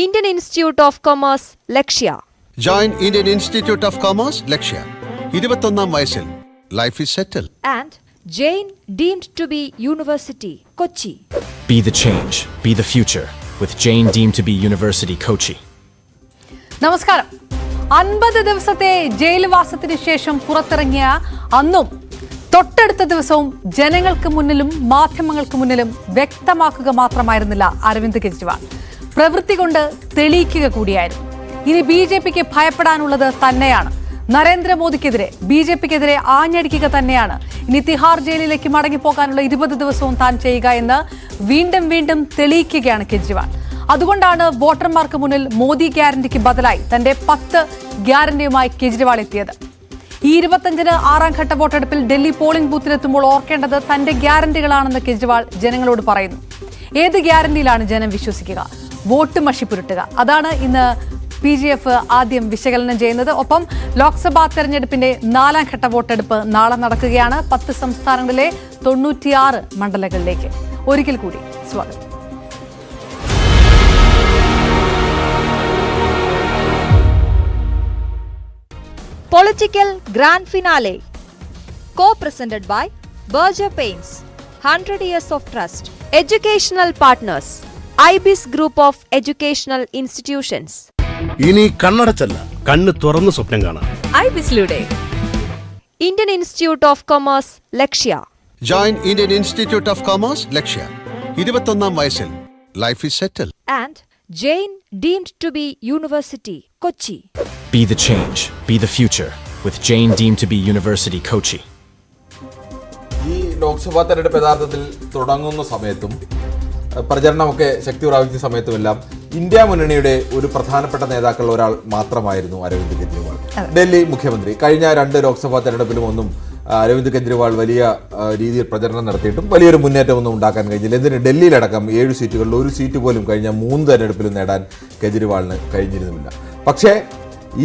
Indian Institute of Commerce, Lakshya. Join Indian Institute of Commerce, Lakshya. 21 വയസ്സിൽ life is settled. And Jain deemed to be University, Kochi. Be the change, be the future with Jain deemed to be University, Kochi. നമസ്കാരം. 50 ദിവസത്തെ ജയിൽവാസത്തിന് ശേഷം പുറത്തിറങ്ങിയ അന്നും തൊട്ടടുത്ത ദിവസവും ജനങ്ങൾക്ക് മുന്നിലും മാധ്യമങ്ങൾക്ക് മുന്നിലും വ്യക്തമാക്കുക മാത്രമായിരുന്നില്ല അരവിന്ദ് കെജ്രിവാൾ. പ്രവൃത്തി കൊണ്ട് തെളിയിക്കുക കൂടിയായിരുന്നു. ഇനി BJPക്ക് ഭയപ്പെടാനുള്ളത് തന്നെയാണ്. നരേന്ദ്രമോദിക്കെതിരെ BJPക്കെതിരെ ആഞ്ഞടിക്കുക തന്നെയാണ്. ഇനി തിഹാർ ജയിലിലേക്ക് മടങ്ങിപ്പോകാനുള്ള 20 ദിവസവും താൻ ചെയ്യുക എന്ന് വീണ്ടും തെളിയിക്കുകയാണ് കെജ്രിവാൾ. അതുകൊണ്ടാണ് വോട്ടർമാർക്ക് മുന്നിൽ മോദി ഗ്യാരണ്ടിക്ക് ബദലായി തന്റെ 10 ഗ്യാരണ്ടിയുമായി കെജ്രിവാൾ എത്തിയത്. ഈ 25-ന് 6ാം ഘട്ട വോട്ടെടുപ്പിൽ ഡൽഹി പോളിംഗ് ബൂത്തിലെത്തുമ്പോൾ ഓർക്കേണ്ടത് തന്റെ ഗ്യാരണ്ടികളാണെന്ന് കെജ്രിവാൾ ജനങ്ങളോട് പറയുന്നു. ഏത് ഗ്യാരണ്ടിയിലാണ് ജനം വിശ്വസിക്കുക? വോട്ട് മഷി പുരട്ടുക. അതാണ് ഇന്ന് PGF ആദ്യം വിശകലനം ചെയ്യുന്നത്. ഒപ്പം ലോക്സഭാ തെരഞ്ഞെടുപ്പിന്റെ 4ാം ഘട്ട വോട്ടെടുപ്പ് നാളെ നടക്കുകയാണ്. 10 സംസ്ഥാനങ്ങളിലെ 96 മണ്ഡലങ്ങളിലേക്ക്. ഒരിക്കൽ കൂടി സ്വാഗതം. Political Grand Finale, co-presented by Berger Paints, 100 years of trust. Educational partners, IBIS Group of Educational Institutions. ഇനി കണ്ണടച്ചല്ല, കണ്ണ് തുറന്ന് സ്വപ്നം കാണാം. IBISലൂടെ Indian Institute of Commerce, Lakshya. Join Indian Institute of Commerce, Lakshya. 21 വയസ്സിൽ life is settled. And Jain deemed to be University, Kochi. Be the change, be the future with Jain deemed to be University, Kochi. ഈ ലോക്സഭാ തെരഞ്ഞെടുപ്പ് യഥാർത്ഥത്തിൽ തുടങ്ങുന്ന സമയത്തും പ്രചരണമൊക്കെ ശക്തി പ്രാപിച്ച സമയത്തുമെല്ലാം India മുന്നണിയുടെ ഒരു പ്രധാനപ്പെട്ട നേതാക്കളിൽ ഒരാൾ മാത്രമായിരുന്നു അരവിന്ദ് കെജ്രിവാൾ, ഡൽഹി മുഖ്യമന്ത്രി. കഴിഞ്ഞ 2 ലോക്സഭാ തെരഞ്ഞെടുപ്പിലും ഒന്നും അരവിന്ദ് കെജ്രിവാൾ വലിയ രീതിയിൽ പ്രചരണം നടത്തിയിട്ടും വലിയൊരു മുന്നേറ്റമൊന്നും ഉണ്ടാക്കാൻ കഴിഞ്ഞില്ല. എന്തിന് ഡൽഹിയിലടക്കം 7 സീറ്റുകളിൽ 1 സീറ്റ് പോലും കഴിഞ്ഞ 3 തെരഞ്ഞെടുപ്പിലും നേടാൻ കെജ്രിവാളിന് കഴിഞ്ഞിരുന്നുമില്ല. പക്ഷേ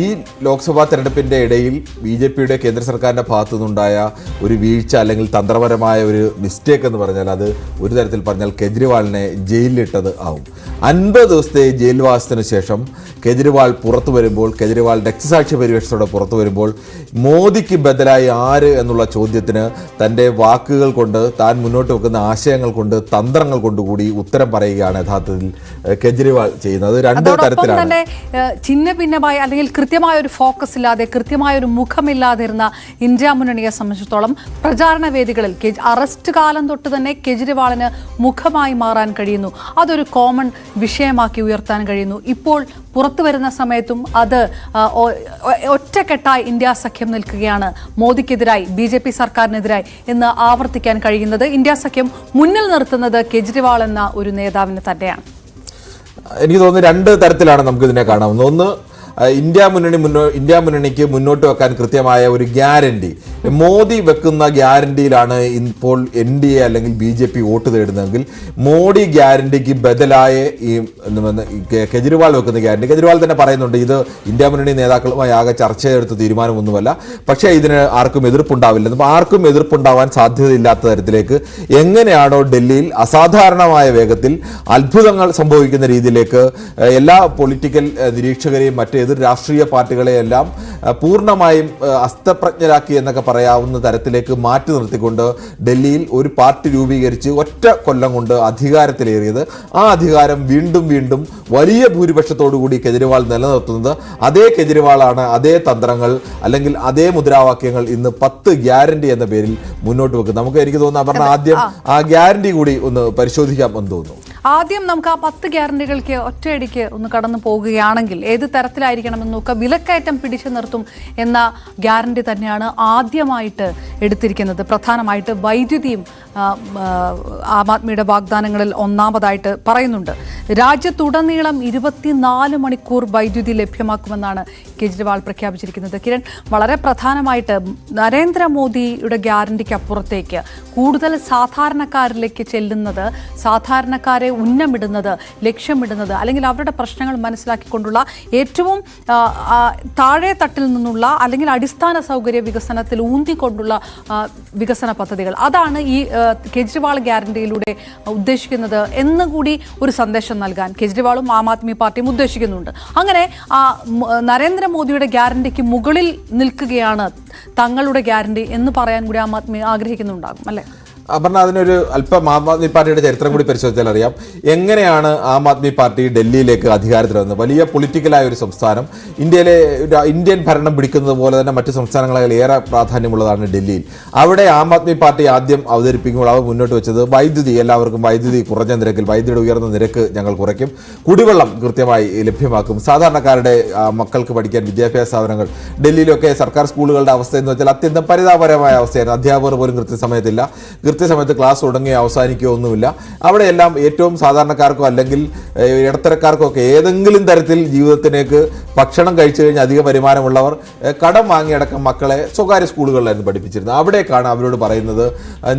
ഈ ലോക്സഭാ തെരഞ്ഞെടുപ്പിൻ്റെ ഇടയിൽ BJPയുടെ കേന്ദ്ര സർക്കാരിൻ്റെ ഭാഗത്തു നിന്നുണ്ടായ ഒരു വീഴ്ച അല്ലെങ്കിൽ തന്ത്രപരമായ ഒരു മിസ്റ്റേക്ക് എന്ന് പറഞ്ഞാൽ അത് ഒരു തരത്തിൽ പറഞ്ഞാൽ കെജ്രിവാളിനെ ജയിലിലിട്ടത് ആവും. 50 ദിവസത്തെ ജയിൽവാസത്തിന് ശേഷം കെജ്രിവാൾ പുറത്തു വരുമ്പോൾ, കെജ്രിവാൾ രക്തസാക്ഷി പരിവേഷത്തോടെ പുറത്തു വരുമ്പോൾ മോദിക്ക് ബദലായി ആര് എന്നുള്ള ചോദ്യത്തിന് തൻ്റെ വാക്കുകൾ കൊണ്ട്, താൻ മുന്നോട്ട് വെക്കുന്ന ആശയങ്ങൾ കൊണ്ട്, തന്ത്രങ്ങൾ കൊണ്ടുകൂടി ഉത്തരം പറയുകയാണ് യഥാർത്ഥത്തിൽ കെജ്രിവാൾ ചെയ്യുന്നത്. 2 തരത്തിലാണ്. ചിഹ്ന ഭിന്നമായ അല്ലെങ്കിൽ കൃത്യമായ ഒരു ഫോക്കസ് ഇല്ലാതെ, കൃത്യമായ ഒരു മുഖമില്ലാതിരുന്ന ഇന്ത്യ മുന്നണിയെ സംബന്ധിച്ചിടത്തോളം പ്രചാരണ വേദികളിൽ അറസ്റ്റ് കാലം തൊട്ട് തന്നെ കെജ്രിവാളിന് മുഖമായി മാറാൻ കഴിയുന്നു. അതൊരു കോമൺ വിഷയമാക്കി ഉയർത്താൻ കഴിയുന്നു. ഇപ്പോൾ പുറത്തു വരുന്ന സമയത്തും അത് ഒറ്റക്കെട്ടായി ഇന്ത്യ സഖ്യം നിൽക്കുകയാണ് മോദിക്കെതിരായി, BJP സർക്കാരിനെതിരായി എന്ന് ആവർത്തിക്കാൻ കഴിയുന്നത്. ഇന്ത്യ സഖ്യം മുന്നിൽ നിർത്തുന്നത് കെജ്രിവാൾ എന്ന ഒരു നേതാവിനെ തന്നെയാണ്. എനിക്ക് തോന്നുന്നു 2 തരത്തിലാണ് നമുക്കിതിനെ കാണാവുന്നത്. ഒന്ന്, ഇന്ത്യ മുന്നണിക്ക് മുന്നോട്ട് വെക്കാൻ കൃത്യമായ ഒരു ഗ്യാരണ്ടി, മോദി വെക്കുന്ന ഗ്യാരണ്ടിയിലാണ് ഇപ്പോൾ NDA അല്ലെങ്കിൽ BJP വോട്ട് തേടുന്നതെങ്കിൽ മോഡി ഗ്യാരണ്ടിക്ക് ബദലായ ഈ കെജ്രിവാൾ വെക്കുന്ന ഗ്യാരണ്ടി, കെജ്രിവാൾ തന്നെ പറയുന്നുണ്ട് ഇത് ഇന്ത്യ മുന്നണി നേതാക്കളുമായി ആകെ ചർച്ച ചെയ്തെടുത്ത തീരുമാനമൊന്നുമല്ല, പക്ഷേ ഇതിന് ആർക്കും എതിർപ്പുണ്ടാവില്ലെന്ന്. അപ്പോൾ ആർക്കും എതിർപ്പുണ്ടാവാൻ സാധ്യതയില്ലാത്ത തരത്തിലേക്ക് എങ്ങനെയാണോ ഡൽഹിയിൽ അസാധാരണമായ വേഗത്തിൽ അത്ഭുതങ്ങൾ സംഭവിക്കുന്ന രീതിയിലേക്ക് എല്ലാ പൊളിറ്റിക്കൽ നിരീക്ഷകരെയും മറ്റ് എതിർ രാഷ്ട്രീയ പാർട്ടികളെയെല്ലാം പൂർണ്ണമായും അസ്തപ്രജ്ഞരാക്കി എന്നൊക്കെ പറയാവുന്ന തരത്തിലേക്ക് മാറ്റി നിർത്തിക്കൊണ്ട് ഡൽഹിയിൽ ഒരു പാർട്ടി രൂപീകരിച്ച് ഒറ്റ കൊല്ലം കൊണ്ട് അധികാരത്തിലേറിയത്, ആ അധികാരം വീണ്ടും വലിയ ഭൂരിപക്ഷത്തോടുകൂടി കെജ്രിവാൾ നിലനിർത്തുന്നത് അതേ കെജ്രിവാളാണ്. അതേ തന്ത്രങ്ങൾ അല്ലെങ്കിൽ അതേ മുദ്രാവാക്യങ്ങൾ ഇന്ന് 10 ഗ്യാരണ്ടി എന്ന പേരിൽ മുന്നോട്ട് വെക്കും. എനിക്ക് തോന്നുന്നു പറഞ്ഞ ആദ്യം ആ ഗ്യാരണ്ടി കൂടി ഒന്ന് പരിശോധിക്കാം എന്ന് തോന്നുന്നു. ആദ്യം നമുക്ക് ആ 10 ഗ്യാരണ്ടികൾക്ക് ഒറ്റയടിക്ക് ഒന്ന് കടന്നു പോകുകയാണെങ്കിൽ ഏത് തരത്തിലായിരിക്കണമെന്ന് നോക്കുക. വിലക്കയറ്റം പിടിച്ചു നിർത്തും എന്ന ഗ്യാരണ്ടി തന്നെയാണ് ആദ്യമായിട്ട് എടുത്തിരിക്കുന്നത്. പ്രധാനമായിട്ട് വൈദ്യുതിയും ആം ആദ്മിയുടെ വാഗ്ദാനങ്ങളിൽ ഒന്നാമതായിട്ട് പറയുന്നുണ്ട്. രാജ്യത്തുടനീളം 24 മണിക്കൂർ വൈദ്യുതി ലഭ്യമാക്കുമെന്നാണ് കെജ്രിവാൾ പ്രഖ്യാപിച്ചിരിക്കുന്നത്. കിരൺ, വളരെ പ്രധാനമായിട്ട് നരേന്ദ്രമോദിയുടെ ഗ്യാരണ്ടിക്ക് അപ്പുറത്തേക്ക് കൂടുതൽ സാധാരണക്കാരിലേക്ക് ചെല്ലുന്നത്, സാധാരണക്കാരെ ഉന്നമിടുന്നത്, ലക്ഷ്യമിടുന്നത്, അല്ലെങ്കിൽ അവരുടെ പ്രശ്നങ്ങൾ മനസ്സിലാക്കിക്കൊണ്ടുള്ള ഏറ്റവും താഴെ തട്ടിൽ നിന്നുള്ള അല്ലെങ്കിൽ അടിസ്ഥാന സൗകര്യ വികസനത്തിൽ ഊന്നിക്കൊണ്ടുള്ള വികസന പദ്ധതികൾ, അതാണ് ഈ കേജ്രിവാൾ ഗ്യാരണ്ടിയിലൂടെ ഉദ്ദേശിക്കുന്നത് എന്നുകൂടി ഒരു സന്ദേശം നൽകാൻ കേജ്രിവാളും ആം ആദ്മി പാർട്ടിയും ഉദ്ദേശിക്കുന്നുണ്ട്. അങ്ങനെ നരേന്ദ്രമോദിയുടെ ഗ്യാരണ്ടിക്ക് മുകളിൽ നിൽക്കുകയാണ് തങ്ങളുടെ ഗ്യാരണ്ടി എന്ന് പറയാൻ കൂടി ആം ആദ്മി ആഗ്രഹിക്കുന്നുണ്ടാകും അല്ലേ? അപർണ, അതിനൊരു അല്പം ആം ആദ്മി പാർട്ടിയുടെ ചരിത്രം കൂടി പരിശോധിച്ചാൽ അറിയാം എങ്ങനെയാണ് ആം ആദ്മി പാർട്ടി ഡൽഹിയിലേക്ക് അധികാരത്തിൽ വന്നത്. വലിയ പൊളിറ്റിക്കലായ ഒരു സംസ്ഥാനം, ഇന്ത്യൻ ഭരണം പിടിക്കുന്നത് പോലെ തന്നെ മറ്റു സംസ്ഥാനങ്ങളെ ഏറെ പ്രാധാന്യമുള്ളതാണ് ഡൽഹിയിൽ. അവിടെ ആം ആദ്മി പാർട്ടി ആദ്യം അവതരിപ്പിക്കുമ്പോൾ അവർ മുന്നോട്ട് വെച്ചത് വൈദ്യുതി, എല്ലാവർക്കും വൈദ്യുതി കുറഞ്ഞ നിരക്കിൽ, വൈദ്യുതിയുടെ ഉയർന്ന നിരക്ക് ഞങ്ങൾ കുറയ്ക്കും, കുടിവെള്ളം കൃത്യമായി ലഭ്യമാക്കും, സാധാരണക്കാരുടെ മക്കൾക്ക് പഠിക്കാൻ വിദ്യാഭ്യാസ സ്ഥാപനങ്ങൾ, ഡൽഹിയിലൊക്കെ സർക്കാർ സ്കൂളുകളുടെ അവസ്ഥ എന്ന് വെച്ചാൽ അത്യന്തം പരിതാപകരമായ അവസ്ഥയാണ്. അധ്യാപകർ പോലും കൃത്യസമയത്തില്ല, കൃത്യസമയത്ത് ക്ലാസ് തുടങ്ങുകയോ അവസാനിക്കുകയോ ഒന്നുമില്ല. അവിടെയെല്ലാം ഏറ്റവും സാധാരണക്കാർക്കോ അല്ലെങ്കിൽ ഇടത്തരക്കാർക്കോ ഒക്കെ ഏതെങ്കിലും തരത്തിൽ ജീവിതത്തിലേക്ക് ഭക്ഷണം കഴിച്ചു കഴിഞ്ഞാൽ അധിക വരുമാനമുള്ളവർ കടം വാങ്ങിയടക്കം മക്കളെ സ്വകാര്യ സ്കൂളുകളിലായിരുന്നു പഠിപ്പിച്ചിരുന്നത്. അവിടേക്കാണ് അവരോട് പറയുന്നത്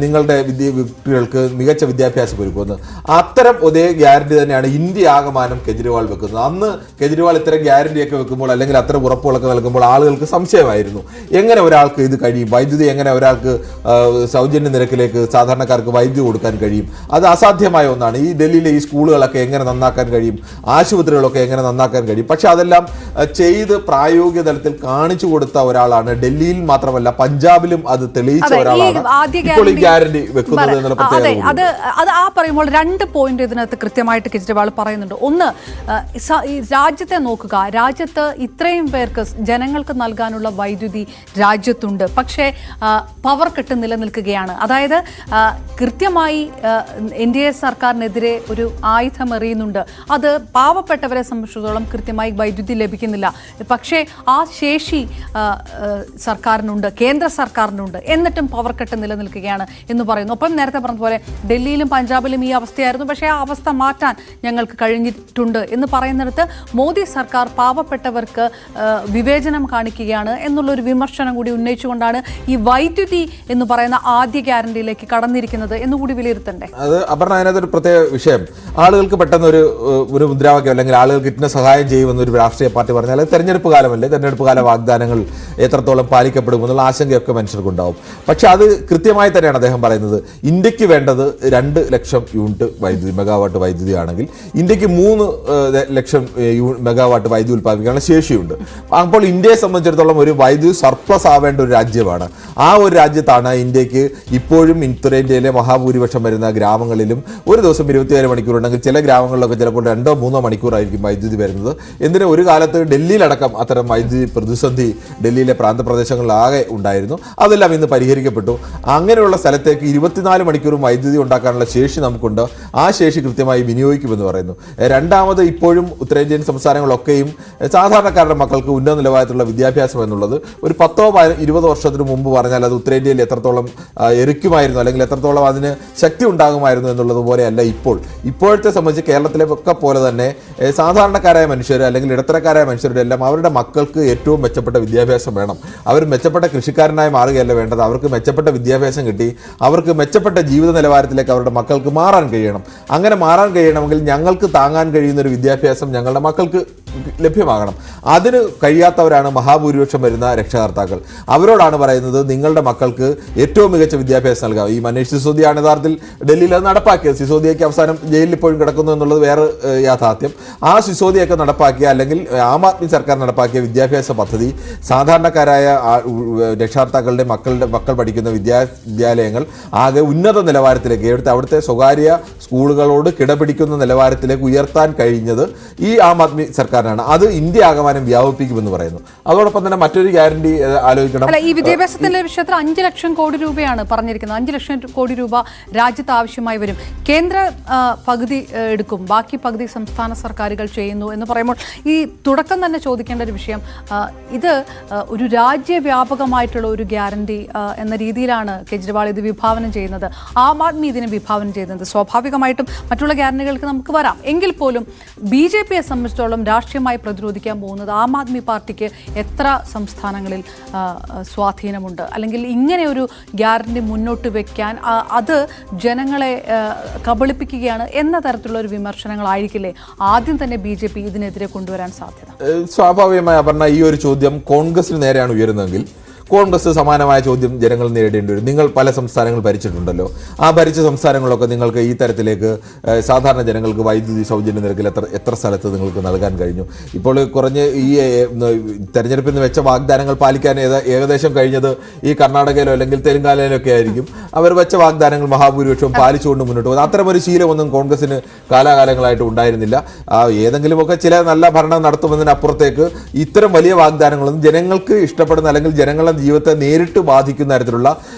നിങ്ങളുടെ കുട്ടികൾക്ക് മികച്ച വിദ്യാഭ്യാസം ഒരുക്കുമെന്ന്. അത്തരം ഒരേ ഗ്യാരണ്ടി തന്നെയാണ് ഇന്ത്യ ആകമാനം കെജ്രിവാൾ വെക്കുന്നത്. അന്ന് കെജ്രിവാൾ ഇത്തരം ഗ്യാരണ്ടിയൊക്കെ വെക്കുമ്പോൾ അല്ലെങ്കിൽ അത്തരം ഉറപ്പുകളൊക്കെ നൽകുമ്പോൾ ആളുകൾക്ക് സംശയമായിരുന്നു, എങ്ങനെ ഒരാൾക്ക് ഇത് കഴിയും, വൈദ്യുതി എങ്ങനെ ഒരാൾക്ക് സൗജന്യ നിരക്കിലേക്ക് സാധാരണക്കാർക്ക് വൈദ്യുതി കൊടുക്കാൻ കഴിയും? അത് അസാധ്യമായ ഒന്നാണ്. ഈ ഡൽഹിയിലെ ഈ സ്കൂളുകളൊക്കെ എങ്ങനെ നന്നാക്കാൻ കഴിയും, ആശുപത്രികളൊക്കെ എങ്ങനെ നന്നാക്കാൻ കഴിയും? പക്ഷെ അതെല്ലാം ചെയ്ത് പ്രായോഗിക തലത്തിൽ കാണിച്ചു കൊടുത്ത ഒരാളാണ്. ഡൽഹിയിൽ മാത്രമല്ല പഞ്ചാബിലും അത് തെളിയിച്ച ഒരാളാണ് ഇപ്പോൾ ഈ ഗ്യാരണ്ടി വെക്കുന്നത് എന്നുള്ള പ്രത്യേകത. അത് ആ പറയുമ്പോൾ 2 പോയിന്റ് ഇതിനകത്ത് കൃത്യമായിട്ട് കേജ്രിവാൾ പറയുന്നുണ്ട്. ഒന്ന്, രാജ്യത്തെ നോക്കുക, രാജ്യത്ത് ഇത്രയും പേർക്ക് ജനങ്ങൾക്ക് നൽകാനുള്ള വൈദ്യുതി രാജ്യത്തുണ്ട്, പക്ഷേ പവർ കട്ട് നിലനിൽക്കുകയാണ്. അതായത് കൃത്യമായി NDA സർക്കാരിനെതിരെ ഒരു ആയുധം എറിയുന്നുണ്ട്. അത് പാവപ്പെട്ടവരെ സംബന്ധിച്ചിടത്തോളം കൃത്യമായി വൈദ്യുതി ലഭിക്കുന്നില്ല. പക്ഷേ ആ ശേഷി സർക്കാരിനുണ്ട്, കേന്ദ്ര സർക്കാരിനുണ്ട്, എന്നിട്ടും പവർ കട്ട് നിലനിൽക്കുകയാണ് എന്ന് പറയുന്നു. ഒപ്പം നേരത്തെ പറഞ്ഞതുപോലെ ഡൽഹിയിലും പഞ്ചാബിലും ഈ അവസ്ഥയായിരുന്നു, പക്ഷേ ആ അവസ്ഥ മാറ്റാൻ ഞങ്ങൾക്ക് കഴിഞ്ഞിട്ടുണ്ട് എന്ന് പറയുന്നിടത്ത് മോദി സർക്കാർ പാവപ്പെട്ടവർക്ക് വിവേചനം കാണിക്കുകയാണ് എന്നുള്ളൊരു വിമർശനം കൂടി ഉന്നയിച്ചുകൊണ്ടാണ് ഈ വൈദ്യുതി എന്ന് പറയുന്ന ആദ്യ ഗ്യാരണ്ടിയിലേക്ക് കടന്നിരിക്കുന്നത് എന്നുകൂടി വിലയിരുത്തണ്ടേ? അത് അപർണ, അതിനകത്തൊരു പ്രത്യേക വിഷയം, ആളുകൾക്ക് പെട്ടെന്ന് ഒരു മുദ്രാവാക്യം അല്ലെങ്കിൽ ആളുകൾക്ക് ഇന്ന സഹായം ചെയ്യുമെന്ന് ഒരു രാഷ്ട്രീയ പാർട്ടി പറഞ്ഞാൽ തെരഞ്ഞെടുപ്പ് കാലമല്ലേ, തെരഞ്ഞെടുപ്പ് കാല വാഗ്ദാനങ്ങൾ എത്രത്തോളം പാലിക്കപ്പെടുമെന്നുള്ള ആശങ്കയൊക്കെ മനുഷ്യർക്കുണ്ടാവും. പക്ഷെ അത് കൃത്യമായി തന്നെയാണ് അദ്ദേഹം പറയുന്നത്. ഇന്ത്യക്ക് വേണ്ടത് 2 ലക്ഷം യൂണിറ്റ് വൈദ്യുതി, മെഗാവാട്ട് വൈദ്യുതി ആണെങ്കിൽ ഇന്ത്യക്ക് 3 ലക്ഷം മെഗാവാട്ട് വൈദ്യുതി ഉൽപ്പാദിപ്പിക്കാനുള്ള ശേഷിയുണ്ട്. അപ്പോൾ ഇന്ത്യയെ സംബന്ധിച്ചിടത്തോളം ഒരു വൈദ്യുതി സർപ്ലസ് ആവേണ്ട ഒരു രാജ്യമാണ്. ആ ഒരു രാജ്യത്താണ് ഇന്ത്യക്ക് ഇപ്പോഴും ഉത്തരേന്ത്യയിലെ മഹാഭൂരിപക്ഷം വരുന്ന ഗ്രാമങ്ങളിലും ഒരു ദിവസം 24 മണിക്കൂർ ഉണ്ടെങ്കിൽ ചില ഗ്രാമങ്ങളിലൊക്കെ ചിലപ്പോൾ 2-3 മണിക്കൂറായിരിക്കും വൈദ്യുതി വരുന്നത്. എന്തിന് ഒരു കാലത്ത് ഡൽഹിയിലടക്കം അത്തരം വൈദ്യുതി പ്രതിസന്ധി ഡൽഹിയിലെ പ്രാന്തപ്രദേശങ്ങളിലാകെ ഉണ്ടായിരുന്നു. അതെല്ലാം ഇന്ന് പരിഹരിക്കപ്പെട്ടു. അങ്ങനെയുള്ള സ്ഥലത്തേക്ക് 24 മണിക്കൂറും വൈദ്യുതി ഉണ്ടാക്കാനുള്ള ശേഷി നമുക്കുണ്ട്. ആ ശേഷി കൃത്യമായി വിനിയോഗിക്കുമെന്ന് പറയുന്നു. രണ്ടാമത്, ഇപ്പോഴും ഉത്തരേന്ത്യൻ സംസ്ഥാനങ്ങളൊക്കെയും സാധാരണക്കാരുടെ മക്കൾക്ക് ഉന്നത നിലവാരത്തിലുള്ള വിദ്യാഭ്യാസം എന്നുള്ളത് ഒരു 10-20 വർഷത്തിന് മുമ്പ് പറഞ്ഞാൽ അത് ഉത്തരേന്ത്യയിൽ എത്രത്തോളം എരിക്കുമായിരുന്നു അല്ലെങ്കിൽ എത്രത്തോളം അതിന് ശക്തി ഉണ്ടാകുമായിരുന്നു എന്നുള്ളത് പോലെയല്ല ഇപ്പോഴത്തെ സംബന്ധിച്ച് കേരളത്തിലെ ഒക്കെ പോലെ തന്നെ സാധാരണക്കാരായ മനുഷ്യർ അല്ലെങ്കിൽ ഇടത്തരക്കാരായ മനുഷ്യരുടെ എല്ലാം അവരുടെ മക്കൾക്ക് ഏറ്റവും മെച്ചപ്പെട്ട വിദ്യാഭ്യാസം വേണം. അവർ മെച്ചപ്പെട്ട കൃഷിക്കാരനായി മാറുകയല്ല വേണ്ടത്, അവർക്ക് മെച്ചപ്പെട്ട വിദ്യാഭ്യാസം കിട്ടി അവർക്ക് മെച്ചപ്പെട്ട ജീവിത നിലവാരത്തിലേക്ക് അവരുടെ മക്കൾക്ക് മാറാൻ കഴിയണം. അങ്ങനെ മാറാൻ കഴിയണമെങ്കിൽ ഞങ്ങൾക്ക് താങ്ങാൻ കഴിയുന്ന ഒരു വിദ്യാഭ്യാസം ഞങ്ങളുടെ മക്കൾക്ക് ലഭ്യമാകണം. അതിന് കഴിയാത്തവരാണ് മഹാഭൂരിപക്ഷം വരുന്ന രക്ഷകർത്താക്കൾ. അവരോടാണ് പറയുന്നത് നിങ്ങളുടെ മക്കൾക്ക് ഏറ്റവും മികച്ച വിദ്യാഭ്യാസം നൽകാം. ഈ മനീഷ് സിസോദിയാണ് യഥാർത്ഥത്തിൽ ഡൽഹിയിൽ അത് നടപ്പാക്കിയത്. സിസോദിയയ്ക്ക് അവസാനം ജയിലിൽ ഇപ്പോഴും കിടക്കുന്നു എന്നുള്ളത് വേറെ യാഥാർത്ഥ്യം. ആ സിസോദിയൊക്കെ നടപ്പാക്കിയ അല്ലെങ്കിൽ ആം ആദ്മി സർക്കാർ നടപ്പാക്കിയ വിദ്യാഭ്യാസ പദ്ധതി സാധാരണക്കാരായ രക്ഷകർത്താക്കളുടെ മക്കൾ പഠിക്കുന്ന വിദ്യാലയങ്ങൾ ആകെ ഉന്നത നിലവാരത്തിലേക്ക് അവിടുത്തെ സ്വകാര്യ സ്കൂളുകളോട് കിടപിടിക്കുന്ന നിലവാരത്തിലേക്ക് ഉയർത്താൻ കഴിഞ്ഞത് ഈ ആം ആദ്മി സർക്കാരിനാണ്. അത് ഇന്ത്യ ആകമാനം വ്യാപിപ്പിക്കുമെന്ന് പറയുന്നു. അതോടൊപ്പം തന്നെ മറ്റൊരു ഗ്യാരണ്ടി ആലോചിക്കണം. ഈ വിദ്യാഭ്യാസത്തിന്റെ വിഷയത്തിൽ 5 ലക്ഷം കോടി രൂപയാണ് പറഞ്ഞിരിക്കുന്നത്. 5 ലക്ഷം കോടി രൂപ രാജ്യത്ത് ആവശ്യമായി വരും. കേന്ദ്ര പകുതി എടുക്കും, ബാക്കി പകുതി സംസ്ഥാന സർക്കാരുകൾ ചെയ്യുന്നു എന്ന് പറയുമ്പോൾ ഈ തുടക്കം തന്നെ ചോദിക്കേണ്ട ഒരു വിഷയം, ഇത് ഒരു രാജ്യവ്യാപകമായിട്ടുള്ള ഒരു ഗ്യാരണ്ടി എന്ന രീതിയിലാണ് കേജ്രിവാൾ ഇത് വിഭാവനം ചെയ്യുന്നത്. ആം ആദ്മി ഇതിനെ വിഭാവനം ചെയ്യുന്നത്. സ്വാഭാവിക സ്വാഭാവികമായിട്ടും മറ്റുള്ള ഗ്യാരണ്ടികൾക്ക് നമുക്ക് വരാം. എങ്കിൽ പോലും BJPയെ സംബന്ധിച്ചിടത്തോളം രാഷ്ട്രീയമായി പ്രതിരോധിക്കാൻ പോകുന്നത് ആം ആദ്മി പാർട്ടിക്ക് എത്ര സംസ്ഥാനങ്ങളിൽ സ്വാധീനമുണ്ട്, അല്ലെങ്കിൽ ഇങ്ങനെ ഒരു ഗ്യാരണ്ടി മുന്നോട്ട് വെക്കാൻ അത് ജനങ്ങളെ കബളിപ്പിക്കുകയാണ് എന്ന തരത്തിലുള്ള ഒരു വിമർശനങ്ങളായിരിക്കില്ലേ ആദ്യം തന്നെ BJP ഇതിനെതിരെ കൊണ്ടുവരാൻ സാധ്യത? സ്വാഭാവികമായി അപർണ, ഈ ഒരു ചോദ്യം കോൺഗ്രസിന് നേരെയാണ് ഉയരുന്നതെങ്കിൽ കോൺഗ്രസ് സമാനമായ ചോദ്യം ജനങ്ങൾ നേരിടേണ്ടി വരും. നിങ്ങൾ പല സംസ്ഥാനങ്ങൾ ഭരിച്ചിട്ടുണ്ടല്ലോ, ആ ഭരിച്ച സംസ്ഥാനങ്ങളൊക്കെ നിങ്ങൾക്ക് ഈ തരത്തിലേക്ക് സാധാരണ ജനങ്ങൾക്ക് വൈദ്യുതി സൗജന്യ നിരക്കിൽ എത്ര സ്ഥലത്ത് നിങ്ങൾക്ക് നൽകാൻ കഴിഞ്ഞു? ഇപ്പോൾ കുറഞ്ഞ് ഈ തെരഞ്ഞെടുപ്പിൽ നിന്ന് വെച്ച വാഗ്ദാനങ്ങൾ പാലിക്കാൻ ഏകദേശം കഴിഞ്ഞത് ഈ കർണാടകയിലോ അല്ലെങ്കിൽ തെലങ്കാനയിലോ ഒക്കെ ആയിരിക്കും. അവർ വെച്ച വാഗ്ദാനങ്ങൾ മഹാഭൂരിപക്ഷവും പാലിച്ചുകൊണ്ട് മുന്നോട്ട് പോകുന്നത്. അത്തരമൊരു ശീലമൊന്നും കോൺഗ്രസിന് കാലാകാലങ്ങളായിട്ട് ഉണ്ടായിരുന്നില്ല. ഏതെങ്കിലുമൊക്കെ ചില നല്ല ഭരണം നടത്തുന്നതിനപ്പുറത്തേക്ക് ഇത്തരം വലിയ വാഗ്ദാനങ്ങളൊന്നും ജനങ്ങൾക്ക് ഇഷ്ടപ്പെടുന്ന അല്ലെങ്കിൽ ജനങ്ങളുടെ ജീവിതത്തെ നേരിട്ട് ബാധിക്കുന്ന തരത്തിലുള്ള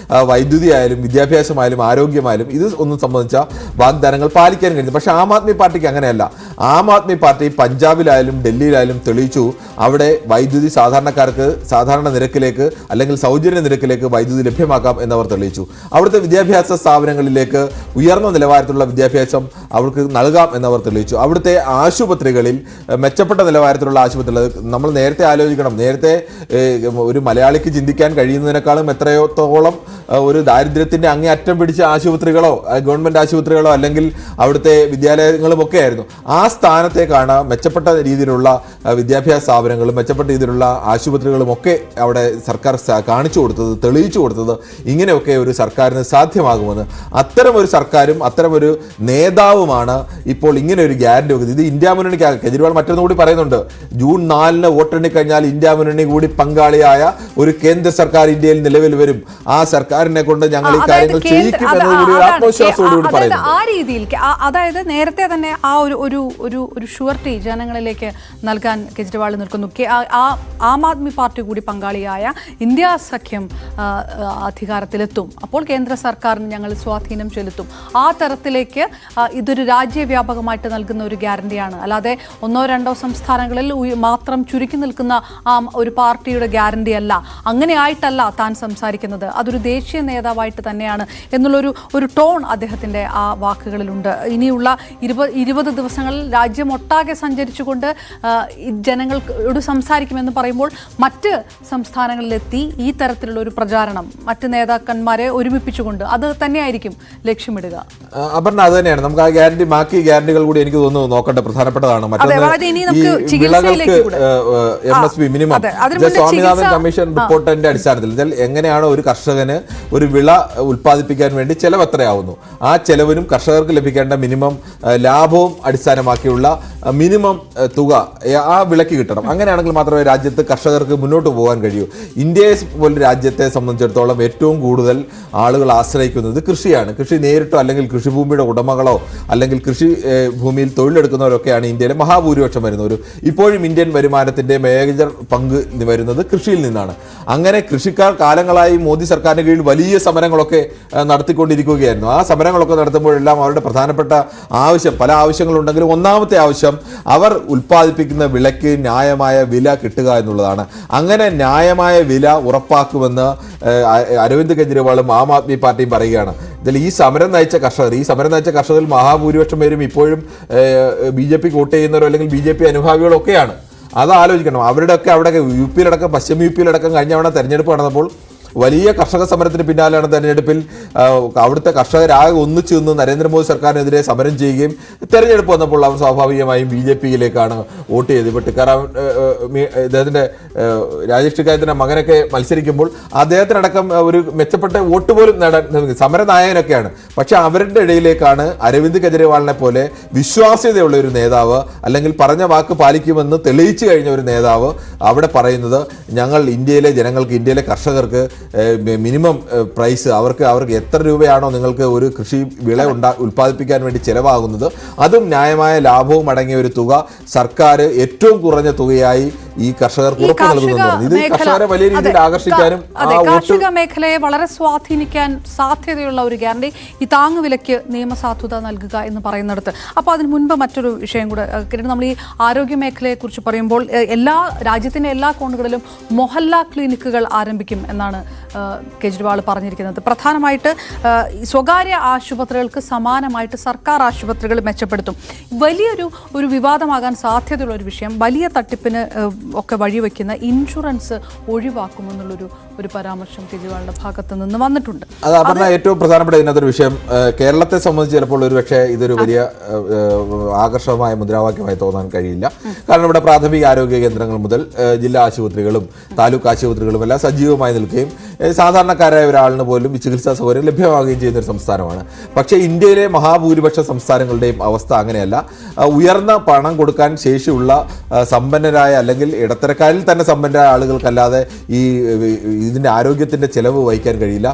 വൈദ്യുതി ആയാലും വിദ്യാഭ്യാസമായാലും ആരോഗ്യമായാലും ഇത് ഒന്നും സംബന്ധിച്ച വാഗ്ദാനങ്ങൾ പാലിക്കാൻ കഴിഞ്ഞു. പക്ഷേ ആം ആദ്മി പാർട്ടിക്ക് അങ്ങനെയല്ല. ആം ആദ്മി പാർട്ടി പഞ്ചാബിലായാലും ഡൽഹിയിലായാലും തെളിയിച്ചു അവിടെ വൈദ്യുതി സാധാരണക്കാർക്ക് സാധാരണ നിരക്കിലേക്ക് അല്ലെങ്കിൽ സൗജന്യ നിരക്കിലേക്ക് വൈദ്യുതി ലഭ്യമാക്കാം എന്നവർ തെളിയിച്ചു. അവിടുത്തെ വിദ്യാഭ്യാസ സ്ഥാപനങ്ങളിലേക്ക് ഉയർന്ന നിലവാരത്തിലുള്ള വിദ്യാഭ്യാസം അവർക്ക് നൽകാം എന്നവർ തെളിയിച്ചു. അവിടുത്തെ ആശുപത്രികളിൽ മെച്ചപ്പെട്ട നിലവാരത്തിലുള്ള ആശുപത്രികൾ നമ്മൾ നേരത്തെ ആലോചിക്കണം. നേരത്തെ ഒരു മലയാളിക്ക് ചിന്തിക്കാൻ കഴിയുന്നതിനേക്കാളും എത്രയോത്തോളം ഒരു ദാരിദ്ര്യത്തിന്റെ അങ്ങേ അറ്റം പിടിച്ച ആശുപത്രികളോ ഗവൺമെന്റ് ആശുപത്രികളോ അല്ലെങ്കിൽ അവിടുത്തെ വിദ്യാലയങ്ങളും ഒക്കെ ആയിരുന്നു. ആ സ്ഥാനത്തേക്കാണ് മെച്ചപ്പെട്ട രീതിയിലുള്ള വിദ്യാഭ്യാസ സ്ഥാപനങ്ങളും മെച്ചപ്പെട്ട രീതിയിലുള്ള ആശുപത്രികളും ഒക്കെ അവിടെ സർക്കാർ കാണിച്ചു കൊടുത്തത്, തെളിയിച്ചു കൊടുത്തത് ഇങ്ങനെയൊക്കെ ഒരു സർക്കാരിന് സാധ്യമാകുമെന്ന്. അത്തരമൊരു സർക്കാരും അത്തരമൊരു നേതാവുമാണ് ഇപ്പോൾ ഇങ്ങനെ ഒരു ഗ്യാരണ്ടി വെക്കുന്നത്. ഇത് ഇന്ത്യ മുന്നണിക്കാണ്. കെജ്രിവാൾ മറ്റൊന്നുകൂടി പറയുന്നുണ്ട്, ജൂൺ 4 വോട്ടെണ്ണി കഴിഞ്ഞാൽ ഇന്ത്യ മുന്നണി കൂടി പങ്കാളിയായ ഒരു കേന്ദ്ര സർക്കാർ ഇന്ത്യയിൽ നിലവിൽ വരും. ആ സർക്കാരിനെ കൊണ്ട് ഞങ്ങൾ ഈ കാര്യങ്ങൾ ചെയ്യിക്കും എന്നൊരു ആത്മവിശ്വാസത്തോടുകൂടി പറയുന്നു. ആ രീതിയിൽ, അതായത് നേരത്തെ തന്നെ ആ ഒരു ഷുവർട്ടി ജനങ്ങളിലേക്ക് നൽകാൻ കെജ്രിവാൾ നിൽക്കുന്നു. ആം ആദ്മി പാർട്ടി കൂടി പങ്കാളിയായ ഇന്ത്യ സഖ്യം അധികാരത്തിലെത്തും, അപ്പോൾ കേന്ദ്ര സർക്കാരിന് ഞങ്ങൾ സ്വാധീനം ചെലുത്തും. ആ തരത്തിലേക്ക് ഇതൊരു രാജ്യവ്യാപകമായിട്ട് നൽകുന്ന ഒരു ഗ്യാരണ്ടിയാണ്. അല്ലാതെ 1-2 സംസ്ഥാനങ്ങളിൽ മാത്രം ചുരുക്കി നിൽക്കുന്ന ഒരു പാർട്ടിയുടെ ഗ്യാരണ്ടി അല്ല. അങ്ങനെ ആയിട്ടല്ല താൻ സംസാരിക്കുന്നത്. അതൊരു ദേശീയ നേതാവായിട്ട് തന്നെയാണ് എന്നുള്ളൊരു ടോൺ അദ്ദേഹത്തിൻ്റെ ആ വാക്കുകളിലുണ്ട്. ഇനിയുള്ള 20 ദിവസങ്ങളിൽ രാജ്യമൊട്ടാകെ സഞ്ചരിച്ചുകൊണ്ട് ജനങ്ങളോട് സംസാരിക്കുമെന്ന് പറയുമ്പോൾ മറ്റ് സംസ്ഥാനങ്ങളിലെത്തി ഈ തരത്തിലുള്ള ഒരു പ്രചാരണം മറ്റ് നേതാക്കന്മാരെ ഒരുമിപ്പിച്ചുകൊണ്ട് അത് തന്നെയായിരിക്കും ലക്ഷ്യമിടുക. അപർണ, അത് തന്നെയാണ്. നമുക്ക് ആ ഗ്യാരണ്ടി ബാക്കി ഗ്യാരണ്ടികൾ കൂടി എനിക്ക് തോന്നുന്നു നോക്കേണ്ട പ്രധാനപ്പെട്ടതാണ്. MSP മിനിമം സ്വാമിനാഥൻ കമ്മീഷൻ റിപ്പോർട്ടിന്റെ അടിസ്ഥാനത്തിൽ എങ്ങനെയാണ് ഒരു കർഷകന് ഒരു വിള ഉൽപ്പാദിപ്പിക്കാൻ വേണ്ടി ചെലവ് എത്രയാവുന്നു, ആ ചെലവിനും കർഷകർക്ക് ലഭിക്കേണ്ട മിനിമം ലാഭവും അടിസ്ഥാനമാക്കിയുള്ള മിനിമം തുക ആ വിളക്ക് കിട്ടണം. അങ്ങനെയാണെങ്കിൽ മാത്രമേ രാജ്യത്ത് കർഷകർക്ക് മുന്നോട്ട് പോകാൻ കഴിയൂ. ഇന്ത്യയെ പോലെ രാജ്യത്തെ സംബന്ധിച്ചിടത്തോളം ഏറ്റവും കൂടുതൽ ആളുകൾ ആശ്രയിക്കുന്നത് കൃഷിയാണ്. കൃഷി നേരിട്ടോ അല്ലെങ്കിൽ കൃഷിഭൂമിയുടെ ഉടമകളോ അല്ലെങ്കിൽ കൃഷി ഭൂമിയിൽ തൊഴിലെടുക്കുന്നവരൊക്കെയാണ് ഇന്ത്യയിലെ മഹാഭൂരിപക്ഷം വരുന്നവർ. ഇപ്പോഴും ഇന്ത്യൻ വരുമാനത്തിന്റെ മേജർ പങ്ക് വരുന്നത് കൃഷിയിൽ നിന്നാണ്. അങ്ങനെ കൃഷിക്കാർ കാലങ്ങളായി മോദി സർക്കാരിന് കീഴിൽ വലിയ സമരങ്ങളൊക്കെ നടത്തിക്കൊണ്ടിരിക്കുകയായിരുന്നു. ആ സമരങ്ങളൊക്കെ നടത്തുമ്പോഴെല്ലാം അവരുടെ പ്രധാനപ്പെട്ട ആവശ്യം, പല ആവശ്യങ്ങളുണ്ടെങ്കിലും ഒന്നാമത്തെ ആവശ്യം അവർ ഉൽപ്പാദിപ്പിക്കുന്ന വിളയ്ക്ക് ന്യായമായ വില കിട്ടുക എന്നുള്ളതാണ്. അങ്ങനെ ന്യായമായ വില ഉറപ്പാക്കുമെന്ന് അരവിന്ദ് കെജ്രിവാളും ആം ആദ്മി പാർട്ടിയും പറയുകയാണ്. ഇതിൽ ഈ സമരം നയിച്ച കർഷകരിൽ മഹാഭൂരിപക്ഷം പേരും ഇപ്പോഴും BJP വോട്ട് ചെയ്യുന്നവരോ അല്ലെങ്കിൽ BJP അനുഭാവികളോ ഒക്കെയാണ്. അത് ആലോചിക്കണം. അവരുടെയൊക്കെ അവിടെ UP-യിലടക്കം പശ്ചിമ UP-യിലടക്കം കഴിഞ്ഞ തവണ തെരഞ്ഞെടുപ്പ് നടന്നപ്പോൾ വലിയ കർഷക സമരത്തിന് പിന്നാലെയാണ് തെരഞ്ഞെടുപ്പിൽ അവിടുത്തെ കർഷകരാകെ ഒന്നിച്ചു നിന്ന് നരേന്ദ്രമോദി സർക്കാരിനെതിരെ സമരം ചെയ്യുകയും തെരഞ്ഞെടുപ്പ് വന്നപ്പോൾ അവർ സ്വാഭാവികമായും BJP-യിലേക്കാണ് വോട്ട് ചെയ്തത്. ഇപ്പോൾ ടിക്കാറാം അദ്ദേഹത്തിൻ്റെ രാജേഷ് ടിക്കായത്തിൻ്റെ മകനൊക്കെ മത്സരിക്കുമ്പോൾ അദ്ദേഹത്തിനടക്കം ഒരു മെച്ചപ്പെട്ട വോട്ട് പോലും നേടാൻ സമരനായകനൊക്കെയാണ്. പക്ഷെ അവരുടെ ഇടയിലേക്കാണ് അരവിന്ദ് കെജ്രിവാളിനെ പോലെ വിശ്വാസ്യതയുള്ള ഒരു നേതാവ് അല്ലെങ്കിൽ പറഞ്ഞ വാക്ക് പാലിക്കുമെന്ന് തെളിയിച്ചു കഴിഞ്ഞ ഒരു നേതാവ് അവിടെ പറയുന്നത്, ഞങ്ങൾ ഇന്ത്യയിലെ ജനങ്ങൾക്ക്, ഇന്ത്യയിലെ കർഷകർക്ക് മിനിമം പ്രൈസ് അവർക്ക് എത്ര രൂപയാണോ നിങ്ങൾക്ക് ഒരു കൃഷി വിള ഉൽപ്പാദിപ്പിക്കാൻ വേണ്ടി ചിലവാകുന്നത് അതും ന്യായമായ ലാഭവും അടങ്ങിയ ഒരു തുക സർക്കാർ ഏറ്റവും കുറഞ്ഞ തുകയായി ഈ കർഷകർക്ക് ഉറപ്പ് നൽകുന്നു. ഇത് കർഷകരെ വലിയ രീതിയിൽ ആകർഷിക്കാനും കാർഷിക മേഖലയെ വളരെ സ്വാധീനിക്കാൻ സാധ്യതയുള്ള ഒരു ഗ്യാരണ്ടി ഈ താങ്ങുവിലയ്ക്ക് നിയമസാധുത നൽകുക എന്ന് പറയുന്നിടത്ത്. അപ്പോൾ അതിന് മുൻപ് മറ്റൊരു വിഷയം കൂടെ, നമ്മൾ ഈ ആരോഗ്യ മേഖലയെ കുറിച്ച് പറയുമ്പോൾ രാജ്യത്തിന്റെ എല്ലാ കോണുകളിലും മൊഹല്ല ക്ലിനിക്കുകൾ ആരംഭിക്കും എന്നാണ് കേജ്രിവാൾ പറഞ്ഞിരിക്കുന്നത്. പ്രധാനമായിട്ട് സ്വകാര്യ ആശുപത്രികൾക്ക് സമാനമായിട്ട് സർക്കാർ ആശുപത്രികൾ മെച്ചപ്പെടുത്തും. വലിയൊരു വിവാദമാകാൻ സാധ്യതയുള്ള ഒരു വിഷയം, വലിയ തട്ടിപ്പിന് ഒക്കെ വഴിവെക്കുന്ന ഇൻഷുറൻസ് ഒഴിവാക്കുമെന്നുള്ളൊരു പരാമർശം കേജ്രിവാളിന്റെ ഭാഗത്ത് നിന്ന് വന്നിട്ടുണ്ട്. അത് ഏറ്റവും പ്രധാനപ്പെട്ട ഇതിനകത്തൊരു വിഷയം, കേരളത്തെ സംബന്ധിച്ച് ചിലപ്പോൾ ഒരുപക്ഷെ ഇതൊരു വലിയ ആകർഷകമായ മുദ്രാവാക്യമായി തോന്നാൻ കഴിയില്ല. കാരണം ഇവിടെ പ്രാഥമിക ആരോഗ്യ കേന്ദ്രങ്ങൾ മുതൽ ജില്ലാ ആശുപത്രികളും താലൂക്ക് ആശുപത്രികളും എല്ലാം സജീവമായി നിൽക്കുകയും സാധാരണക്കാരായ ഒരാളിന് പോലും ചികിത്സാ സൗകര്യം ലഭ്യമാവുകയും ചെയ്യുന്ന ഒരു സംസ്ഥാനമാണ്. പക്ഷേ ഇന്ത്യയിലെ മഹാഭൂരിപക്ഷ സംസ്ഥാനങ്ങളുടെയും അവസ്ഥ അങ്ങനെയല്ല. ഉയർന്ന പണം കൊടുക്കാൻ ശേഷിയുള്ള സമ്പന്നരായ അല്ലെങ്കിൽ ഇടത്തരക്കാരിൽ തന്നെ സമ്പന്നരായ ആളുകൾക്കല്ലാതെ ഇതിൻ്റെ ആരോഗ്യത്തിൻ്റെ ചെലവ് വഹിക്കാൻ കഴിയില്ല.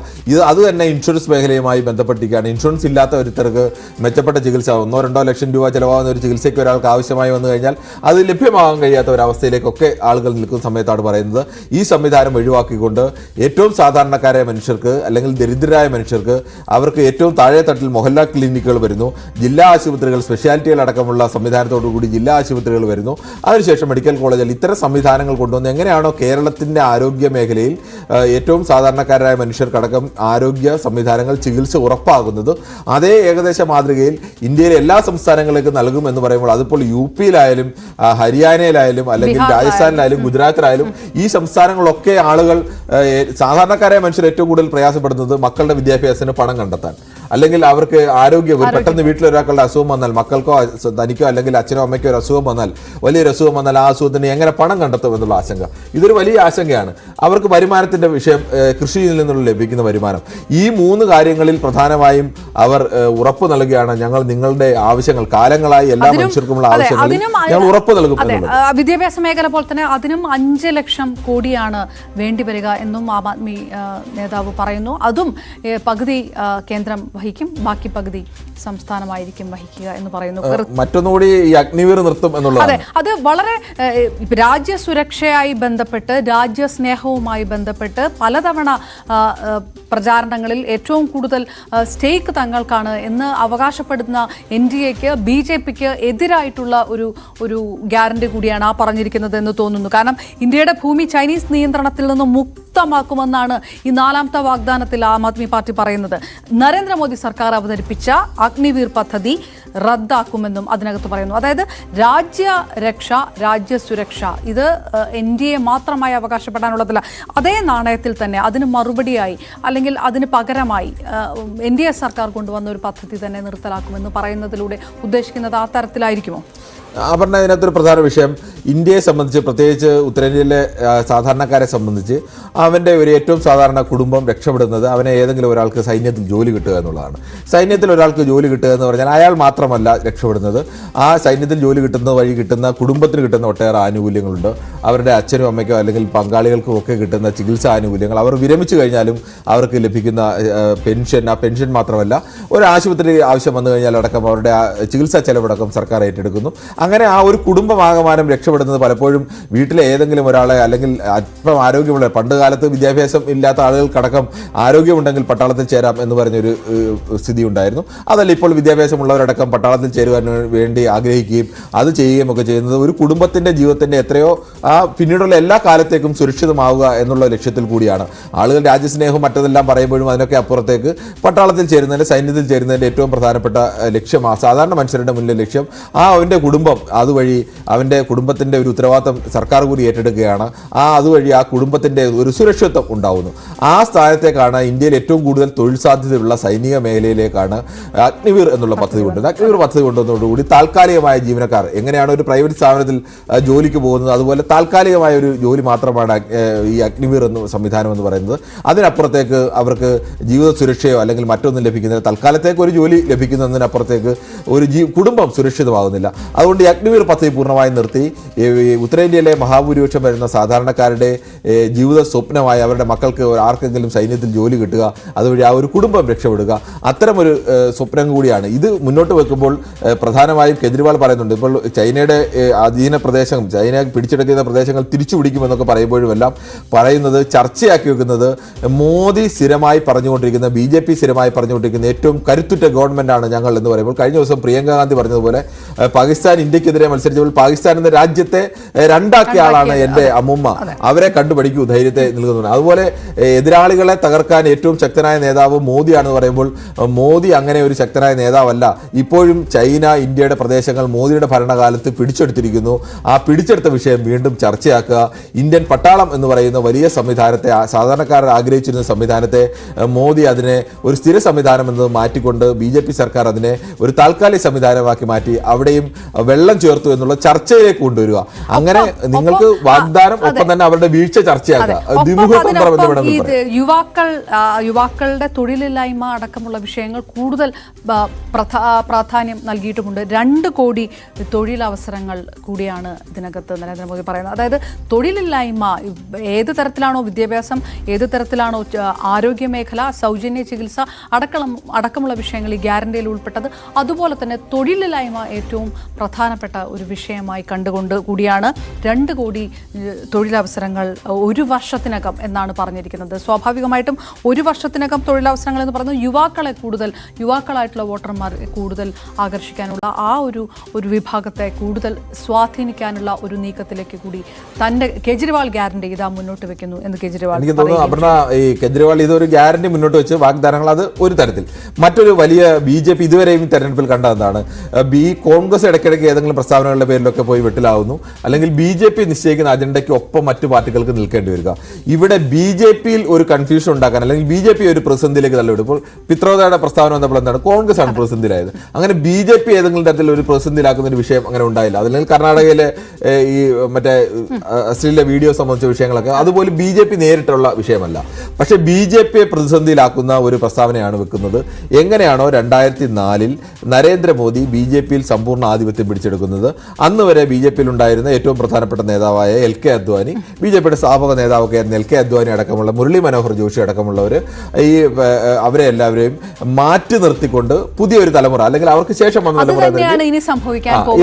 അത് തന്നെ ഇൻഷുറൻസ് മേഖലയുമായി ബന്ധപ്പെട്ടിരിക്കുകയാണ്. ഇൻഷുറൻസ് ഇല്ലാത്ത ഒരുത്തർക്ക് മെച്ചപ്പെട്ട ചികിത്സ 1-2 ലക്ഷം രൂപ ചിലവാകുന്ന ഒരു ചികിത്സയ്ക്ക് ഒരാൾക്ക് ആവശ്യമായി വന്നു കഴിഞ്ഞാൽ അത് ലഭ്യമാകാൻ കഴിയാത്ത ഒരവസ്ഥയിലേക്കൊക്കെ ആളുകൾ നിൽക്കുന്ന സമയത്താണ് പറയുന്നത് ഈ സംവിധാനം ഒഴിവാക്കിക്കൊണ്ട് ഏറ്റവും സാധാരണക്കാരായ മനുഷ്യർക്ക് അല്ലെങ്കിൽ ദരിദ്രരായ മനുഷ്യർക്ക് അവർക്ക് ഏറ്റവും താഴെ തട്ടിൽ മൊഹല്ല ക്ലിനിക്കുകൾ വരുന്നു, ജില്ലാ ആശുപത്രികൾ സ്പെഷ്യാലിറ്റികൾ അടക്കമുള്ള സംവിധാനത്തോടുകൂടി ജില്ലാ ആശുപത്രികൾ വരുന്നു, അതിനുശേഷം മെഡിക്കൽ കോളേജുകൾ, ഇത്തരം സംവിധാനങ്ങൾ കൊണ്ടുവന്ന് എങ്ങനെയാണോ കേരളത്തിൻ്റെ ആരോഗ്യ മേഖലയിൽ ഏറ്റവും സാധാരണക്കാരായ മനുഷ്യർക്കടക്കം ആരോഗ്യ സംവിധാനങ്ങൾ ചികിത്സ ഉറപ്പാകുന്നത് അതേ ഏകദേശ മാതൃകയിൽ ഇന്ത്യയിലെ എല്ലാ സംസ്ഥാനങ്ങളിലേക്കും നൽകുമെന്ന് പറയുമ്പോൾ അതിപ്പോൾ UP-യിലായാലും ഹരിയാനയിലായാലും അല്ലെങ്കിൽ രാജസ്ഥാനിലായാലും ഗുജറാത്തിലായാലും ഈ സംസ്ഥാനങ്ങളൊക്കെ ആളുകൾ സാധാരണക്കാരായ മനുഷ്യർ ഏറ്റവും കൂടുതൽ പ്രയാസപ്പെടുന്നത് മക്കളുടെ വിദ്യാഭ്യാസത്തിന് പണം കണ്ടെത്താൻ, അല്ലെങ്കിൽ അവർക്ക് ആരോഗ്യം പെട്ടെന്ന് വീട്ടിലൊരാളുടെ അസുഖം വന്നാൽ, മക്കൾക്കോ തനിക്കോ അല്ലെങ്കിൽ അച്ഛനോ അമ്മയ്ക്കോ ഒരു അസുഖം വന്നാൽ, വലിയൊരു അസുഖം വന്നാൽ ആ അസുഖത്തിന് എങ്ങനെ പണം കണ്ടെത്തും എന്നുള്ള ആശങ്ക. ഇതൊരു വലിയ ആശങ്കയാണ്. അവർക്ക് വരുമാനത്തിന്റെ വിഷയം, കൃഷിയിൽ നിന്നുള്ള ലഭിക്കുന്ന വരുമാനം, ഈ 3 കാര്യങ്ങളിൽ പ്രധാനമായും അവർ ഉറപ്പ് നൽകുകയാണ്. ഞങ്ങൾ നിങ്ങളുടെ ആവശ്യങ്ങൾ കാലങ്ങളായി എല്ലാ മനുഷ്യർക്കുമുള്ള ആവശ്യങ്ങളിൽ ഞങ്ങൾ ഉറപ്പ് നൽകും. വിദ്യാഭ്യാസ മേഖല പോലെ തന്നെ അതിനും 5 ലക്ഷം കോടിയാണ് വേണ്ടിവരിക എന്നും ആം ആദ്മി നേതാവ് പറയുന്നു. അതും പകുതി കേന്ദ്രം വഹിക്കും, ബാക്കി പകുതി സംസ്ഥാനമായിരിക്കും വഹിക്കുക എന്ന് പറയുന്നു. മറ്റൊന്നുകൂടി ഈ അഗ്നിവീർ നിർത്തും എന്നുള്ളത്. അതെ, അത് വളരെ രാജ്യസുരക്ഷയായി ബന്ധപ്പെട്ട് രാജ്യസ്നേഹവുമായി ബന്ധപ്പെട്ട് പലതവണ പ്രചാരണങ്ങളിൽ ഏറ്റവും കൂടുതൽ സ്റ്റേക്ക് തങ്ങൾക്കാണ് എന്ന് അവകാശപ്പെടുന്ന NDAക്ക് BJPക്ക് എതിരായിട്ടുള്ള ഒരു ഗ്യാരണ്ടി കൂടിയാണ് ആ പറഞ്ഞിരിക്കുന്നത് എന്ന് തോന്നുന്നു. കാരണം ഇന്ത്യയുടെ ഭൂമി ചൈനീസ് നിയന്ത്രണത്തിൽ നിന്ന് മുക്തമാക്കുമെന്നാണ് ഈ 4ാമത്തെ വാഗ്ദാനത്തിൽ ആം ആദ്മി പാർട്ടി പറയുന്നത്. നരേന്ദ്രമോദി സർക്കാർ അവതരിപ്പിച്ച അഗ്നിവീർ പദ്ധതി റദ്ദാക്കുമെന്നും അതിനകത്ത് പറയുന്നു. അതായത് രാജ്യരക്ഷ, രാജ്യസുരക്ഷ ഇത് NDA മാത്രമായി അവകാശപ്പെടാനുള്ളതല്ല. അതേ നാണയത്തിൽ തന്നെ അതിന് മറുപടിയായി അല്ലെങ്കിൽ അതിന് പകരമായി NDA സർക്കാർ കൊണ്ടുവന്ന ഒരു പദ്ധതി തന്നെ നിർത്തലാക്കുമെന്ന് പറയുന്നതിലൂടെ ഉദ്ദേശിക്കുന്നത് ആ തരത്തിലായിരിക്കുമോ? അപർണ, ഇതിനകത്തൊരു പ്രധാന വിഷയം ഇന്ത്യയെ സംബന്ധിച്ച്, പ്രത്യേകിച്ച് ഉത്തരേന്ത്യയിലെ സാധാരണക്കാരെ സംബന്ധിച്ച് അവൻ്റെ ഒരു ഏറ്റവും സാധാരണ കുടുംബം രക്ഷപ്പെടുന്നത് അവനെ ഏതെങ്കിലും ഒരാൾക്ക് സൈന്യത്തിൽ ജോലി കിട്ടുക എന്നുള്ളതാണ്. സൈന്യത്തിൽ ഒരാൾക്ക് ജോലി കിട്ടുക എന്ന് പറഞ്ഞാൽ അയാൾ മാത്രമല്ല രക്ഷപ്പെടുന്നത്, ആ സൈന്യത്തിൽ ജോലി കിട്ടുന്ന വഴി കിട്ടുന്ന കുടുംബത്തിന് കിട്ടുന്ന ഒട്ടേറെ ആനുകൂല്യങ്ങളുണ്ട്. അവരുടെ അച്ഛനും അമ്മയ്ക്കോ അല്ലെങ്കിൽ പങ്കാളികൾക്കും ഒക്കെ കിട്ടുന്ന ചികിത്സാ ആനുകൂല്യങ്ങൾ, അവർ വിരമിച്ചു കഴിഞ്ഞാലും അവർക്ക് ലഭിക്കുന്ന പെൻഷൻ, ആ പെൻഷൻ മാത്രമല്ല ഒരു ആശുപത്രി ആവശ്യം വന്നു കഴിഞ്ഞാൽ അടക്കം അവരുടെ ചികിത്സാ ചെലവടക്കം സർക്കാർ ഏറ്റെടുക്കുന്നു. അങ്ങനെ ആ ഒരു കുടുംബമാകമാനം രക്ഷപ്പെടുന്നത് പലപ്പോഴും വീട്ടിലെ ഏതെങ്കിലും ഒരാളെ അല്ലെങ്കിൽ അല്പം ആരോഗ്യമുള്ള, പണ്ട് കാലത്ത് വിദ്യാഭ്യാസം ഇല്ലാത്ത ആളുകൾക്കടക്കം ആരോഗ്യമുണ്ടെങ്കിൽ പട്ടാളത്തിൽ ചേരാം എന്ന് പറഞ്ഞൊരു സ്ഥിതി ഉണ്ടായിരുന്നു. അതല്ല, ഇപ്പോൾ വിദ്യാഭ്യാസമുള്ളവരടക്കം പട്ടാളത്തിൽ ചേരുവാൻ വേണ്ടി ആഗ്രഹിക്കുകയും അത് ചെയ്യുകയും ഒക്കെ ചെയ്യുന്നത് ഒരു കുടുംബത്തിൻ്റെ ജീവിതത്തിൻ്റെ എത്രയോ പിന്നീടുള്ള എല്ലാ കാലത്തേക്കും സുരക്ഷിതമാവുക എന്നുള്ള ലക്ഷ്യത്തിൽ കൂടിയാണ്. ആളുകൾ രാജ്യസ്നേഹവും മറ്റതെല്ലാം പറയുമ്പോഴും അതിനൊക്കെ അപ്പുറത്തേക്ക് പട്ടാളത്തിൽ ചേരുന്നതിൻ്റെ, സൈന്യത്തിൽ ചേരുന്നതിൻ്റെ ഏറ്റവും പ്രധാനപ്പെട്ട ലക്ഷ്യം, ആ സാധാരണ മനുഷ്യരുടെ മുന്നിലെ ലക്ഷ്യം, അവൻ്റെ കുടുംബം അതുവഴി അവൻ്റെ കുടുംബത്തിൻ്റെ ഒരു ഉത്തരവാദിത്തം സർക്കാർ കൂടി ഏറ്റെടുക്കുകയാണ്. അതുവഴി ആ കുടുംബത്തിൻ്റെ ഒരു സുരക്ഷിതത്വം ഉണ്ടാവുന്നു. ആ സ്ഥാനത്തേക്കാണ് ഇന്ത്യയിൽ ഏറ്റവും കൂടുതൽ തൊഴിൽ സാധ്യതയുള്ള സൈനിക മേഖലയിലേക്കാണ് അഗ്നിവീർ എന്നുള്ള പദ്ധതി കൊണ്ടുവന്നത്. അഗ്നിവീർ പദ്ധതി കൊണ്ടുവന്നതോടുകൂടി താൽക്കാലികമായ ജീവനക്കാർ എങ്ങനെയാണ് ഒരു പ്രൈവറ്റ് സ്ഥാപനത്തിൽ ജോലിക്ക് പോകുന്നത്, അതുപോലെ താൽക്കാലികമായ ഒരു ജോലി മാത്രമാണ് ഈ അഗ്നിവീർ എന്ന സംവിധാനം എന്ന് പറയുന്നത്. അതിനപ്പുറത്തേക്ക് അവർക്ക് ജീവിത സുരക്ഷയോ അല്ലെങ്കിൽ മറ്റൊന്നും ലഭിക്കുന്നില്ല. തൽക്കാലത്തേക്ക് ഒരു ജോലി ലഭിക്കുന്നതിനപ്പുറത്തേക്ക് ഒരു കുടുംബം സുരക്ഷിതമാകുന്നില്ല. അതുകൊണ്ട് ഈ അഗ്നിവീർ പദ്ധതി പൂർണ്ണമായും നിർത്തി ഉത്തരേന്ത്യയിലെ മഹാഭൂരിപക്ഷം വരുന്ന സാധാരണക്കാരുടെ ജീവിത സ്വപ്നമായ അവരുടെ മക്കൾക്ക് ആർക്കെങ്കിലും സൈന്യത്തിൽ ജോലി കിട്ടുക, അതുവഴി ആ ഒരു കുടുംബം രക്ഷപ്പെടുക, അത്തരമൊരു സ്വപ്നം കൂടിയാണ്. ഇത് മുന്നോട്ട് വെക്കുമ്പോൾ പ്രധാനമായും കെജ്രിവാൾ പറയുന്നുണ്ട്, ഇപ്പോൾ ചൈനയുടെ അധീന പ്രദേശം, ചൈന പിടിച്ചെടുക്കുന്ന പ്രദേശങ്ങൾ തിരിച്ചു പിടിക്കുമെന്നൊക്കെ പറയുമ്പോഴുമെല്ലാം പറയുന്നത്, ചർച്ചയാക്കി വെക്കുന്നത് മോദി സ്ഥിരമായി പറഞ്ഞുകൊണ്ടിരിക്കുന്ന, BJP സ്ഥിരമായി പറഞ്ഞുകൊണ്ടിരിക്കുന്ന ഏറ്റവും കരുത്തുറ്റ ഗവൺമെന്റാണ് ഞങ്ങൾ എന്ന് പറയുമ്പോൾ, കഴിഞ്ഞ ദിവസം പ്രിയങ്ക ഗാന്ധി പറഞ്ഞതുപോലെ പാകിസ്ഥാൻ ഇന്ത്യക്കെതിരെ മത്സരിച്ചപ്പോൾ പാകിസ്ഥാൻ എന്ന രാജ്യത്തെ രണ്ടാക്കിയ ആളാണ് എൻ്റെ അമ്മുമ്മ, അവരെ കണ്ടുപഠിക്കൂ, ധൈര്യത്തെ നൽകുന്നുണ്ട്. അതുപോലെ എതിരാളികളെ തകർക്കാൻ ഏറ്റവും ശക്തനായ നേതാവ് മോദിയാണെന്ന് പറയുമ്പോൾ മോദി അങ്ങനെ ഒരു ശക്തനായ നേതാവല്ല. ഇപ്പോഴും ചൈന ഇന്ത്യയുടെ പ്രദേശങ്ങൾ മോദിയുടെ ഭരണകാലത്ത് പിടിച്ചെടുത്തിരിക്കുന്നു. ആ പിടിച്ചെടുത്ത വിഷയം വീണ്ടും ചർച്ചയാക്കുക. ഇന്ത്യൻ പട്ടാളം എന്ന് പറയുന്ന വലിയ സംവിധാനത്തെ, സാധാരണക്കാർ ആഗ്രഹിച്ചിരുന്ന സംവിധാനത്തെ മോദി അതിനെ ഒരു സ്ഥിര സംവിധാനം എന്നത് മാറ്റിക്കൊണ്ട് BJP സർക്കാർ അതിനെ ഒരു താൽക്കാലിക സംവിധാനമാക്കി മാറ്റി അവിടെയും വെള്ളം ചേർത്തു എന്നുള്ള ചർച്ചയിലേക്ക് കൊണ്ടുവരിക. അങ്ങനെ നിങ്ങൾക്ക് വാഗ്ദാനം, ഒപ്പം തന്നെ അവരുടെ വീഴ്ച ചർച്ചയാക്കുക. യുവാക്കളുടെ തൊഴിലില്ലായ്മ അടക്കമുള്ള വിഷയങ്ങൾ കൂടുതൽ പ്രാധാന്യം നൽകിയിട്ടുമുണ്ട്. 2 കോടി തൊഴിലവസരങ്ങൾ കൂടിയാണ് ഇതിനകത്ത് നരേന്ദ്രമോദി പറയുന്നത്. അതായത് തൊഴിലില്ലായ്മ ഏത് തരത്തിലാണോ, വിദ്യാഭ്യാസം ഏത് തരത്തിലാണോ, ആരോഗ്യ മേഖല, സൗജന്യ ചികിത്സ അടക്കമുള്ള വിഷയങ്ങൾ ഈ ഗ്യാരണ്ടിയിൽ ഉൾപ്പെട്ടത്, അതുപോലെ തന്നെ തൊഴിലില്ലായ്മ ഏറ്റവും പ്രധാനപ്പെട്ട ഒരു വിഷയമായി കണ്ടുകൊണ്ട് കൂടിയാണ് 2 കോടി തൊഴിലവസരങ്ങൾ 1 വർഷത്തിനകം എന്നാണ് പറഞ്ഞിരിക്കുന്നത്. സ്വാഭാവികമായിട്ടും 1 വർഷത്തിനകം തൊഴിലവസരങ്ങൾ എന്ന് പറയുന്നത് യുവാക്കളായിട്ടുള്ള വോട്ടർമാരെ കൂടുതൽ ആകർഷിക്കാനുള്ള, ആ ഒരു വിഭാഗത്തെ കൂടുതൽ സ്വാധീനിക്കാനുള്ള ഒരു നീക്കത്തിലേക്ക് കൂടി തന്റെ കെജ്രിവാൾ ഗ്യാരണ്ടി ഇതാ മുന്നോട്ട് വെക്കുന്നു എന്ന് കെജ്രിവാൾ. എനിക്ക് തോന്നുന്നു അപർണ, ഈ കെജ്രിവാൾ ഇതൊരു ഗ്യാരണ്ടി മുന്നോട്ട് വെച്ച് വാഗ്ദാനങ്ങൾ, അത് ഒരു തരത്തിൽ. മറ്റൊരു വലിയ BJP ഇതുവരെയും തെരഞ്ഞെടുപ്പിൽ കണ്ടതാണ്, കോൺഗ്രസ് ഇടയ്ക്കിടയ്ക്ക് ഏതെങ്കിലും പ്രസ്താവനകളുടെ പേരിലൊക്കെ പോയി വെട്ടിലാവുന്നു, അല്ലെങ്കിൽ BJP നിശ്ചയിക്കുന്ന അജണ്ടയ്ക്ക് ഒപ്പം മറ്റു പാർട്ടികൾക്ക് നിൽക്കേണ്ടി വരിക. ഇവിടെ BJPയിൽ ഒരു കൺഫ്യൂഷൻ ഉണ്ടാക്കാൻ, അല്ലെങ്കിൽ BJP ഒരു പ്രതിസന്ധിയിലേക്ക് തള്ളിവിടും. ഇപ്പോൾ പിത്രോദയുടെ പ്രസ്താവന വന്നപ്പോൾ എന്താണ്, കോൺഗ്രസ് ആണ് പ്രതിസന്ധിയിലായത്. അങ്ങനെ BJP ഏതെങ്കിലും തരത്തിൽ ഒരു പ്രതിസന്ധിയിലാക്കുന്ന ഒരു വിഷയം അങ്ങനെ ഉണ്ടായില്ല. അല്ലെങ്കിൽ കർണാടകയിലെ ഈ മറ്റേ അശ്ലീല വീഡിയോ സംബന്ധിച്ച വിഷയങ്ങളൊക്കെ അതുപോലെ BJP നേരിട്ടുള്ള വിഷയമല്ല. പക്ഷേ BJPയെ പ്രതിസന്ധിയിലാക്കുന്ന ഒരു പ്രസ്താവനയാണ് വെക്കുന്നത്. എങ്ങനെയാണോ 2004 നരേന്ദ്രമോദി BJPയിൽ സമ്പൂർണ്ണ ആധിപത്യം പിടിച്ചെടുക്കുന്നത്, അന്ന് വരെ BJPയിൽ ഉണ്ടായിരുന്ന ഏറ്റവും പ്രധാനപ്പെട്ട നേതാവായ LK അദ്വാനി, BJPയുടെ സ്ഥാപക നേതാവൊക്കെ ആയിരുന്ന LK അദ്വാനി അടക്കമുള്ള, മുരളി മനോഹർ ജോഷി അടക്കമുള്ളവർ, ഈ അവരെ എല്ലാവരെയും മാറ്റി നിർത്തിക്കൊണ്ട് പുതിയൊരു തലമുറ, അല്ലെങ്കിൽ അവർക്ക് ശേഷം വന്ന തലമുറ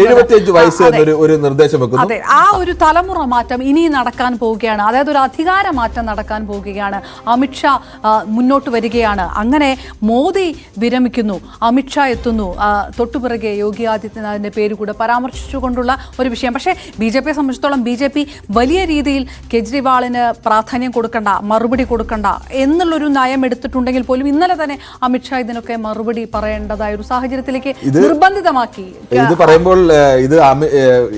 75 വയസ്സ് എന്നൊരു നിർദ്ദേശം വെക്കുന്നു. അതെ, ആ ഒരു തലമുറ മാറ്റം ഇനി നടക്കാൻ പോവുകയാണ്. അതായത് ഒരു അധികാര മാറ്റം നടക്കാൻ പോവുകയാണ്. അമിത്ഷാ മുന്നോട്ട് വരികയാണ്. അങ്ങനെ മോദി വിരമിക്കുന്നു, അമിത്ഷാ എത്തുന്നു, തൊട്ടുപിറകെ യോഗി ആദിത്യനാഥിന്റെ പേര് കൂടെ പരാമർശിച്ചുകൊണ്ടുള്ള ഒരു വിഷയം. പക്ഷേ BJPയെ സംബന്ധിച്ചിടത്തോളം BJP വലിയ രീതിയിൽ കെജ്രിവാളിന് പ്രാധാന്യം കൊടുക്കണ്ട, മറുപടി കൊടുക്കണ്ട എന്നുള്ളൊരു നയം എടുത്തിട്ടുണ്ടെങ്കിൽ പോലും ഇന്നലെ തന്നെ അമിത്ഷാ ഇതിനൊക്കെ മറുപടി പറയേണ്ടതായ ഒരു സാഹചര്യത്തിലേക്ക് നിർബന്ധിതമാക്കി. ഇത് പറയുമ്പോൾ ഇത്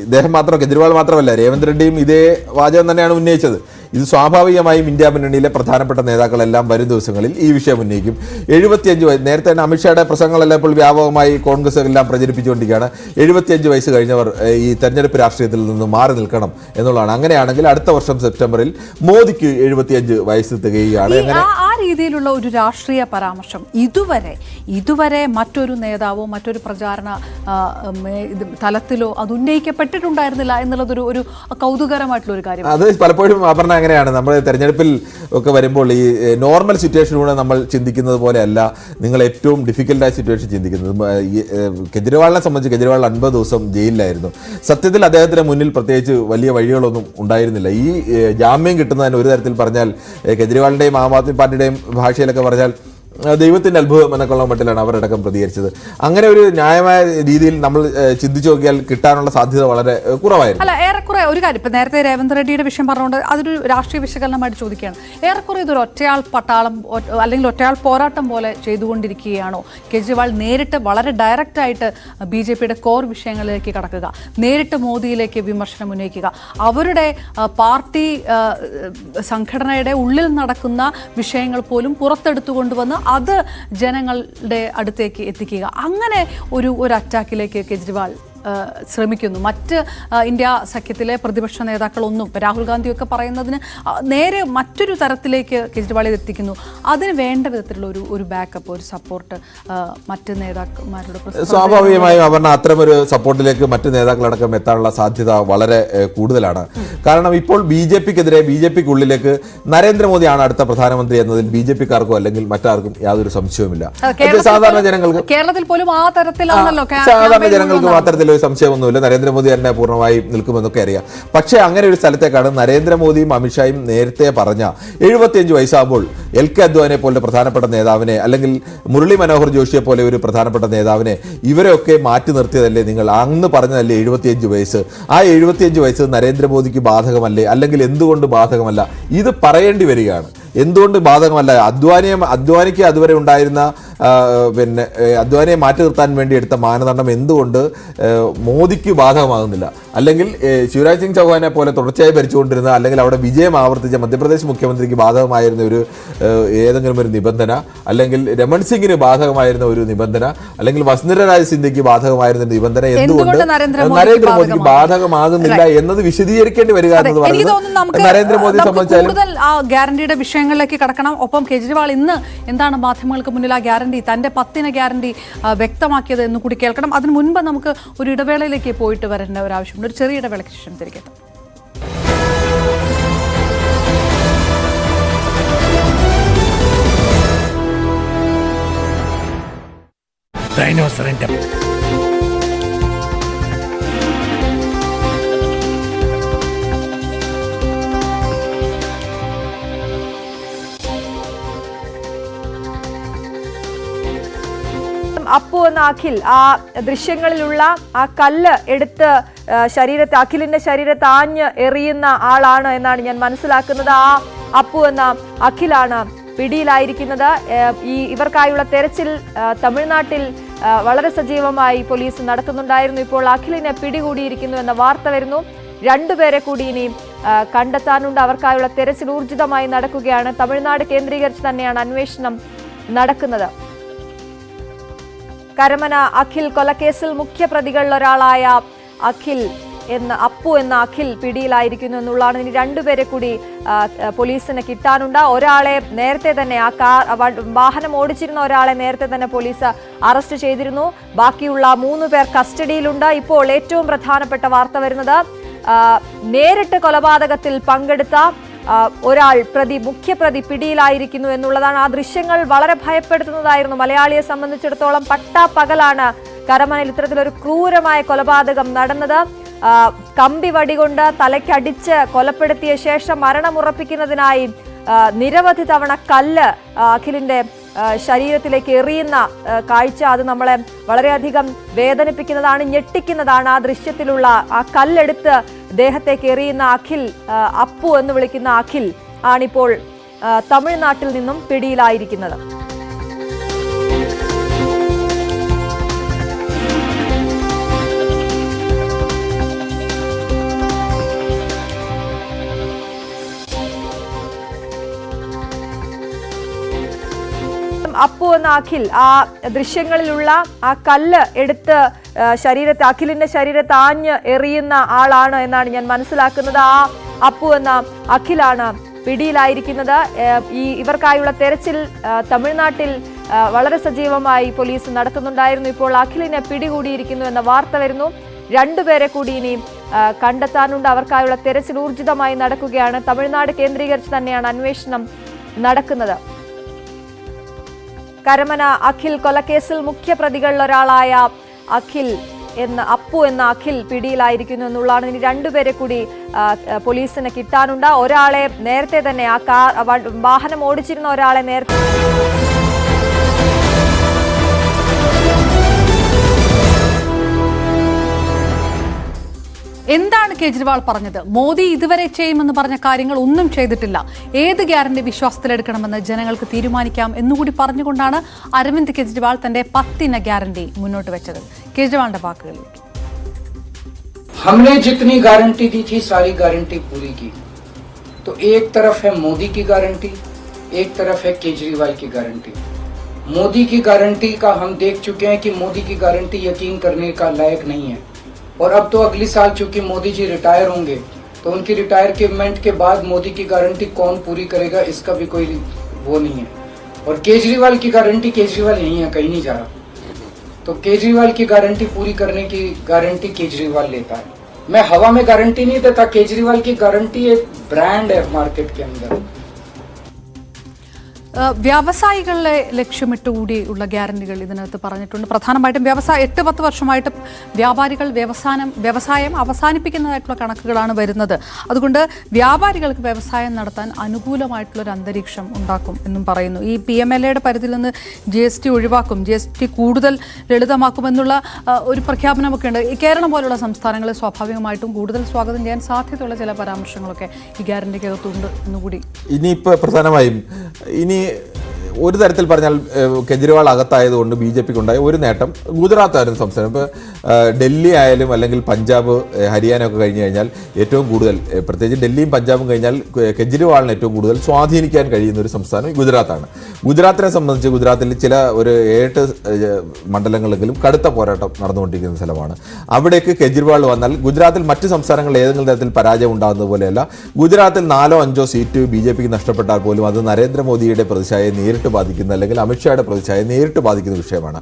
ഇദ്ദേഹം മാത്രം, കെജ്രിവാൾ മാത്രമല്ല, രേവന്ത് റെഡ്ഡിയും ഇതേ വാചകം തന്നെയാണ് ഉന്നയിച്ചത്. ഇത് സ്വാഭാവികമായും ഇന്ത്യ മുന്നണിയിലെ പ്രധാനപ്പെട്ട നേതാക്കളെല്ലാം വരും ദിവസങ്ങളിൽ ഈ വിഷയം ഉന്നയിക്കും. 75 വയസ്സ്, നേരത്തെ തന്നെ അമിത്ഷായുടെ പ്രസംഗങ്ങളെല്ലാം ഇപ്പോൾ വ്യാപകമായി കോൺഗ്രസ് എല്ലാം പ്രചരിപ്പിച്ചുകൊണ്ടിരിക്കുകയാണ്. 75 വയസ്സ് കഴിഞ്ഞവർ ഈ തെരഞ്ഞെടുപ്പ് രാഷ്ട്രീയത്തിൽ നിന്ന് മാറി നിൽക്കണം എന്നുള്ളതാണ്. അങ്ങനെയാണെങ്കിൽ അടുത്ത വർഷം സെപ്റ്റംബറിൽ മോദിക്ക് 75 വയസ്സ് തികയുകയാണ്. ആ രീതിയിലുള്ള ഒരു രാഷ്ട്രീയ പരാമർശം ഇതുവരെ മറ്റൊരു നേതാവോ മറ്റൊരു പ്രചാരണ തലത്തിലോ അത് ഉന്നയിക്കപ്പെട്ടിട്ടുണ്ടായിരുന്നില്ല എന്നുള്ളതൊരു ഒരു കൗതുകരമായിട്ടുള്ള ഒരു കാര്യം. അത് പലപ്പോഴും അപർണ അങ്ങനെയാണ്. നമ്മൾ തെരഞ്ഞെടുപ്പിൽ ഒക്കെ വരുമ്പോൾ ഈ നോർമൽ സിറ്റുവേഷനിലൂടെ നമ്മൾ ചിന്തിക്കുന്നത് പോലെയല്ല നിങ്ങൾ ഏറ്റവും ഡിഫിക്കൽട്ടായ സിറ്റുവേഷൻ ചിന്തിക്കുന്നത്. കെജ്രിവാളിനെ സംബന്ധിച്ച് കെജ്രിവാൾ 50 ദിവസം ജയിലിലായിരുന്നു. സത്യത്തിൽ അദ്ദേഹത്തിന് മുന്നിൽ പ്രത്യേകിച്ച് വലിയ വഴികളൊന്നും ഉണ്ടായിരുന്നില്ല. ഈ ജാമ്യം കിട്ടുന്നതിന് ഒരു തരത്തിൽ പറഞ്ഞാൽ, കെജ്രിവാളിൻ്റെയും ആം ആദ്മി പാർട്ടിയുടെയും ഭാഷയിലൊക്കെ പറഞ്ഞാൽ, ദൈവത്തിൻ്റെ അത്ഭുതം എന്നൊക്കെയുള്ള മട്ടിലാണ് അവരടക്കം പ്രതികരിച്ചത്. അങ്ങനെ ഒരു ന്യായമായ രീതിയിൽ നമ്മൾ ചിന്തിച്ചു നോക്കിയാൽ കിട്ടാനുള്ള സാധ്യത വളരെ കുറവായിരുന്നു. അല്ല, ഏറെക്കുറെ ഒരു കാര്യം, ഇപ്പം നേരത്തെ രേവന്ത് റെഡ്ഡിയുടെ വിഷയം പറഞ്ഞുകൊണ്ട് അതൊരു രാഷ്ട്രീയ വിശകലനമായിട്ട് ചോദിക്കുകയാണ്. ഏറെക്കുറെ ഇതൊരു ഒറ്റയാൾ പട്ടാളം അല്ലെങ്കിൽ ഒറ്റയാൾ പോരാട്ടം പോലെ ചെയ്തുകൊണ്ടിരിക്കുകയാണോ? കെജ്രിവാൾ നേരിട്ട് വളരെ ഡയറക്റ്റായിട്ട് BJPയുടെ കോർ വിഷയങ്ങളിലേക്ക് കടക്കുക, നേരിട്ട് മോദിയിലേക്ക് വിമർശനം ഉന്നയിക്കുക, അവരുടെ പാർട്ടി സംഘടനയുടെ ഉള്ളിൽ നടക്കുന്ന വിഷയങ്ങൾ പോലും പുറത്തെടുത്തു കൊണ്ടുവന്ന് അത് ജനങ്ങളുടെ അടുത്തേക്ക് എത്തിക്കുക, അങ്ങനെ ഒരു അറ്റാക്കിലേക്ക് കെജ്രിവാൾ ശ്രമിക്കുന്നു. മറ്റ് ഇന്ത്യ സഖ്യത്തിലെ പ്രതിപക്ഷ നേതാക്കളൊന്നും രാഹുൽ ഗാന്ധിയൊക്കെ പറയുന്നതിന് നേരെ മറ്റൊരു തരത്തിലേക്ക് കേജ്രിവാൾ എത്തിക്കുന്നു. അതിന് വേണ്ട വിധത്തിലുള്ള ഒരു ബാക്കപ്പ്, ഒരു സപ്പോർട്ട് മറ്റ് നേതാക്കന്മാരുടെ സ്വാഭാവികമായും അവർ അത്തരമൊരു സപ്പോർട്ടിലേക്ക് മറ്റ് നേതാക്കളടക്കം എത്താനുള്ള സാധ്യത വളരെ കൂടുതലാണ്. കാരണം ഇപ്പോൾ BJPക്കെതിരെ BJPക്കുള്ളിലേക്ക് നരേന്ദ്രമോദിയാണ് അടുത്ത പ്രധാനമന്ത്രി എന്നതിൽ BJPക്കാർക്കോ അല്ലെങ്കിൽ മറ്റാർക്കും യാതൊരു സംശയവുമില്ല. സാധാരണ ജനങ്ങൾക്ക് കേരളത്തിൽ പോലും ആ തരത്തിലാണല്ലോ സാധാരണ ജനങ്ങൾക്ക് അത്തരത്തിലൊരു സംശയമൊന്നുമില്ല. നരേന്ദ്രമോദി തന്നെ പൂർണ്ണമായി നിൽക്കുമെന്നൊക്കെ അറിയാം. പക്ഷേ അങ്ങനെ ഒരു സ്ഥലത്തേക്കാണ് നരേന്ദ്രമോദിയും അമിത്ഷായും നേരത്തെ പറഞ്ഞ 75 വയസ്സാകുമ്പോൾ LK അദ്വാനിയെ പോലെ പ്രധാനപ്പെട്ട നേതാവിനെ അല്ലെങ്കിൽ മുരളി മനോഹർ ജോഷിയെ പോലെ ഒരു പ്രധാനപ്പെട്ട നേതാവിനെ ഇവരെയൊക്കെ മാറ്റി നിർത്തിയതല്ലേ നിങ്ങൾ? അന്ന് പറഞ്ഞതല്ലേ 75 വയസ്സ്? ആ 75 വയസ്സ് നരേന്ദ്രമോദിക്ക് ബാധകമല്ലേ? അല്ലെങ്കിൽ എന്തുകൊണ്ട് ബാധകമല്ല? ഇത് പറയേണ്ടി വരികയാണ്. എന്തുകൊണ്ട് ബാധകമല്ല? അദ്വാനിക്ക് അതുവരെ ഉണ്ടായിരുന്ന അദ്വാനിയെ മാറ്റി നിർത്താൻ വേണ്ടി എടുത്ത മാനദണ്ഡം എന്തുകൊണ്ട് മോദിക്ക് ബാധകമാകുന്നില്ല? അല്ലെങ്കിൽ ശിവരാജ് സിംഗ് ചൗഹാനെ പോലെ തുടർച്ചയായി ഭരിച്ചുകൊണ്ടിരുന്ന അല്ലെങ്കിൽ അവിടെ വിജയം ആവർത്തിച്ച മധ്യപ്രദേശ് മുഖ്യമന്ത്രിക്ക് ബാധകമായിരുന്ന ഒരു ഏതെങ്കിലും ഒരു നിബന്ധന, അല്ലെങ്കിൽ രമൺ സിംഗിന് ബാധകമായിരുന്ന ഒരു നിബന്ധന, അല്ലെങ്കിൽ വസുന്ധര രാജ് സിന്ധ്യയ്ക്ക് ബാധകമായിരുന്ന നിബന്ധന എന്തുകൊണ്ട് നരേന്ദ്രമോദിക്ക് ബാധകമാകുന്നില്ല എന്നത് വിശദീകരിക്കേണ്ടി വരിക എന്നത് പറയുന്നത് നരേന്ദ്രമോദിയെ സംബന്ധിച്ചാലും ഗ്യാരണ്ടിയുടെ വിഷയങ്ങളിലേക്ക് കടക്കണം. ഒപ്പം കേജ്രിവാൾ ഇന്ന് എന്താണ് മാധ്യമങ്ങൾക്ക് മുന്നിൽ ആ ഗ്യാരണ്ടി, തന്റെ 10 ഗ്യാരണ്ടി വ്യക്തമാക്കിയത് എന്ന് കൂടി കേൾക്കണം. അതിനു മുൻപ് നമുക്ക് ഒരു ഇടവേളയിലേക്ക് പോയിട്ട് വരേണ്ട ഒരു ആവശ്യമുണ്ട്. ഒരു ചെറിയ ഇടവേളയ്ക്ക് ശേഷം തിരികെ എത്താം. അപ്പു എന്ന അഖിൽ ആ ദൃശ്യങ്ങളിലുള്ള ആ കല്ല് എടുത്ത് അഖിലിന്റെ ശരീരത്തെ ആഞ്ഞ് എറിയുന്ന ആളാണ് എന്നാണ് ഞാൻ മനസ്സിലാക്കുന്നത്. ആ അപ്പു എന്ന അഖിലാണ് പിടിയിലായിരിക്കുന്നത്. ഇവർക്കായുള്ള തെരച്ചിൽ തമിഴ്നാട്ടിൽ വളരെ സജീവമായി പോലീസ് നടത്തുന്നുണ്ടായിരുന്നു. ഇപ്പോൾ അഖിലിനെ പിടികൂടിയിരിക്കുന്നു എന്ന വാർത്ത വരുന്നു. 2 പേരെ കൂടി ഇനി കണ്ടെത്താനുണ്ട്. അവർക്കായുള്ള തെരച്ചിൽ ഊർജിതമായി നടക്കുകയാണ്. തമിഴ്നാട് കേന്ദ്രീകരിച്ച് തന്നെയാണ് അന്വേഷണം നടക്കുന്നത്. കരമന അഖിൽ കൊലക്കേസിൽ മുഖ്യ പ്രതികളിൽ ഒരാളായ അപ്പു എന്ന അഖിൽ പിടിയിലായിരിക്കുന്നു എന്നുള്ളതാണ്. ഇനി 2 പേരെ കൂടി പോലീസിന് കിട്ടാനുണ്ട്. ഒരാളെ നേരത്തെ തന്നെ വാഹനം ഓടിച്ചിരുന്ന ഒരാളെ നേരത്തെ തന്നെ പോലീസ് അറസ്റ്റ് ചെയ്തിരുന്നു. ബാക്കിയുള്ള 3 പേർ കസ്റ്റഡിയിലുണ്ട്. ഇപ്പോൾ ഏറ്റവും പ്രധാനപ്പെട്ട വാർത്ത വരുന്നത് നേരിട്ട് കൊലപാതകത്തിൽ പങ്കെടുത്ത ഒരാൾ മുഖ്യപ്രതി പിടിയിലായിരിക്കുന്നു എന്നുള്ളതാണ്. ആ ദൃശ്യങ്ങൾ വളരെ ഭയപ്പെടുത്തുന്നതായിരുന്നു. മലയാളിയെ സംബന്ധിച്ചിടത്തോളം പട്ടാപ്പകലാണ് കരമനയിൽ ഇത്തരത്തിലൊരു ക്രൂരമായ കൊലപാതകം നടന്നത്. കമ്പി വടികൊണ്ട് തലയ്ക്കടിച്ച് കൊലപ്പെടുത്തിയ ശേഷം മരണമുറപ്പിക്കുന്നതിനായി നിരവധി തവണ കല്ല് അഖിലിന്റെ ശരീരത്തിലേക്ക് എറിയുന്ന കാഴ്ച അത് നമ്മളെ വളരെയധികം വേദനിപ്പിക്കുന്നതാണ്, ഞെട്ടിക്കുന്നതാണ്. ആ ദൃശ്യത്തിലുള്ള ആ കല്ലെടുത്ത് ദേഹത്തേക്ക് എറിയുന്ന അപ്പു എന്ന് വിളിക്കുന്ന അഖിൽ ആണിപ്പോൾ തമിഴ്നാട്ടിൽ നിന്നും പിടിയിലായിരിക്കുന്നത്. അപ്പു എന്ന അഖിൽ ആ ദൃശ്യങ്ങളിലുള്ള ആ കല്ല് എടുത്ത് അഖിലിന്റെ ശരീരത്തെ ആഞ്ഞ് എറിയുന്ന ആളാണ് എന്നാണ് ഞാൻ മനസ്സിലാക്കുന്നത്. ആ അപ്പു എന്ന അഖിലാണ് പിടിയിലായിരിക്കുന്നത്. ഇവർക്കായുള്ള തെരച്ചിൽ തമിഴ്നാട്ടിൽ വളരെ സജീവമായി പോലീസ് നടത്തുന്നുണ്ടായിരുന്നു. ഇപ്പോൾ അഖിലിനെ പിടികൂടിയിരിക്കുന്നു എന്ന വാർത്ത വരുന്നു. 2 പേരെ കൂടി ഇനി കണ്ടെത്താനുണ്ട്. അവർക്കായുള്ള തെരച്ചിൽ ഊർജിതമായി നടക്കുകയാണ്. തമിഴ്നാട് കേന്ദ്രീകരിച്ച് തന്നെയാണ് അന്വേഷണം നടക്കുന്നത്. കരമന അഖിൽ കൊലക്കേസിൽ മുഖ്യ പ്രതികളിൽ ഒരാളായ അപ്പു എന്ന അഖിൽ പിടിയിലായിരിക്കുന്നു എന്നുള്ളതാണ്. ഇനി 2 പേരെ കൂടി പോലീസിന് കിട്ടാനുണ്ട്. ഒരാളെ നേരത്തെ തന്നെ വാഹനം ഓടിച്ചിരുന്ന ഒരാളെ നേരത്തെ എന്താണ് കേജ്രിവാൾ പറഞ്ഞത്? മോദി ഇതുവരെ ചെയ്യുമെന്ന് പറഞ്ഞ കാര്യങ്ങൾ ഒന്നും ചെയ്തിട്ടില്ല. ഏത് ഗ്യാരണ്ടി വിശ്വാസത്തിലെടുക്കണമെന്ന് ജനങ്ങൾക്ക് തീരുമാനിക്കാം എന്നുകൂടി പറഞ്ഞുകൊണ്ടാണ് അരവിന്ദ് കെജ്രിവാൾ തന്റെ 10 ഗ്യാരണ്ടി മുന്നോട്ട് വെച്ചത്. കേജ്രിവാളിന്റെ വാക്കുകളിലേക്ക്. हमने जितनी गारंटी दी थी सारी गारंटी पूरी की. तो एक तरफ है मोदी की गारंटी, एक तरफ है केजरीवाल की गारंटी. मोदी की गारंटी का हम देख चुके हैं कि मोदी की गारंटी यकीन करने का लायक नहीं है. और अब तो अगले साल चूंकि मोदी जी रिटायर होंगे, तो उनकी रिटायरमेंट के बाद मोदी की गारंटी कौन पूरी करेगा, इसका भी कोई वो नहीं है। और केजरीवाल की गारंटी, केजरीवाल यही है, कहीं नहीं जा रहा, तो केजरीवाल की गारंटी पूरी करने की गारंटी केजरीवाल लेता है। मैं हवा में गारंटी नहीं देता, केजरीवाल की गारंटी एक ब्रांड है मार्केट के अंदर। വ്യവസായികളെ ലക്ഷ്യമിട്ടുകൂടി ഉള്ള ഗ്യാരണ്ടികൾ ഇതിനകത്ത് പറഞ്ഞിട്ടുണ്ട്. പ്രധാനമായിട്ടും 8-10 വർഷമായിട്ട് വ്യാപാരികൾ വ്യവസായം അവസാനിപ്പിക്കുന്നതായിട്ടുള്ള കണക്കുകളാണ് വരുന്നത്. അതുകൊണ്ട് വ്യാപാരികൾക്ക് വ്യവസായം നടത്താൻ അനുകൂലമായിട്ടുള്ളൊരു അന്തരീക്ഷം ഉണ്ടാക്കും എന്നും പറയുന്നു. ഈ PMLAയുടെ പരിധിയിൽ നിന്ന് GST ഒഴിവാക്കും, GST കൂടുതൽ ലളിതമാക്കുമെന്നുള്ള ഒരു പ്രഖ്യാപനമൊക്കെ ഉണ്ട്. ഈ കേരളം പോലുള്ള സംസ്ഥാനങ്ങളെ സ്വാഭാവികമായിട്ടും കൂടുതൽ സ്വാഗതം ചെയ്യാൻ സാധ്യതയുള്ള ചില പരാമർശങ്ങളൊക്കെ ഈ ഗ്യാരണ്ടിക്കകത്തുണ്ട് എന്നുകൂടി. ഇനിയിപ്പോൾ പ്രധാനമായും ഇനി ഒരു തരത്തിൽ പറഞ്ഞാൽ കെജ്രിവാൾ അകത്തായതുകൊണ്ട് BJPക്ക് ഉണ്ടായ ഒരു നേട്ടം ഗുജറാത്ത് ആയിരുന്നു സംസ്ഥാനം. ഇപ്പോൾ ഡൽഹി ആയാലും അല്ലെങ്കിൽ പഞ്ചാബ്, ഹരിയാന ഒക്കെ കഴിഞ്ഞു കഴിഞ്ഞാൽ ഏറ്റവും കൂടുതൽ, പ്രത്യേകിച്ച് ഡൽഹിയും പഞ്ചാബും കഴിഞ്ഞാൽ കെജ്രിവാളിന് ഏറ്റവും കൂടുതൽ സ്വാധീനിക്കാൻ കഴിയുന്ന ഒരു സംസ്ഥാനം ഗുജറാത്താണ്. ഗുജറാത്തിനെ സംബന്ധിച്ച് ഗുജറാത്തിൽ ചില ഒരു 7 മണ്ഡലങ്ങളെങ്കിലും കടുത്ത പോരാട്ടം നടന്നുകൊണ്ടിരിക്കുന്ന സ്ഥലമാണ്. അവിടേക്ക് കെജ്രിവാൾ വന്നാൽ ഗുജറാത്തിൽ മറ്റ് സംസ്ഥാനങ്ങളിൽ ഏതെങ്കിലും തരത്തിൽ പരാജയം ഉണ്ടാകുന്നത് പോലെയല്ല, ഗുജറാത്തിൽ 4-5 സീറ്റ് BJPക്ക് നഷ്ടപ്പെട്ടാൽ പോലും അത് നരേന്ദ്രമോദിയുടെ പ്രതിച്ഛായയെ നേരിട്ട് ബാധിക്കുന്ന, അല്ലെങ്കിൽ അമിത്ഷായുടെ പ്രതിച്ഛായയെ നേരിട്ട് ബാധിക്കുന്ന വിഷയമാണ്.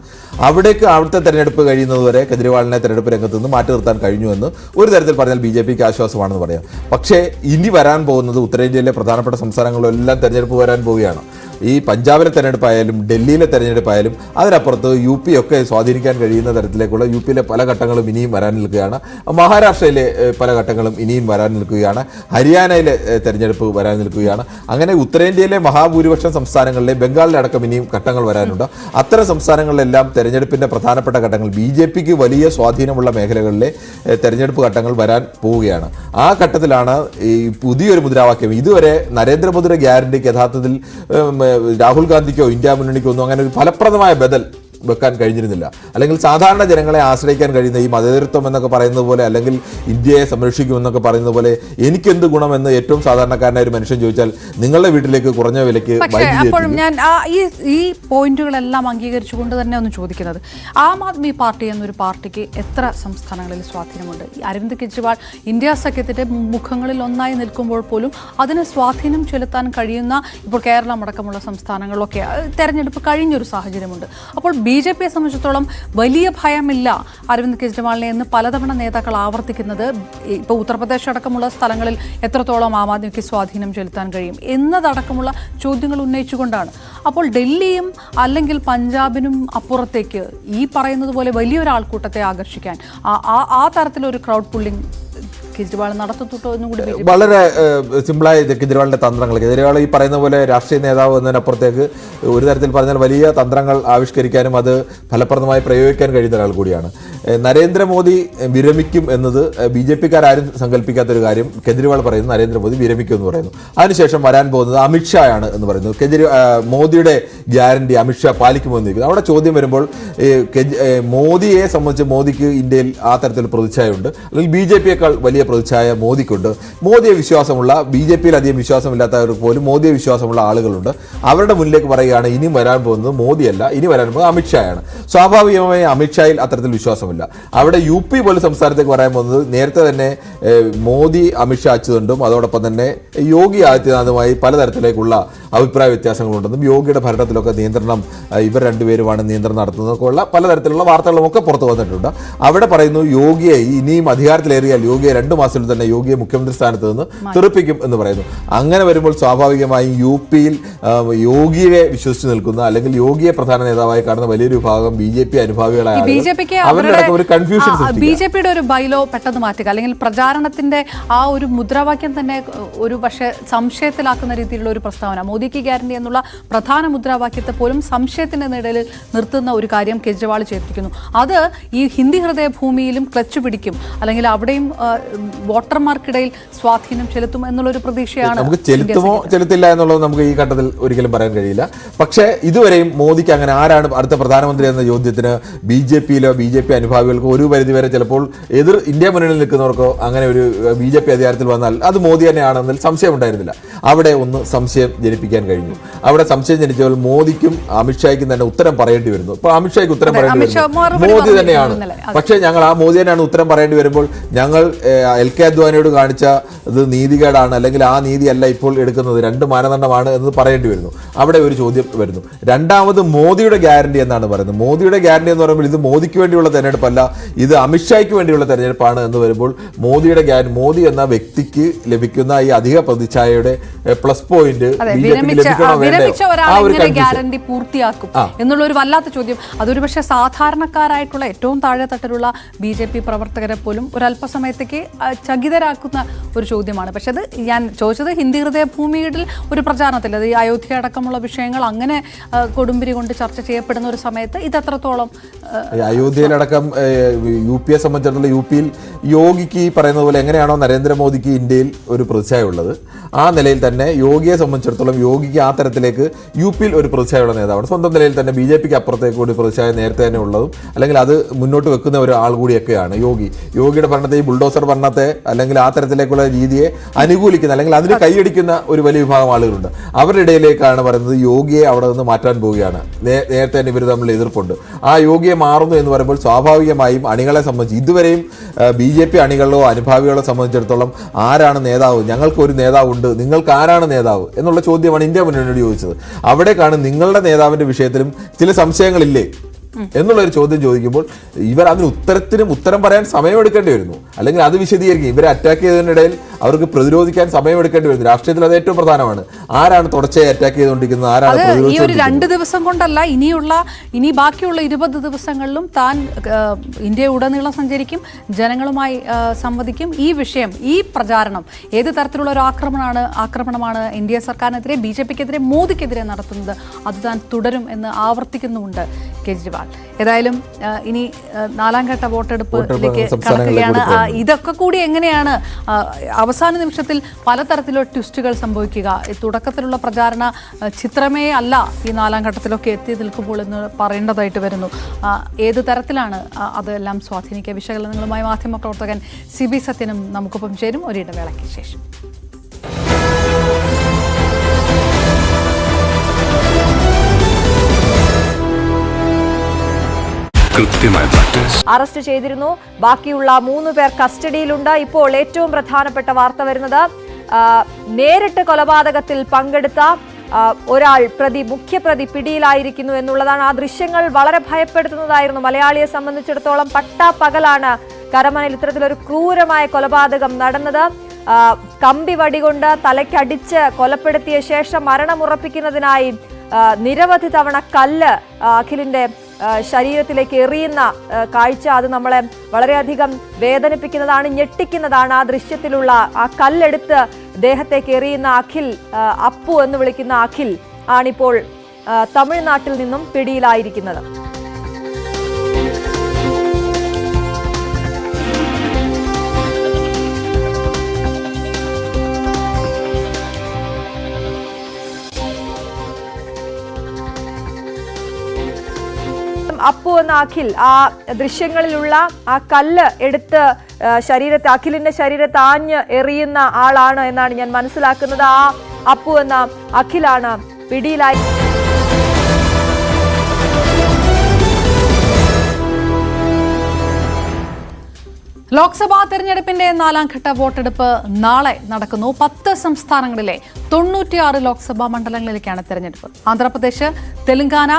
അവിടേക്ക് അവിടുത്തെ തെരഞ്ഞെടുപ്പ് കഴിയുന്നതുവരെ കെജ്രിവാളിനെ തെരഞ്ഞെടുപ്പ് രംഗത്ത് നിന്ന് മാറ്റി നിർത്താൻ കഴിഞ്ഞുവെന്ന് ഒരു തരത്തിൽ പറഞ്ഞാൽ BJPക്ക് ആശ്വാസമാണെന്ന് പറയാം. പക്ഷേ ഇനി വരാൻ പോകുന്നത് ഉത്തരേന്ത്യയിലെ പ്രധാനപ്പെട്ട സംസ്ഥാനങ്ങളിലെല്ലാം തെരഞ്ഞെടുപ്പ് വരാൻ പോവുകയാണ്. ഈ പഞ്ചാബിലെ തെരഞ്ഞെടുപ്പായാലും ഡൽഹിയിലെ തെരഞ്ഞെടുപ്പായാലും അതിനപ്പുറത്ത് UP ഒക്കെ സ്വാധീനിക്കാൻ കഴിയുന്ന തരത്തിലേക്കുള്ള UPയിലെ പല ഘട്ടങ്ങളും ഇനിയും വരാൻ നിൽക്കുകയാണ്. മഹാരാഷ്ട്രയിലെ പല ഘട്ടങ്ങളും ഇനിയും വരാൻ നിൽക്കുകയാണ്. ഹരിയാനയിലെ തെരഞ്ഞെടുപ്പ് വരാൻ നിൽക്കുകയാണ്. അങ്ങനെ ഉത്തരേന്ത്യയിലെ മഹാഭൂരിപക്ഷം സംസ്ഥാനങ്ങളിലെ, ബംഗാളിലടക്കം ഇനിയും ഘട്ടങ്ങൾ വരാനുണ്ട്. അത്തരം സംസ്ഥാനങ്ങളിലെല്ലാം തെരഞ്ഞെടുപ്പിൻ്റെ പ്രധാനപ്പെട്ട ഘട്ടങ്ങൾ, BJPക്ക് വലിയ സ്വാധീനമുള്ള മേഖലകളിലെ തെരഞ്ഞെടുപ്പ് ഘട്ടങ്ങൾ വരാൻ പോവുകയാണ്. ആ ഘട്ടത്തിലാണ് ഈ പുതിയൊരു മുദ്രാവാക്യം. ഇതുവരെ നരേന്ദ്രമോദിയുടെ ഗ്യാരണ്ടിക്ക് യഥാർത്ഥത്തിൽ രാഹുൽ ഗാന്ധിക്കോ ഇന്ത്യ മുന്നണിക്കോ ഒന്നും അങ്ങനെ ഒരു ഫലപ്രദമായ ബദൽ വെക്കാൻ കഴിഞ്ഞിരുന്നില്ല. അല്ലെങ്കിൽ സാധാരണ ജനങ്ങളെ ആശ്രയിക്കാൻ കഴിയുന്ന ഈ മതേതരത്വം എന്നൊക്കെ പറയുന്നത് പോലെ, അല്ലെങ്കിൽ ഇന്ത്യയെ സംരക്ഷിക്കുമെന്നൊക്കെ പറയുന്നത് പോലെ എനിക്കെന്ത് ഗുണമെന്ന് ഏറ്റവും സാധാരണക്കാരനായ ഒരു മനുഷ്യൻ ചോദിച്ചാൽ നിങ്ങളുടെ വീട്ടിലേക്ക് കുറഞ്ഞ വിലയ്ക്ക്. അപ്പോഴും ഞാൻ ഈ പോയിന്റുകളെല്ലാം അംഗീകരിച്ചുകൊണ്ട് തന്നെ ഒന്ന് ചോദിക്കുന്നത്, ആം ആദ്മി പാർട്ടി എന്നൊരു പാർട്ടിക്ക് എത്ര സംസ്ഥാനങ്ങളിൽ സ്വാധീനമുണ്ട്? അരവിന്ദ് കെജ്രിവാൾ ഇന്ത്യ സഖ്യത്തിന്റെ മുഖങ്ങളിൽ ഒന്നായി നിൽക്കുമ്പോൾ പോലും അതിന് സ്വാധീനം ചെലുത്താൻ കഴിയുന്ന ഇപ്പോൾ കേരളം അടക്കമുള്ള സംസ്ഥാനങ്ങളിലൊക്കെ തെരഞ്ഞെടുപ്പ് കഴിഞ്ഞൊരു സാഹചര്യമുണ്ട്. അപ്പോൾ BJPയെ സംബന്ധിച്ചിടത്തോളം വലിയ ഭയമില്ല അരവിന്ദ് കെജ്രിവാളിനെ എന്ന് പലതവണ നേതാക്കൾ ആവർത്തിക്കുന്നത് ഇപ്പോൾ ഉത്തർപ്രദേശ് അടക്കമുള്ള സ്ഥലങ്ങളിൽ എത്രത്തോളം ആം ആദ്മിക്ക് സ്വാധീനം ചെലുത്താൻ കഴിയും എന്നതടക്കമുള്ള ചോദ്യങ്ങൾ ഉന്നയിച്ചുകൊണ്ടാണ്. അപ്പോൾ ഡൽഹിയും അല്ലെങ്കിൽ പഞ്ചാബിനും അപ്പുറത്തേക്ക് ഈ പറയുന്നത് പോലെ വലിയൊരാൾക്കൂട്ടത്തെ ആകർഷിക്കാൻ ആ തരത്തിലൊരു ക്രൗഡ് പുള്ളിംഗ് കെജ്രിവാൾ നടത്തുന്നുണ്ടോ എന്നും കൂടി വളരെ സിമ്പിളായ കെജ്രിവാളിന്റെ തന്ത്രങ്ങൾ. കെജ്രിവാൾ ഈ പറയുന്ന പോലെ രാഷ്ട്രീയ നേതാവ് എന്നതിനപ്പുറത്തേക്ക് ഒരു തരത്തിൽ പറഞ്ഞാൽ വലിയ തന്ത്രങ്ങൾ ആവിഷ്കരിക്കാനും അത് ഫലപ്രദമായി പ്രയോഗിക്കാൻ കഴിയുന്ന ഒരാൾ കൂടിയാണ്. നരേന്ദ്രമോദി വിരമിക്കും എന്നത് BJPക്കാരും സങ്കല്പിക്കാത്തൊരു കാര്യം. കെജ്രിവാൾ പറയുന്നു നരേന്ദ്രമോദി വിരമിക്കും എന്ന് പറയുന്നു. അതിനുശേഷം വരാൻ പോകുന്നത് അമിത്ഷായാണ് എന്ന് പറയുന്നു. മോദിയുടെ ഗ്യാരണ്ടി അമിത്ഷാ പാലിക്കുമെന്ന് നിൽക്കുന്നു. അവിടെ ചോദ്യം വരുമ്പോൾ മോദിയെ സംബന്ധിച്ച് മോദിക്ക് ഇന്ത്യയിൽ ആ തരത്തിൽ പ്രതിച്ഛായയുണ്ട്, അല്ലെങ്കിൽ BJPയേക്കാൾ വലിയ പ്രതിച്ഛായ മോദിക്കുണ്ട്. മോദിയെ വിശ്വാസമുള്ള, BJPയിൽ അധികം വിശ്വാസമില്ലാത്തവർക്ക് പോലും മോദിയെ വിശ്വാസമുള്ള ആളുകളുണ്ട്. അവരുടെ മുന്നിലേക്ക് പറയുകയാണ് ഇനി വരാൻ പോകുന്നത് മോദിയല്ല, ഇനി വരാൻ പോകുന്നത് അമിത്ഷായാണ്. സ്വാഭാവികമായി അമിത്ഷായിൽ അത്തരത്തിൽ വിശ്വാസമില്ല. അവിടെ UP പോലെ സംസ്ഥാനത്തേക്ക് പറയാൻ പോകുന്നത് നേരത്തെ തന്നെ മോദി അമിത്ഷാ അച്ചുതണ്ടും അതോടൊപ്പം തന്നെ യോഗി ആദിത്യനാഥുമായി പലതരത്തിലേക്കുള്ള അഭിപ്രായ വ്യത്യാസങ്ങളുണ്ടെന്നും യോഗിയുടെ ഭരണത്തിലൊക്കെ നിയന്ത്രണം ഇവർ രണ്ടുപേരുമാണ് നിയന്ത്രണം നടത്തുന്നതൊക്കെ ഉള്ള പലതരത്തിലുള്ള വാർത്തകളുമൊക്കെ പുറത്തു വന്നിട്ടുണ്ട്. അവിടെ പറയുന്നു യോഗിയെ ഇനിയും അധികാരത്തിലേറിയാൽ യോഗിയെ 2 മാസത്തിൽ തന്നെ യോഗിയെ മുഖ്യമന്ത്രി സ്ഥാനത്ത് നിന്ന് തെറിപ്പിക്കും എന്ന് പറയുന്നു. അങ്ങനെ വരുമ്പോൾ സ്വാഭാവികമായും UPയിൽ യോഗിയെ വിശ്വസിച്ച് നിൽക്കുന്ന, അല്ലെങ്കിൽ യോഗിയെ പ്രധാന നേതാവായി കാണുന്ന വലിയൊരു വിഭാഗം BJP അനുഭാവികളായ അവരുടെ ഒരു കൺഫ്യൂഷൻ. BJPയുടെ ഒരു ബൈലോ പെട്ടെന്ന് മാറ്റുക, അല്ലെങ്കിൽ പ്രചാരണത്തിന്റെ ആ ഒരു മുദ്രാവാക്യം തന്നെ ഒരു പക്ഷേ സംശയത്തിലാക്കുന്ന രീതിയിലുള്ള ഒരു പ്രസ്താവന, മോദിക്ക് ഗ്യാരണ്ടി എന്നുള്ള പ്രധാന മുദ്രാവാക്യത്തെ പോലും സംശയത്തിന്റെ നിഴലിൽ നിർത്തുന്ന ഒരു കാര്യം കെജ്രിവാൾ ചെയ്തിരിക്കുന്നു. അത് ഈ ഹിന്ദി ഹൃദയഭൂമിയിലും ക്ലച്ച് പിടിക്കും, അല്ലെങ്കിൽ അവിടെയും വോട്ടർമാർക്കിടയിൽ സ്വാധീനം ചെലുത്തും എന്നുള്ളൊരു പ്രതീക്ഷയാണ്. നമുക്ക് ചെലുത്തുമോ ചെലുത്തില്ല എന്നുള്ളത് നമുക്ക് ഈ ഘട്ടത്തിൽ ഒരിക്കലും പറയാൻ കഴിയില്ല. പക്ഷേ ഇതുവരെയും മോദിക്ക് അങ്ങനെ ആരാണ് അടുത്ത പ്രധാനമന്ത്രി എന്ന ചോദ്യത്തിന് BJPയിലോ BJP അനുഭാവി അനുഭാവികൾക്കോ ഒരു പരിധിവരെ ചിലപ്പോൾ ഇന്ത്യ മുന്നണിയിൽ നിൽക്കുന്നവർക്കോ അങ്ങനെ ഒരു BJP അധികാരത്തിൽ വന്നാൽ അത് മോദി തന്നെയാണെന്നതിൽ സംശയം ഉണ്ടായിരുന്നില്ല. അവിടെ ഒന്ന് സംശയം ജനിപ്പിക്കാൻ കഴിഞ്ഞു. അവിടെ സംശയം ജനിച്ചപ്പോൾ മോദിക്കും അമിത്ഷായ്ക്കും തന്നെ ഉത്തരം പറയേണ്ടി വരുന്നു. ഇപ്പോൾ അമിത്ഷായ്ക്ക് ഉത്തരം പറയേണ്ടി വരുന്നു മോദി തന്നെയാണ്. പക്ഷേ ഞങ്ങൾ ആ മോദി തന്നെയാണ് ഉത്തരം പറയേണ്ടി വരുമ്പോൾ ഞങ്ങൾ LK അദ്വാനിയോട് കാണിച്ച ഇത് നീതികേടാണ്, അല്ലെങ്കിൽ ആ നീതിയല്ല ഇപ്പോൾ എടുക്കുന്നത്, 2 മാനദണ്ഡമാണ് എന്ന് പറയേണ്ടി വരുന്നു. അവിടെ ഒരു ചോദ്യം വരുന്നു. രണ്ടാമത് മോദിയുടെ ഗ്യാരണ്ടി എന്നാണ് പറയുന്നത്. മോദിയുടെ ഗ്യാരണ്ടി എന്ന് പറയുമ്പോൾ ഇത് മോദിക്ക് വേണ്ടിയുള്ള തെരഞ്ഞെടുപ്പല്ല, ഇത് അമിത്ഷായ്ക്ക് വേണ്ടിയുള്ള തെരഞ്ഞെടുപ്പാണ് എന്ന് വരുമ്പോൾ മോദിയുടെ ഗ്യാരണ്ടി, മോദി എന്ന വ്യക്തിക്ക് ലഭിക്കുന്ന ഈ അധിക പ്രതിച്ഛായയുടെ പ്ലസ് പോയിന്റ് ഗ്യാരണ്ടി പൂർത്തിയാക്കും എന്നുള്ള ഒരു വല്ലാത്ത ചോദ്യം. അതൊരു പക്ഷേ സാധാരണക്കാരായിട്ടുള്ള ഏറ്റവും താഴെ തട്ടിലുള്ള BJP പ്രവർത്തകരെ പോലും ഒരല്പസമയത്തേക്ക് ചകിതരാക്കുന്ന ഒരു ചോദ്യമാണ്. പക്ഷെ അത് ഞാൻ ചോദിച്ചത് ഹിന്ദി ഹൃദയഭൂമിയിൽ ഒരു പ്രചാരണത്തിൽ, അത് ഈ അയോധ്യ അടക്കമുള്ള വിഷയങ്ങൾ അങ്ങനെ കൊടുമ്പിരി കൊണ്ട് ചർച്ച ചെയ്യപ്പെടുന്ന ഒരു സമയത്ത് ഇത് എത്രത്തോളം അയോധ്യയിലടക്കം UP യെ സംബന്ധിച്ചിടത്തോളം UP-യിൽ യോഗിക്ക് ഈ പറയുന്നത് പോലെ എങ്ങനെയാണോ നരേന്ദ്രമോദിക്ക് ഇന്ത്യയിൽ ഒരു പ്രതിച്ഛായ ഉള്ളത്, ആ നിലയിൽ തന്നെ യോഗിയെ സംബന്ധിച്ചിടത്തോളം യോഗിക്ക് ആ തരത്തിലേക്ക് UP-യിൽ ഒരു പ്രതിച്ഛായുള്ള നേതാവാണ്. സ്വന്തം നിലയിൽ തന്നെ BJP-ക്ക് അപ്പുറത്തേക്ക് കൂടി പ്രതിച്ഛായ നേരത്തെ തന്നെ ഉള്ളതും അല്ലെങ്കിൽ അത് മുന്നോട്ട് വെക്കുന്ന ഒരാൾ കൂടിയൊക്കെയാണ് യോഗിയുടെ ഭരണത്തെ, ഈ ബുൾഡോസർ ഭരണത്തെ അല്ലെങ്കിൽ ആ തരത്തിലേക്കുള്ള രീതിയെ അനുകൂലിക്കുന്ന അല്ലെങ്കിൽ അതിന് കൈയടിക്കുന്ന ഒരു വലിയ വിഭാഗം ആളുകളുണ്ട്. അവരുടെ ഇടയിലേക്കാണ് പറയുന്നത് യോഗിയെ അവിടെ നിന്ന് മാറ്റാൻ പോവുകയാണ്. നേരത്തെ തന്നെ ഇവർ തമ്മിൽ എതിർപ്പുണ്ട്. ആ യോഗിയെ മാറുന്നു എന്ന് പറയുമ്പോൾ സ്വാഭാവികമായും അണികളെ സംബന്ധിച്ച് ഇതുവരെയും BJP അണികളോ അനുഭാവികളോ സംബന്ധിച്ചിടത്തോളം ആരാണ് നേതാവ്, ഞങ്ങൾക്കൊരു നേതാവുണ്ട്, നിങ്ങൾക്ക് ആരാണ് നേതാവ് എന്നുള്ള ചോദ്യമാണ് ഇന്ത്യ മുന്നണിയോട് ചോദിച്ചത്. അവിടേക്കാണ് നിങ്ങളുടെ നേതാവിന്റെ വിഷയത്തിലും ചില സംശയങ്ങളില്ലേ എന്നുള്ളൊരു ചോദ്യം ചോദിക്കുമ്പോൾ ഇവർ അതിന് ഉത്തരം പറയാൻ സമയമെടുക്കേണ്ടി വരുന്നു, അല്ലെങ്കിൽ അത് വിശദീകരിക്കും. ഇവരെ അറ്റാക്ക് ചെയ്തതിനിടയിൽ അവർക്ക് പ്രതിരോധിക്കാൻ സമയമെടുക്കേണ്ടി വരുന്നു. രാഷ്ട്രീയത്തിൽ അത് ഏറ്റവും പ്രധാനമാണ്. ആരാണ് തുടർച്ചയായി അറ്റാക്ക് ചെയ്തുകൊണ്ടിരിക്കുന്നത്, ആരാണ് ഈ ഒരു 2 ദിവസം കൊണ്ടല്ല, ഇനി ബാക്കിയുള്ള 20 ദിവസങ്ങളിലും താൻ ഇന്ത്യ ഉടനീളം സഞ്ചരിക്കും, ജനങ്ങളുമായി സംവദിക്കും. ഈ വിഷയം, ഈ പ്രചാരണം ഏത് തരത്തിലുള്ള ഒരു ആക്രമണമാണ് NDA സർക്കാരിനെതിരെ, BJP-ക്കെതിരെ, മോദിക്കെതിരെ നടത്തുന്നത്, അത് താൻ തുടരും എന്ന് ആവർത്തിക്കുന്നുമുണ്ട് കേജ്രിവാൾ. ഏതായാലും ഇനി 4ാം ഘട്ട വോട്ടെടുപ്പിലേക്ക് കടക്കുകയാണ്. ഇതൊക്കെ കൂടി എങ്ങനെയാണ് അവസാന നിമിഷത്തിൽ പലതരത്തിലുള്ള ട്വിസ്റ്റുകൾ സംഭവിക്കുക, തുടക്കത്തിലുള്ള പ്രചാരണ ചിത്രമേ അല്ല ഈ 4ാം ഘട്ടത്തിലൊക്കെ എത്തി നിൽക്കുമ്പോൾ എന്ന് പറയേണ്ടതായിട്ട് വരുന്നു. ഏത് തരത്തിലാണ് അതെല്ലാം സ്വാധീനിക്കുക? വിശകലനങ്ങളുമായി മാധ്യമപ്രവർത്തകൻ CB സത്യനും നമുക്കൊപ്പം ചേരും ഒരിടവേളയ്ക്ക് ശേഷം. അറസ്റ്റ് ചെയ്തിരുന്നു. ബാക്കിയുള്ള 3 പേർ കസ്റ്റഡിയിലുണ്ട്. ഇപ്പോൾ ഏറ്റവും പ്രധാനപ്പെട്ട വാർത്ത വരുന്നത്, നേരിട്ട് കൊലപാതകത്തിൽ പങ്കെടുത്ത ഒരാൾ മുഖ്യപ്രതി പിടിയിലായിരിക്കുന്നു എന്നുള്ളതാണ്. ആ ദൃശ്യങ്ങൾ വളരെ ഭയപ്പെടുത്തുന്നതായിരുന്നു. മലയാളിയെ സംബന്ധിച്ചിടത്തോളം പട്ടാപ്പകലാണ് കരമനയിൽ ഇത്തരത്തിലൊരു ക്രൂരമായ കൊലപാതകം നടന്നത്. കമ്പി വടികൊണ്ട് തലയ്ക്കടിച്ച് കൊലപ്പെടുത്തിയ ശേഷം മരണമുറപ്പിക്കുന്നതിനായി നിരവധി തവണ കല്ല് അഖിലിന്റെ ശരീരത്തിലേക്ക് എറിയുന്ന കാഴ്ച, അത് നമ്മളെ വളരെയധികം വേദനിപ്പിക്കുന്നതാണ്, ഞെട്ടിക്കുന്നതാണ്. ആ ദൃശ്യത്തിലുള്ള ആ കല്ലെടുത്ത് ദേഹത്തേക്ക് എറിയുന്ന അഖിൽ, അപ്പു എന്ന് വിളിക്കുന്ന അഖിൽ ആണിപ്പോൾ തമിഴ്നാട്ടിൽ നിന്നും പിടിയിലായിരിക്കുന്നത്. അപ്പു എന്ന അഖിൽ ആ ദൃശ്യങ്ങളിലുള്ള ആ കല്ല് എടുത്ത് അഖിലിന്റെ ശരീരത്തെ ആഞ്ഞ് എറിയുന്ന ആളാണ് എന്നാണ് ഞാൻ മനസ്സിലാക്കുന്നത്. ആ അപ്പു എന്ന അഖിലാണ് പിടിയിലായി. ലോക്സഭാ തെരഞ്ഞെടുപ്പിന്റെ 4ാം ഘട്ട വോട്ടെടുപ്പ് നാളെ നടക്കുന്നു. 10 സംസ്ഥാനങ്ങളിലെ 96 ലോക്സഭാ മണ്ഡലങ്ങളിലേക്കാണ് തെരഞ്ഞെടുപ്പ്. ആന്ധ്രാപ്രദേശ്, തെലങ്കാന,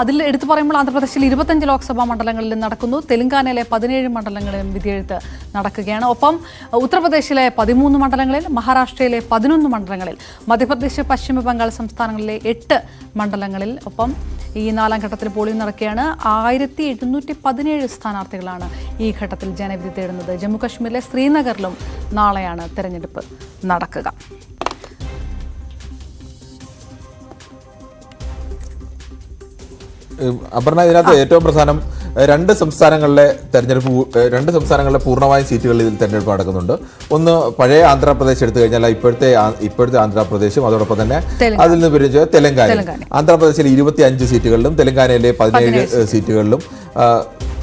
അതിൽ എടുത്തു പറയുമ്പോൾ ആന്ധ്രാപ്രദേശിൽ 25 ലോക്സഭാ മണ്ഡലങ്ങളിലും നടക്കുന്നു. തെലങ്കാനയിലെ 17 മണ്ഡലങ്ങളിലും വിധിയെഴുത്ത് നടക്കുകയാണ്. ഒപ്പം ഉത്തർപ്രദേശിലെ 13 മണ്ഡലങ്ങളിൽ, മഹാരാഷ്ട്രയിലെ 11 മണ്ഡലങ്ങളിൽ, മധ്യപ്രദേശ്, പശ്ചിമ ബംഗാൾ സംസ്ഥാനങ്ങളിലെ 8 മണ്ഡലങ്ങളിൽ. ഒപ്പം ഈ 4ാം ഘട്ടത്തിൽ പോളിംഗ് നടക്കുകയാണ്. 1717 സ്ഥാനാർത്ഥികളാണ് ഈ ഘട്ടത്തിൽ ജനവിധി തേടുന്നത്. ജമ്മു കശ്മീരിലെ ശ്രീനഗറിലും നാളെയാണ് തെരഞ്ഞെടുപ്പ് നടക്കുക. അപർണ, ഇതിനകത്ത് ഏറ്റവും പ്രധാനം 2 സംസ്ഥാനങ്ങളിലെ പൂർണ്ണമായും സീറ്റുകളിൽ ഇതിൽ തെരഞ്ഞെടുപ്പ് നടക്കുന്നുണ്ട്. ഒന്ന് പഴയ ആന്ധ്രാപ്രദേശ് എടുത്തു കഴിഞ്ഞാൽ ഇപ്പോഴത്തെ ആന്ധ്രാപ്രദേശും അതോടൊപ്പം തന്നെ അതിൽ നിന്ന് പിരിച്ച് തെലങ്കാന. ആന്ധ്രാപ്രദേശിലെ 25 സീറ്റുകളിലും തെലങ്കാനയിലെ 17 സീറ്റുകളിലും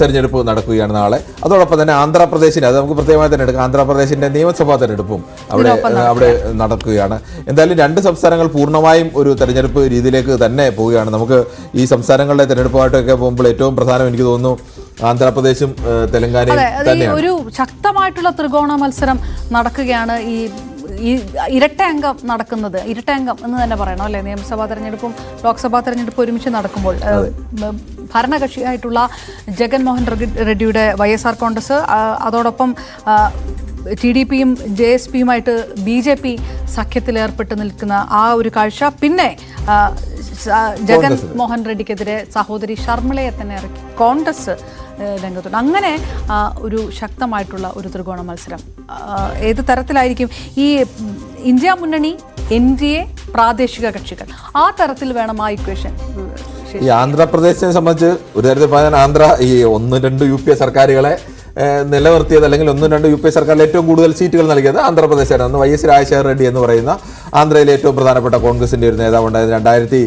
തെരഞ്ഞെടുപ്പ് നടക്കുകയാണ് നാളെ. അതോടൊപ്പം തന്നെ ആന്ധ്രാപ്രദേശിന്, അത് നമുക്ക് പ്രത്യേകമായി തന്നെ എടുക്കാം, ആന്ധ്രാപ്രദേശിന്റെ നിയമസഭാ തെരഞ്ഞെടുപ്പും അവിടെ നടക്കുകയാണ്. എന്തായാലും രണ്ട് സംസ്ഥാനങ്ങൾ പൂർണ്ണമായും ഒരു തെരഞ്ഞെടുപ്പ് രീതിയിലേക്ക് തന്നെ പോവുകയാണ്. നമുക്ക് ഈ സംസ്ഥാനങ്ങളുടെ തെരഞ്ഞെടുപ്പുമായിട്ടൊക്കെ പോകുമ്പോൾ ഏറ്റവും പ്രധാനം എനിക്ക് തോന്നുന്നു ആന്ധ്രാപ്രദേശും തെലങ്കാനയും തന്നെയാണ്. ഒരു ശക്തമായിട്ടുള്ള ത്രികോണ മത്സരം നടക്കുകയാണ്. ഈ ഇരട്ട അംഗം നടക്കുന്നത്, ഇരട്ട അംഗം എന്ന് തന്നെ പറയണം അല്ലെ? നിയമസഭാ തെരഞ്ഞെടുപ്പും ലോക്സഭാ തെരഞ്ഞെടുപ്പും ഒരുമിച്ച് നടക്കുമ്പോൾ ഭരണകക്ഷിയായിട്ടുള്ള ജഗൻമോഹൻ റെഡ്ഡിയുടെ YSR കോൺഗ്രസ്, അതോടൊപ്പം TDPയും JSPയുമായിട്ട് BJP സഖ്യത്തിലേർപ്പെട്ട് നിൽക്കുന്ന ആ ഒരു കാഴ്ച, പിന്നെ ജഗൻമോഹൻ റെഡ്ഡിക്കെതിരെ സഹോദരി ശർമിളയെ തന്നെ ഇറക്കി കോൺഗ്രസ് രംഗത്തുണ്ട്. അങ്ങനെ ഒരു ശക്തമായിട്ടുള്ള ഒരു ത്രികോണ മത്സരം ഏത് തരത്തിലായിരിക്കും? ഈ ഇന്ത്യ മുന്നണി, NDA, പ്രാദേശിക കക്ഷികൾ, ആ തരത്തിൽ വേണം ആ ഇക്വേഷൻ. ഈ ആന്ധ്രാപ്രദേശിനെ സംബന്ധിച്ച് ഒരു തരത്തിൽ പറയാൻ ആന്ധ്ര ഈ 1-2 UPA സർക്കാരുകളെ നിലനിർത്തിയത്, അല്ലെങ്കിൽ 1-2 UPA സർക്കാരിൽ ഏറ്റവും കൂടുതൽ സീറ്റുകൾ നൽകിയത് ആന്ധ്രാപ്രദേശാണ്. അന്ന് YS രാജശേഖർ റെഡ്ഡി എന്ന് പറയുന്ന ആന്ധ്രയിലെ ഏറ്റവും പ്രധാനപ്പെട്ട കോൺഗ്രസിന്റെ ഒരു നേതാവ് ഉണ്ടായത്. 2004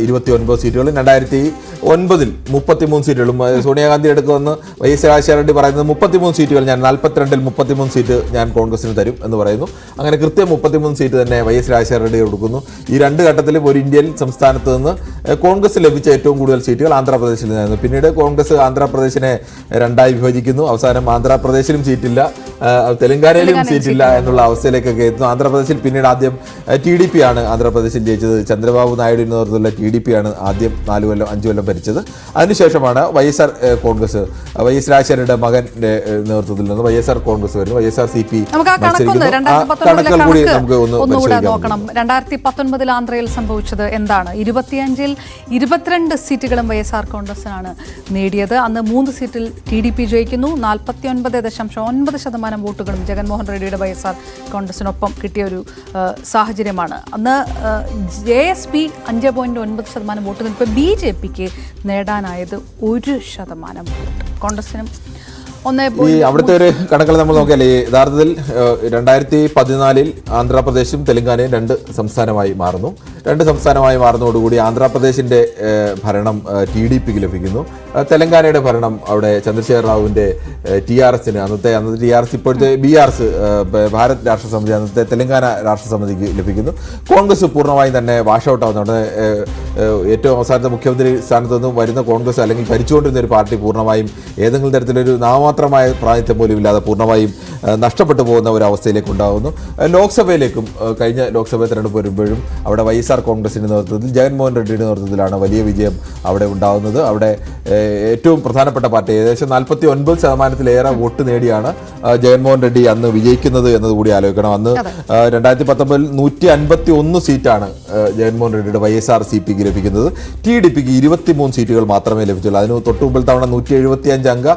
29 സീറ്റുകളും 2009 33 സീറ്റുകളും. സോണിയാഗാന്ധി എടുക്കുമെന്ന് YS രാജശേഖർ റെഡ്ഡി പറയുന്നത് 33 സീറ്റുകൾ, ഞാൻ 42-ൽ 33 സീറ്റ് ഞാൻ കോൺഗ്രസിന് തരും എന്ന് പറയുന്നു. അങ്ങനെ കൃത്യം 33 സീറ്റ് തന്നെ YS രാജശേഖർ റെഡ്ഡി കൊടുക്കുന്നു. ഈ രണ്ട് ഘട്ടത്തിലും ഒരു ഇന്ത്യൻ സംസ്ഥാനത്ത് നിന്ന് കോൺഗ്രസ് ലഭിച്ച ഏറ്റവും കൂടുതൽ സീറ്റുകൾ ആന്ധ്രാപ്രദേശിൽ നിന്നായിരുന്നു. പിന്നീട് കോൺഗ്രസ് ആന്ധ്രാപ്രദേശിനെ രണ്ടായി വിഭജിക്കുന്നു. അവസാനം ആന്ധ്രാപ്രദേശിലും സീറ്റില്ല, തെലങ്കാനയിലും സീറ്റില്ല എന്നുള്ള അവസ്ഥയിലേക്കൊക്കെ എത്തുന്നു. ആന്ധ്രാപ്രദേശിൽ പിന്നീട് ആദ്യം TDP ആണ് ആന്ധ്രാപ്രദേശിൽ ജയിച്ചത്. ചന്ദ്രബാബു നായിഡു നേതൃത്വത്തിലുള്ള TDP ആണ് ആദ്യം 4-5 കൊല്ലം ഭരിച്ചത്. അതിനുശേഷമാണ് YSR കോൺഗ്രസ്, YS രാജശേഖരന്റെ മകന്റെ നേതൃത്വത്തിൽ നിന്ന് YSR കോൺഗ്രസ് വരുന്നു. YSRCP കണക്കുകൾ കൂടി നമുക്ക് ഒന്നുകൂടെ നോക്കണം. 2019 ആന്ധ്രയിൽ സംഭവിച്ചത് എന്താണ്? 25-ൽ 22 സീറ്റുകളും YSR കോൺഗ്രസിനാണ് നേടിയത്. അന്ന് 3 സീറ്റിൽ TDP ജയിക്കുന്നു. 49.9% വോട്ടുകളും ജഗൻമോഹൻ റെഡ്ഡിയുടെ YSR കോൺഗ്രസിനൊപ്പം കിട്ടിയ ഒരു സാഹചര്യമാണ്. അന്ന് JSP 5.9% വോട്ട് നിൽപ്പ്. BJPക്ക് നേടാനായത് 1% വോട്ട്. കോൺഗ്രസിനും ഈ അവിടുത്തെ ഒരു കണക്കുകൾ നമ്മൾ നോക്കിയാലേ യഥാർത്ഥത്തിൽ 2014 ആന്ധ്രാപ്രദേശും തെലങ്കാനയും 2 സംസ്ഥാനമായി മാറുന്നു. 2 സംസ്ഥാനമായി മാറുന്നതോടുകൂടി ആന്ധ്രാപ്രദേശിന്റെ ഭരണം TDPക്ക് ലഭിക്കുന്നു. തെലങ്കാനയുടെ ഭരണം അവിടെ ചന്ദ്രശേഖർ റാവുവിന്റെ TRSന്, അന്നത്തെ TRS ഇപ്പോഴത്തെ BRS ഭാരത് രാഷ്ട്ര സമിതി, അന്നത്തെ തെലങ്കാന രാഷ്ട്ര സമിതിക്ക് ലഭിക്കുന്നു. കോൺഗ്രസ് പൂർണ്ണമായും തന്നെ വാഷ് ഔട്ട് ആവുന്നുണ്ട്. ഏറ്റവും അവസാനത്തെ മുഖ്യമന്ത്രി സ്ഥാനത്ത് നിന്നും വരുന്ന കോൺഗ്രസ്, അല്ലെങ്കിൽ ഭരിച്ചുകൊണ്ടിരുന്ന ഒരു പാർട്ടി പൂർണ്ണമായും ഏതെങ്കിലും തരത്തിലൊരു നാമമാത്രമായ പ്രാതിനിധ്യം പോലും ഇല്ലാതെ പൂർണ്ണമായും നഷ്ടപ്പെട്ടു പോകുന്ന ഒരു അവസ്ഥയിലേക്ക് ഉണ്ടാകുന്നു. ലോക്സഭയിലേക്കും കഴിഞ്ഞ ലോക്സഭ തെരഞ്ഞെടുപ്പ് വരുമ്പോഴും അവിടെ YSR കോൺഗ്രസിന്റെ നേതൃത്വത്തിൽ ജഗൻമോഹൻ റെഡ്ഡിയുടെ നേതൃത്വത്തിലാണ് വലിയ വിജയം അവിടെ ഉണ്ടാകുന്നത്. അവിടെ ഏറ്റവും പ്രധാനപ്പെട്ട പാർട്ടി ഏകദേശം 49%-ലേറെ വോട്ട് നേടിയാണ് ജഗൻമോഹൻ റെഡ്ഡി അന്ന് വിജയിക്കുന്നത് എന്നതുകൂടി ആലോചിക്കണം. അന്ന് 2019 151 സീറ്റാണ് ജഗൻമോഹൻ റെഡ്ഡിയുടെ YSRCPക്ക് ലഭിക്കുന്നത്. TDPക്ക് 23 സീറ്റുകൾ മാത്രമേ ലഭിച്ചുള്ളൂ. അതിന് തൊട്ടുമുമ്പിൽ തവണ 175 അംഗ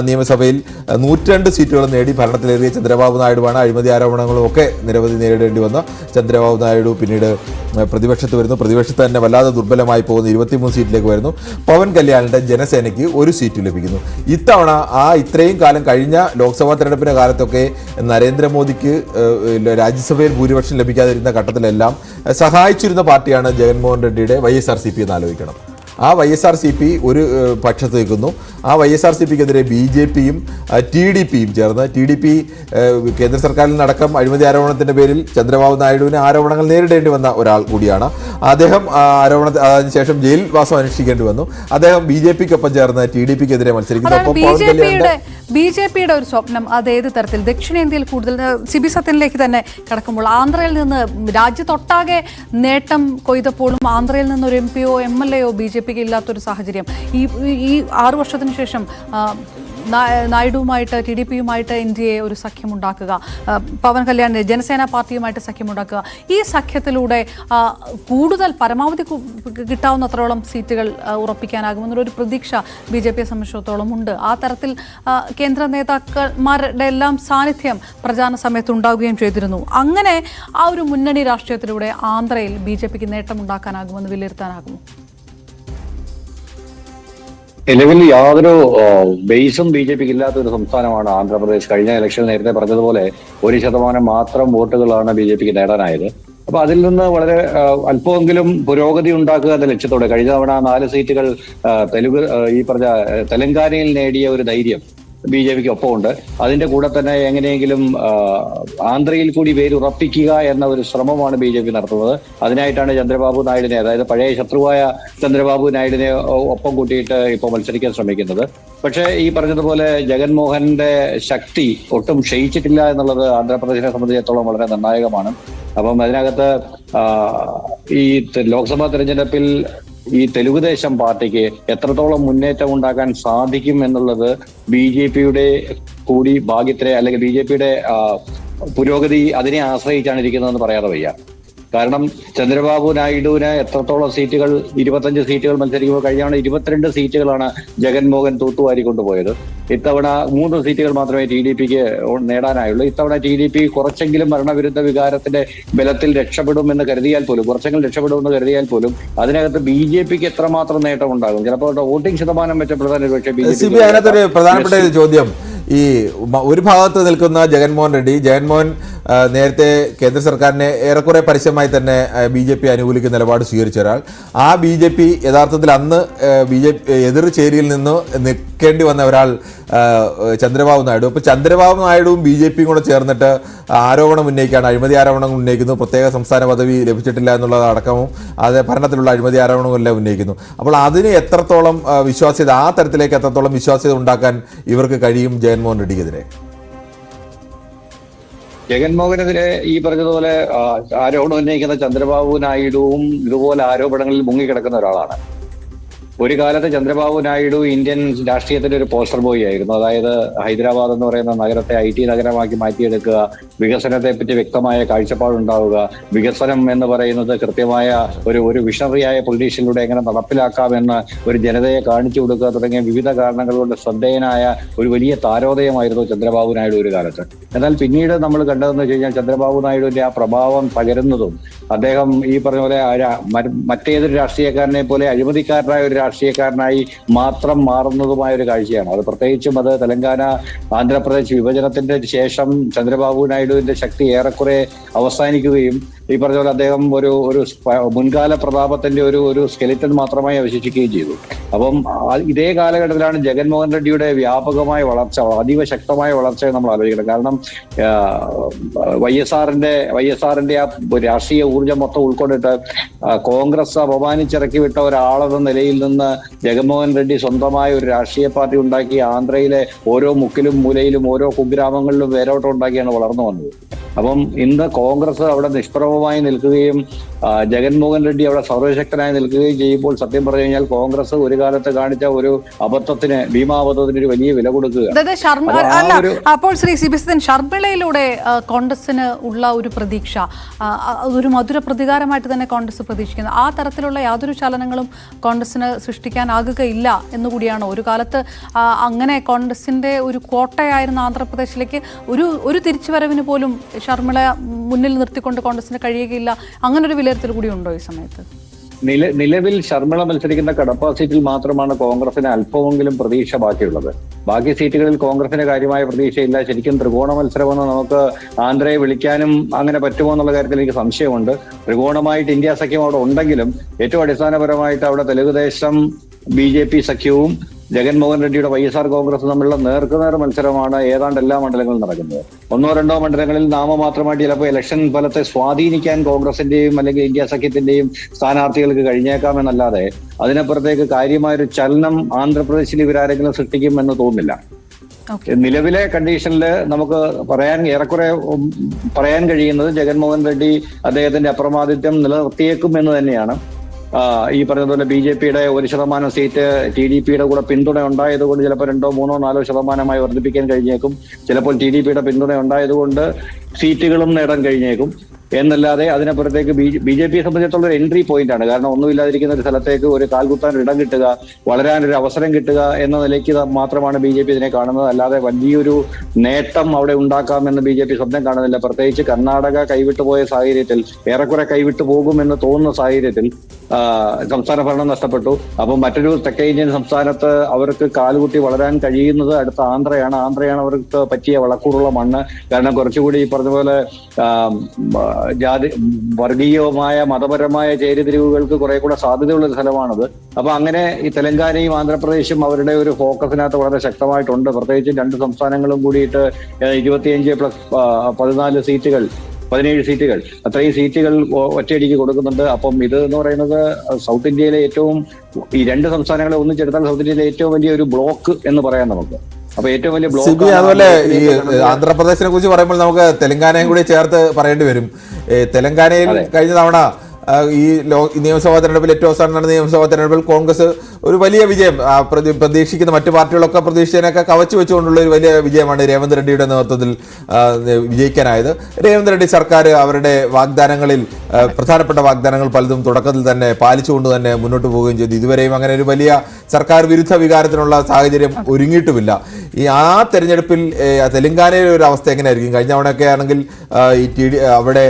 നിയമസഭയിൽ 102 സീറ്റുകൾ നേടി ഭരണത്തിലേറിയ ചന്ദ്രബാബു നായിഡുവാണ്. അഴിമതി ആരോപണങ്ങളും ഒക്കെ നിരവധി നേരിടേണ്ടി വന്ന ചന്ദ്രബാബു നായിഡു പിന്നീട് പ്രതിപക്ഷത്ത് വരുന്നു. പ്രതിപക്ഷത്ത് തന്നെ വല്ലാതെ ദുർബലമായി പോകുന്ന 23 സീറ്റിലേക്ക് വരുന്നു. പവൻ കല്യാണിന്റെ ജനസേനയ്ക്ക് 1 സീറ്റ് ലഭിക്കുന്നു. ഇത്തവണ ഇത്രയും കാലം കഴിഞ്ഞ ലോക്സഭാ തെരഞ്ഞെടുപ്പിന്റെ കാലത്തൊക്കെ നരേന്ദ്രമോദിക്ക് രാജ്യസഭയിൽ ഭൂരിപക്ഷം ലഭിക്കാതിരുന്ന ഘട്ടത്തിലെല്ലാം സഹായിച്ചിരുന്ന പാർട്ടിയാണ് ജഗൻമോഹൻ റെഡ്ഡിയുടെ YSRCP എന്ന് ആലോചിക്കണം. ആ YSRCP ഒരു പക്ഷത്ത് നിൽക്കുന്നു. ആ YSRCPക്കെതിരെ BJPയും TDPയും ചേർന്ന്, TDP കേന്ദ്ര സർക്കാരിൽ നടക്കം അഴിമതി ആരോപണത്തിന്റെ പേരിൽ ചന്ദ്രബാബു നായിഡുവിന് ആരോപണങ്ങൾ നേരിടേണ്ടി വന്ന ഒരാൾ കൂടിയാണ് അദ്ദേഹം. അതിനുശേഷം ജയിൽ വാസം അനുഷ്ഠിക്കേണ്ടി വന്നു. അദ്ദേഹം BJPക്കൊപ്പം ചേർന്ന് TDPക്കെതിരെ മത്സരിക്കുന്നു. BJPയുടെ ഒരു സ്വപ്നം അത് ഏത് തരത്തിൽ? ദക്ഷിണേന്ത്യയിൽ കൂടുതൽ CB സത്യനിലേക്ക് തന്നെ കടക്കുമ്പോൾ ആന്ധ്രയിൽ നിന്ന് രാജ്യത്തൊട്ടാകെ നേട്ടം കൊയ്തപ്പോഴും ആന്ധ്രയിൽ നിന്ന് ഒരു MPയോ MLAയോ BJPക്ക് ഇല്ലാത്തൊരു സാഹചര്യം. ഈ 6 വർഷത്തിന് ശേഷം നായിഡുവുമായിട്ട് TDPയുമായിട്ട് NDA ഒരു സഖ്യമുണ്ടാക്കുക, പവൻ കല്യാണിന്റെ ജനസേന പാർട്ടിയുമായിട്ട് സഖ്യമുണ്ടാക്കുക. ഈ സഖ്യത്തിലൂടെ കൂടുതൽ പരമാവധി കിട്ടാവുന്നത്രോളം സീറ്റുകൾ ഉറപ്പിക്കാനാകുമെന്നൊരു പ്രതീക്ഷ BJPയെ സംബന്ധിച്ചിടത്തോളം ഉണ്ട്. ആ തരത്തിൽ കേന്ദ്ര നേതാക്കന്മാരുടെ എല്ലാം സാന്നിധ്യം പ്രചാരണ സമയത്ത് ഉണ്ടാവുകയും ചെയ്തിരുന്നു. അങ്ങനെ ആ ഒരു മുന്നണി രാഷ്ട്രീയത്തിലൂടെ ആന്ധ്രയിൽ BJPക്ക് നേട്ടമുണ്ടാക്കാനാകുമെന്ന് വിലയിരുത്താനാകുമോ? നിലവിൽ യാതൊരു ബേസും BJPക്ക് ഇല്ലാത്ത ഒരു സംസ്ഥാനമാണ് ആന്ധ്രാപ്രദേശ്. കഴിഞ്ഞ ഇലക്ഷൻ നേരത്തെ പറഞ്ഞതുപോലെ 1% മാത്രം വോട്ടുകളാണ് BJPക്ക് നേടാനായത്. അപ്പൊ അതിൽ നിന്ന് വളരെ അല്പമെങ്കിലും പുരോഗതി ഉണ്ടാക്കുക എന്ന ലക്ഷ്യത്തോടെ കഴിഞ്ഞ തവണ 4 സീറ്റുകൾ തെലങ്കാനയിൽ നേടിയ ഒരു ധൈര്യം BJPക്ക് ഒപ്പമുണ്ട്. അതിന്റെ കൂടെ തന്നെ എങ്ങനെയെങ്കിലും ആന്ധ്രയിൽ കൂടി വേരുറപ്പിക്കുക എന്ന ഒരു ശ്രമമാണ് BJP നടത്തുന്നത്. അതിനായിട്ടാണ് ചന്ദ്രബാബു നായിഡുവിനെ, അതായത് പഴയ ശത്രുവായ ചന്ദ്രബാബു നായിഡുവിനെ ഒപ്പം കൂട്ടിയിട്ട് ഇപ്പോൾ മത്സരിക്കാൻ ശ്രമിക്കുന്നത്. പക്ഷേ ഈ പറഞ്ഞതുപോലെ ജഗൻമോഹന്റെ ശക്തി ഒട്ടും ക്ഷയിച്ചിട്ടില്ല എന്നുള്ളത് ആന്ധ്രാപ്രദേശിനെ സംബന്ധിച്ചിടത്തോളം വളരെ നിർണായകമാണ്. അപ്പം അതിനകത്ത് ഈ ലോക്സഭാ തെരഞ്ഞെടുപ്പിൽ ഈ തെലുഗുദേശം പാർട്ടിക്ക് എത്രത്തോളം മുന്നേറ്റം ഉണ്ടാക്കാൻ സാധിക്കും എന്നുള്ളത് BJPയുടെ കൂടി ഭാഗ്യത്തിലെ അല്ലെങ്കിൽ BJPയുടെ പുരോഗതി അതിനെ ആശ്രയിച്ചാണ് ഇരിക്കുന്നതെന്ന് പറയാതെ വയ്യ. കാരണം ചന്ദ്രബാബു നായിഡുവിന് എത്രത്തോളം സീറ്റുകൾ 25 സീറ്റുകൾ മത്സരിക്കുമ്പോൾ കഴിഞ്ഞ 22 സീറ്റുകളാണ് ജഗൻമോഹൻ തൂത്തുവാരി കൊണ്ടുപോയത്. ഇത്തവണ 3 സീറ്റുകൾ മാത്രമേ TDPക്ക് നേടാനായുള്ളൂ. ഇത്തവണ TDP കുറച്ചെങ്കിലും ഭരണവിരുദ്ധ വികാരത്തിന്റെ ബലത്തിൽ രക്ഷപ്പെടുമെന്ന് കരുതിയാൽ പോലും, കുറച്ചെങ്കിലും രക്ഷപ്പെടുമെന്ന് കരുതിയാൽ പോലും അതിനകത്ത് BJPക്ക് എത്രമാത്രം നേട്ടം ഉണ്ടാകും? ചിലപ്പോൾ വോട്ടിംഗ് ശതമാനം മെച്ചപ്പെടുത്താൻ ഒരുപക്ഷെ BJP. അതിനകത്തൊരു പ്രധാനപ്പെട്ട ചോദ്യം, ഈ ഒരു ഭാഗത്ത് നിൽക്കുന്ന ജഗൻമോഹൻ റെഡ്ഡി, ജഗൻമോഹൻ നേരത്തെ കേന്ദ്ര സർക്കാരിനെ ഏറെക്കുറെ പരസ്യമായി തന്നെ BJP അനുകൂലിക്കുന്ന നിലപാട് സ്വീകരിച്ച ഒരാൾ. ആ BJP യഥാർത്ഥത്തിൽ അന്ന് BJP എതിർ ചേരിയിൽ നിന്ന് നിൽക്കേണ്ടി വന്ന ഒരാൾ ചന്ദ്രബാബു നായിഡു. അപ്പോൾ ചന്ദ്രബാബു നായിഡുവും BJPയും കൂടെ ചേർന്നിട്ട് ആരോപണം ഉന്നയിക്കുകയാണ്, അഴിമതി ആരോപണം ഉന്നയിക്കുന്നു. പ്രത്യേക സംസ്ഥാന പദവി ലഭിച്ചിട്ടില്ല എന്നുള്ളത് അടക്കവും അത് ഭരണത്തിലുള്ള അഴിമതി ആരോപണങ്ങളെല്ലാം ഉന്നയിക്കുന്നു. അപ്പോൾ അതിന് എത്രത്തോളം വിശ്വാസ്യത, ആ തരത്തിലേക്ക് എത്രത്തോളം വിശ്വാസ്യത ഉണ്ടാക്കാൻ ഇവർക്ക് കഴിയും ജഗൻമോഹൻ റെഡ്ഡിക്കെതിരെ? ജഗൻമോഹനെതിരെ ഈ പറഞ്ഞതുപോലെ ആരോപണം ഉന്നയിക്കുന്ന ചന്ദ്രബാബു നായിഡുവും ഇതുപോലെ ആരോപണങ്ങളിൽ മുങ്ങിക്കിടക്കുന്ന ഒരാളാണ്. ഒരു കാലത്ത് ചന്ദ്രബാബു നായിഡു ഇന്ത്യൻ രാഷ്ട്രീയത്തിന്റെ ഒരു പോസ്റ്റർ ബോയ് ആയിരുന്നു. അതായത് ഹൈദരാബാദ് എന്ന് പറയുന്ന നഗരത്തെ IT നഗരമാക്കി മാറ്റിയെടുക്കുക, വികസനത്തെ പറ്റി വ്യക്തമായ കാഴ്ചപ്പാടുണ്ടാവുക, വികസനം എന്ന് പറയുന്നത് കൃത്യമായ ഒരു വിഷണറിയായ പൊളിറ്റീഷ്യനിലൂടെ എങ്ങനെ നടപ്പിലാക്കാമെന്ന് ഒരു ജനതയെ കാണിച്ചു കൊടുക്കുക തുടങ്ങിയ വിവിധ കാരണങ്ങൾ കൊണ്ട് ശ്രദ്ധേയനായ ഒരു വലിയ താരോദയമായിരുന്നു ചന്ദ്രബാബു നായിഡു ഒരു കാലത്ത്. എന്നാൽ പിന്നീട് നമ്മൾ കണ്ടതെന്ന് വെച്ച് കഴിഞ്ഞാൽ ചന്ദ്രബാബു നായിഡുവിന്റെ ആ പ്രഭാവം പകരുന്നതും അദ്ദേഹം ഈ പറഞ്ഞ പോലെ മറ്റേതൊരു രാഷ്ട്രീയക്കാരനെ പോലെ അഴിമതിക്കാരനായ ഒരു രാഷ്ട്രീയക്കാരനായി മാത്രം മാറുന്നതുമായ ഒരു കാഴ്ചയാണ്. അത് പ്രത്യേകിച്ചും അത് തെലങ്കാന ആന്ധ്രാപ്രദേശ് വിഭജനത്തിന്റെ ശേഷം ചന്ദ്രബാബു നായിഡുവിന്റെ ശക്തി ഏറെക്കുറെ അവസാനിക്കുകയും ഈ പറഞ്ഞ പോലെ അദ്ദേഹം ഒരു മുൻകാല പ്രതാപത്തിന്റെ ഒരു സ്കെലിറ്റൻ മാത്രമായി അവശേഷിക്കുകയും ചെയ്തു. അപ്പം ഇതേ കാലഘട്ടത്തിലാണ് ജഗൻമോഹൻ റെഡ്ഡിയുടെ വ്യാപകമായ വളർച്ച, അതീവ ശക്തമായ വളർച്ചയെ നമ്മൾ ആലോചിക്കണം. കാരണം വൈഎസ്ആറിന്റെ ആ രാഷ്ട്രീയ ഊർജ്ജം മൊത്തം ഉൾക്കൊണ്ടിട്ട് കോൺഗ്രസ് അപമാനിച്ചിറക്കി വിട്ട ഒരാളെന്ന നിലയിൽ നിന്ന് ജഗൻമോഹൻ റെഡ്ഡി സ്വന്തമായ ഒരു രാഷ്ട്രീയ പാർട്ടി ഉണ്ടാക്കി ആന്ധ്രയിലെ ഓരോ മുക്കിലും മൂലയിലും ഓരോ കുഗ്രാമങ്ങളിലും വേരോട്ടം ഉണ്ടാക്കിയാണ് വളർന്നു വന്നത്. അപ്പം ഇന്ന് കോൺഗ്രസ് അവിടെ നിഷ്പ്രഭമായി നിൽക്കുകയും ജഗൻമോഹൻ റെഡ്ഡി അവിടെ സർവശക്തനായി നിൽക്കുകയും ചെയ്യുമ്പോൾ സത്യം പറഞ്ഞു കഴിഞ്ഞാൽ കോൺഗ്രസ് ഒരു കാലത്ത് കാണിച്ച ഒരു അബദ്ധത്തിന്, ഭീമാബദ്ധത്തിന് ഒരു വലിയ വില കൊടുക്കുക. അപ്പോൾ ശ്രീ സിബിസൻ, ശർമിളയിലൂടെ കോൺഗ്രസിന് ഉള്ള ഒരു പ്രതീക്ഷ, ഒരു മധുര പ്രതികാരമായിട്ട് തന്നെ കോൺഗ്രസ് പ്രതീക്ഷിക്കുന്നത്, ആ തരത്തിലുള്ള യാതൊരു ചലനങ്ങളും കോൺഗ്രസിന് സൃഷ്ടിക്കാനാകുകയില്ല എന്നുകൂടിയാണ്. ഒരു കാലത്ത് അങ്ങനെ കോൺഗ്രസിന്റെ ഒരു കോട്ടയായിരുന്ന ആന്ധ്രാപ്രദേശിലേക്ക് ഒരു തിരിച്ചുവരവിന് പോലും ശർമിള മുന്നിൽ നിർത്തിക്കൊണ്ട് കോൺഗ്രസിന് കഴിയുകയില്ല, അങ്ങനൊരു വിലയിരുത്തൽ കൂടി ഉണ്ടോ ഈ സമയത്ത്? നിലവിൽ ശർമിള മത്സരിക്കുന്ന കടപ്പ സീറ്റിൽ മാത്രമാണ് കോൺഗ്രസിന് അല്പമെങ്കിലും പ്രതീക്ഷ ബാക്കിയുള്ളത്. ബാക്കി സീറ്റുകളിൽ കോൺഗ്രസിന് കാര്യമായ പ്രതീക്ഷയില്ല. ശരിക്കും ത്രികോണ മത്സരമെന്ന് നമുക്ക് ആന്ധ്രയെ വിളിക്കാനും അങ്ങനെ പറ്റുമോ എന്നുള്ള കാര്യത്തിൽ എനിക്ക് സംശയമുണ്ട്. ത്രികോണമായിട്ട് ഇന്ത്യ സഖ്യം അവിടെ ഉണ്ടെങ്കിലും ഏറ്റവും അടിസ്ഥാനപരമായിട്ട് അവിടെ തെലുഗുദേശം BJP സഖ്യവും ജഗൻമോഹൻ റെഡ്ഡിയുടെ YSR കോൺഗ്രസ് തമ്മിലുള്ള നേർക്കുനേർ മത്സരമാണ് ഏതാണ്ട് എല്ലാ മണ്ഡലങ്ങളിലും നടക്കുന്നത്. 1-2 മണ്ഡലങ്ങളിൽ നാമമാത്രമായിട്ട് ചിലപ്പോൾ ഇലക്ഷൻ ഫലത്തെ സ്വാധീനിക്കാൻ കോൺഗ്രസിന്റെയും അല്ലെങ്കിൽ ഇന്ത്യ സഖ്യത്തിന്റെയും സ്ഥാനാർത്ഥികൾക്ക് കഴിഞ്ഞേക്കാമെന്നല്ലാതെ അതിനപ്പുറത്തേക്ക് കാര്യമായൊരു ചലനം ആന്ധ്രാപ്രദേശിൽ ഇവരാരെങ്കിലും സൃഷ്ടിക്കും എന്ന് തോന്നുന്നില്ല. നിലവിലെ കണ്ടീഷനിൽ നമുക്ക് ഏറെക്കുറെ പറയാൻ കഴിയുന്നത് ജഗൻമോഹൻ റെഡ്ഡി അദ്ദേഹത്തിന്റെ അപ്രമാദിത്വം നിലനിർത്തിയേക്കും എന്ന് തന്നെയാണ്. ഈ പറഞ്ഞതുപോലെ BJPയുടെ 1% സീറ്റ് TDPയുടെ കൂടെ പിന്തുണ ഉണ്ടായതുകൊണ്ട് ചിലപ്പോൾ 2, 3, 4 ശതമാനമായി വർദ്ധിപ്പിക്കാൻ കഴിഞ്ഞേക്കും. ചിലപ്പോൾ TDPയുടെ പിന്തുണ ഉണ്ടായതുകൊണ്ട് സീറ്റുകളും നേടാൻ കഴിഞ്ഞേക്കും എന്നല്ലാതെ അതിനപ്പുറത്തേക്ക് BJPയെ സംബന്ധിച്ചിടത്തോളം ഒരു എൻട്രി പോയിന്റ് ആണ്. കാരണം ഒന്നുമില്ലാതിരിക്കുന്ന ഒരു സ്ഥലത്തേക്ക് ഒരു കാൽകുത്താൻ ഇടം കിട്ടുക, വളരാനൊരു അവസരം കിട്ടുക എന്ന നിലയ്ക്ക് മാത്രമാണ് BJP ഇതിനെ കാണുന്നത്. അല്ലാതെ വലിയൊരു നേട്ടം അവിടെ ഉണ്ടാക്കാമെന്ന് BJP സ്വപ്നം കാണുന്നില്ല. പ്രത്യേകിച്ച് കർണാടക കൈവിട്ടുപോയ സാഹചര്യത്തിൽ, ഏറെക്കുറെ കൈവിട്ടു പോകുമെന്ന് തോന്നുന്ന സാഹചര്യത്തിൽ സംസ്ഥാന ഭരണം നഷ്ടപ്പെട്ടു. അപ്പം മറ്റൊരു തെക്കേ ഇന്ത്യൻ സംസ്ഥാനത്ത് അവർക്ക് കാലുകുത്തി വളരാൻ കഴിയുന്നത് അടുത്ത ആന്ധ്രയാണ് അവർക്ക് പറ്റിയ വളക്കൂറുള്ള മണ്ണ്. കാരണം കുറച്ചുകൂടി ഈ പറഞ്ഞ പോലെ വർഗീയവുമായ മതപരമായ ചേരിതിരിവുകൾക്ക് കുറെ കൂടെ സാധ്യതയുള്ള ഒരു സ്ഥലമാണത്. അപ്പൊ അങ്ങനെ ഈ തെലങ്കാനയും ആന്ധ്രാപ്രദേശും അവരുടെ ഒരു ഫോക്കസിനകത്ത് വളരെ ശക്തമായിട്ടുണ്ട്. പ്രത്യേകിച്ച് രണ്ട് സംസ്ഥാനങ്ങളും കൂടിയിട്ട് 25+14 സീറ്റുകൾ, 17 സീറ്റുകൾ, അത്രയും സീറ്റുകൾ ഒറ്റയടിക്ക് കൊടുക്കുന്നുണ്ട്. അപ്പം ഇത് എന്ന് പറയുന്നത് സൗത്ത് ഇന്ത്യയിലെ ഏറ്റവും, ഈ രണ്ട് സംസ്ഥാനങ്ങളെ ഒന്നിച്ചെടുത്താൽ സൗത്ത് ഇന്ത്യയിലെ ഏറ്റവും വലിയ ഒരു ബ്ലോക്ക് എന്ന് പറയാം നമുക്ക്. അപ്പൊ ഏറ്റവും വലിയ ബ്ലോക്ക്. അതുപോലെ ഈ ആന്ധ്രാപ്രദേശിനെ കുറിച്ച് പറയുമ്പോൾ നമുക്ക് തെലങ്കാനയും കൂടി ചേർത്ത് പറയേണ്ടി വരും. തെലങ്കാനയിൽ കഴിഞ്ഞ തവണ ഈ നിയമസഭാ തെരഞ്ഞെടുപ്പിൽ, ഏറ്റവും അവസാനം നടന്ന നിയമസഭാ തെരഞ്ഞെടുപ്പിൽ കോൺഗ്രസ് ഒരു വലിയ വിജയം, പ്രതീക്ഷിക്കുന്ന മറ്റു പാർട്ടികളൊക്കെ പ്രതീക്ഷിച്ചതിനൊക്കെ കവച്ചു വെച്ചുകൊണ്ടുള്ള ഒരു വലിയ വിജയമാണ് രേവന്ത് റെഡ്ഡിയുടെ നേതൃത്വത്തിൽ വിജയിക്കാനായത്. രേവന്ത് റെഡ്ഡി സർക്കാർ അവരുടെ വാഗ്ദാനങ്ങളിൽ, പ്രധാനപ്പെട്ട വാഗ്ദാനങ്ങൾ പലതും തുടക്കത്തിൽ തന്നെ പാലിച്ചുകൊണ്ട് തന്നെ മുന്നോട്ട് പോവുകയും ചെയ്തു. ഇതുവരെയും അങ്ങനെ ഒരു വലിയ സർക്കാർ വിരുദ്ധ വികാരത്തിനുള്ള സാഹചര്യം ഒരുങ്ങിയിട്ടുമില്ല. ആ തെരഞ്ഞെടുപ്പിൽ തെലങ്കാനയിലെ ഒരു അവസ്ഥ എങ്ങനെയായിരിക്കും? കഴിഞ്ഞ തവണയൊക്കെ ആണെങ്കിൽ അവിടെ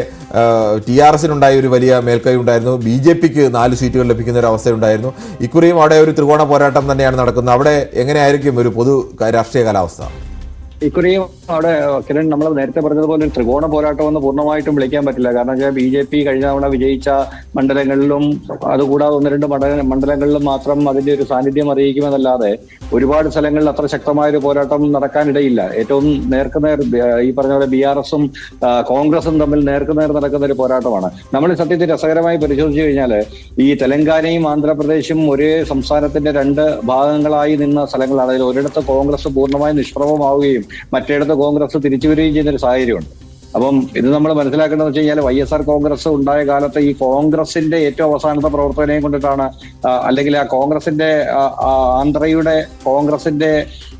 TRS-നുണ്ടായ ഒരു വലിയ മേൽക്കൈ ഉണ്ടായിരുന്നു. BJP-ക്ക് 4 സീറ്റുകൾ ലഭിക്കുന്ന ഒരു അവസ്ഥയുണ്ടായിരുന്നു. ഇക്കുറിയും അവിടെ ഒരു ത്രികോണ പോരാട്ടം തന്നെയാണ് നടക്കുന്നത്. അവിടെ എങ്ങനെയായിരിക്കും ഒരു പൊതു രാഷ്ട്രീയ കാലാവസ്ഥ? ഇക്കുറിയും അവിടെ കിരൺ, നമ്മൾ നേരത്തെ പറഞ്ഞതുപോലെ ഒരു ത്രികോണ പോരാട്ടം എന്ന് പൂർണ്ണമായിട്ടും വിളിക്കാൻ പറ്റില്ല. കാരണം വെച്ചാൽ BJP കഴിഞ്ഞ തവണ വിജയിച്ച മണ്ഡലങ്ങളിലും അതുകൂടാതെ 1-2 മണ്ഡലങ്ങളിലും മാത്രം അതിന്റെ ഒരു സാന്നിധ്യം അറിയിക്കുമെന്നല്ലാതെ ഒരുപാട് സ്ഥലങ്ങളിൽ അത്ര ശക്തമായൊരു പോരാട്ടം നടക്കാനിടയില്ല. ഏറ്റവും നേർക്കുനേർ ഈ പറഞ്ഞ പോലെ BRS-ഉം കോൺഗ്രസും തമ്മിൽ നേർക്കുനേർ നടക്കുന്ന ഒരു പോരാട്ടമാണ്. നമ്മൾ സത്യത്തിൽ രസകരമായി പരിശോധിച്ചു കഴിഞ്ഞാൽ ഈ തെലങ്കാനയും ആന്ധ്രാപ്രദേശും ഒരേ സംസ്ഥാനത്തിന്റെ 2 ഭാഗങ്ങളായി നിന്ന സ്ഥലങ്ങളാണ്. അതിൽ ഒരിടത്ത് കോൺഗ്രസ് പൂർണ്ണമായും നിഷ്പ്രഭമാവുകയും മറ്റേടത്ത് കോൺഗ്രസ് തിരിച്ചു വരികയും ചെയ്യുന്ന ഒരു സാഹചര്യമുണ്ട്. അപ്പം ഇത് നമ്മൾ മനസ്സിലാക്കേണ്ടതെന്ന് വെച്ച് കഴിഞ്ഞാൽ YSR കോൺഗ്രസ് ഉണ്ടായ കാലത്ത് ഈ കോൺഗ്രസിന്റെ ഏറ്റവും അവസാനത്തെ പ്രവർത്തനയും കൊണ്ടിട്ടാണ്, അല്ലെങ്കിൽ ആ കോൺഗ്രസിന്റെ ആന്ധ്രയുടെ കോൺഗ്രസിന്റെ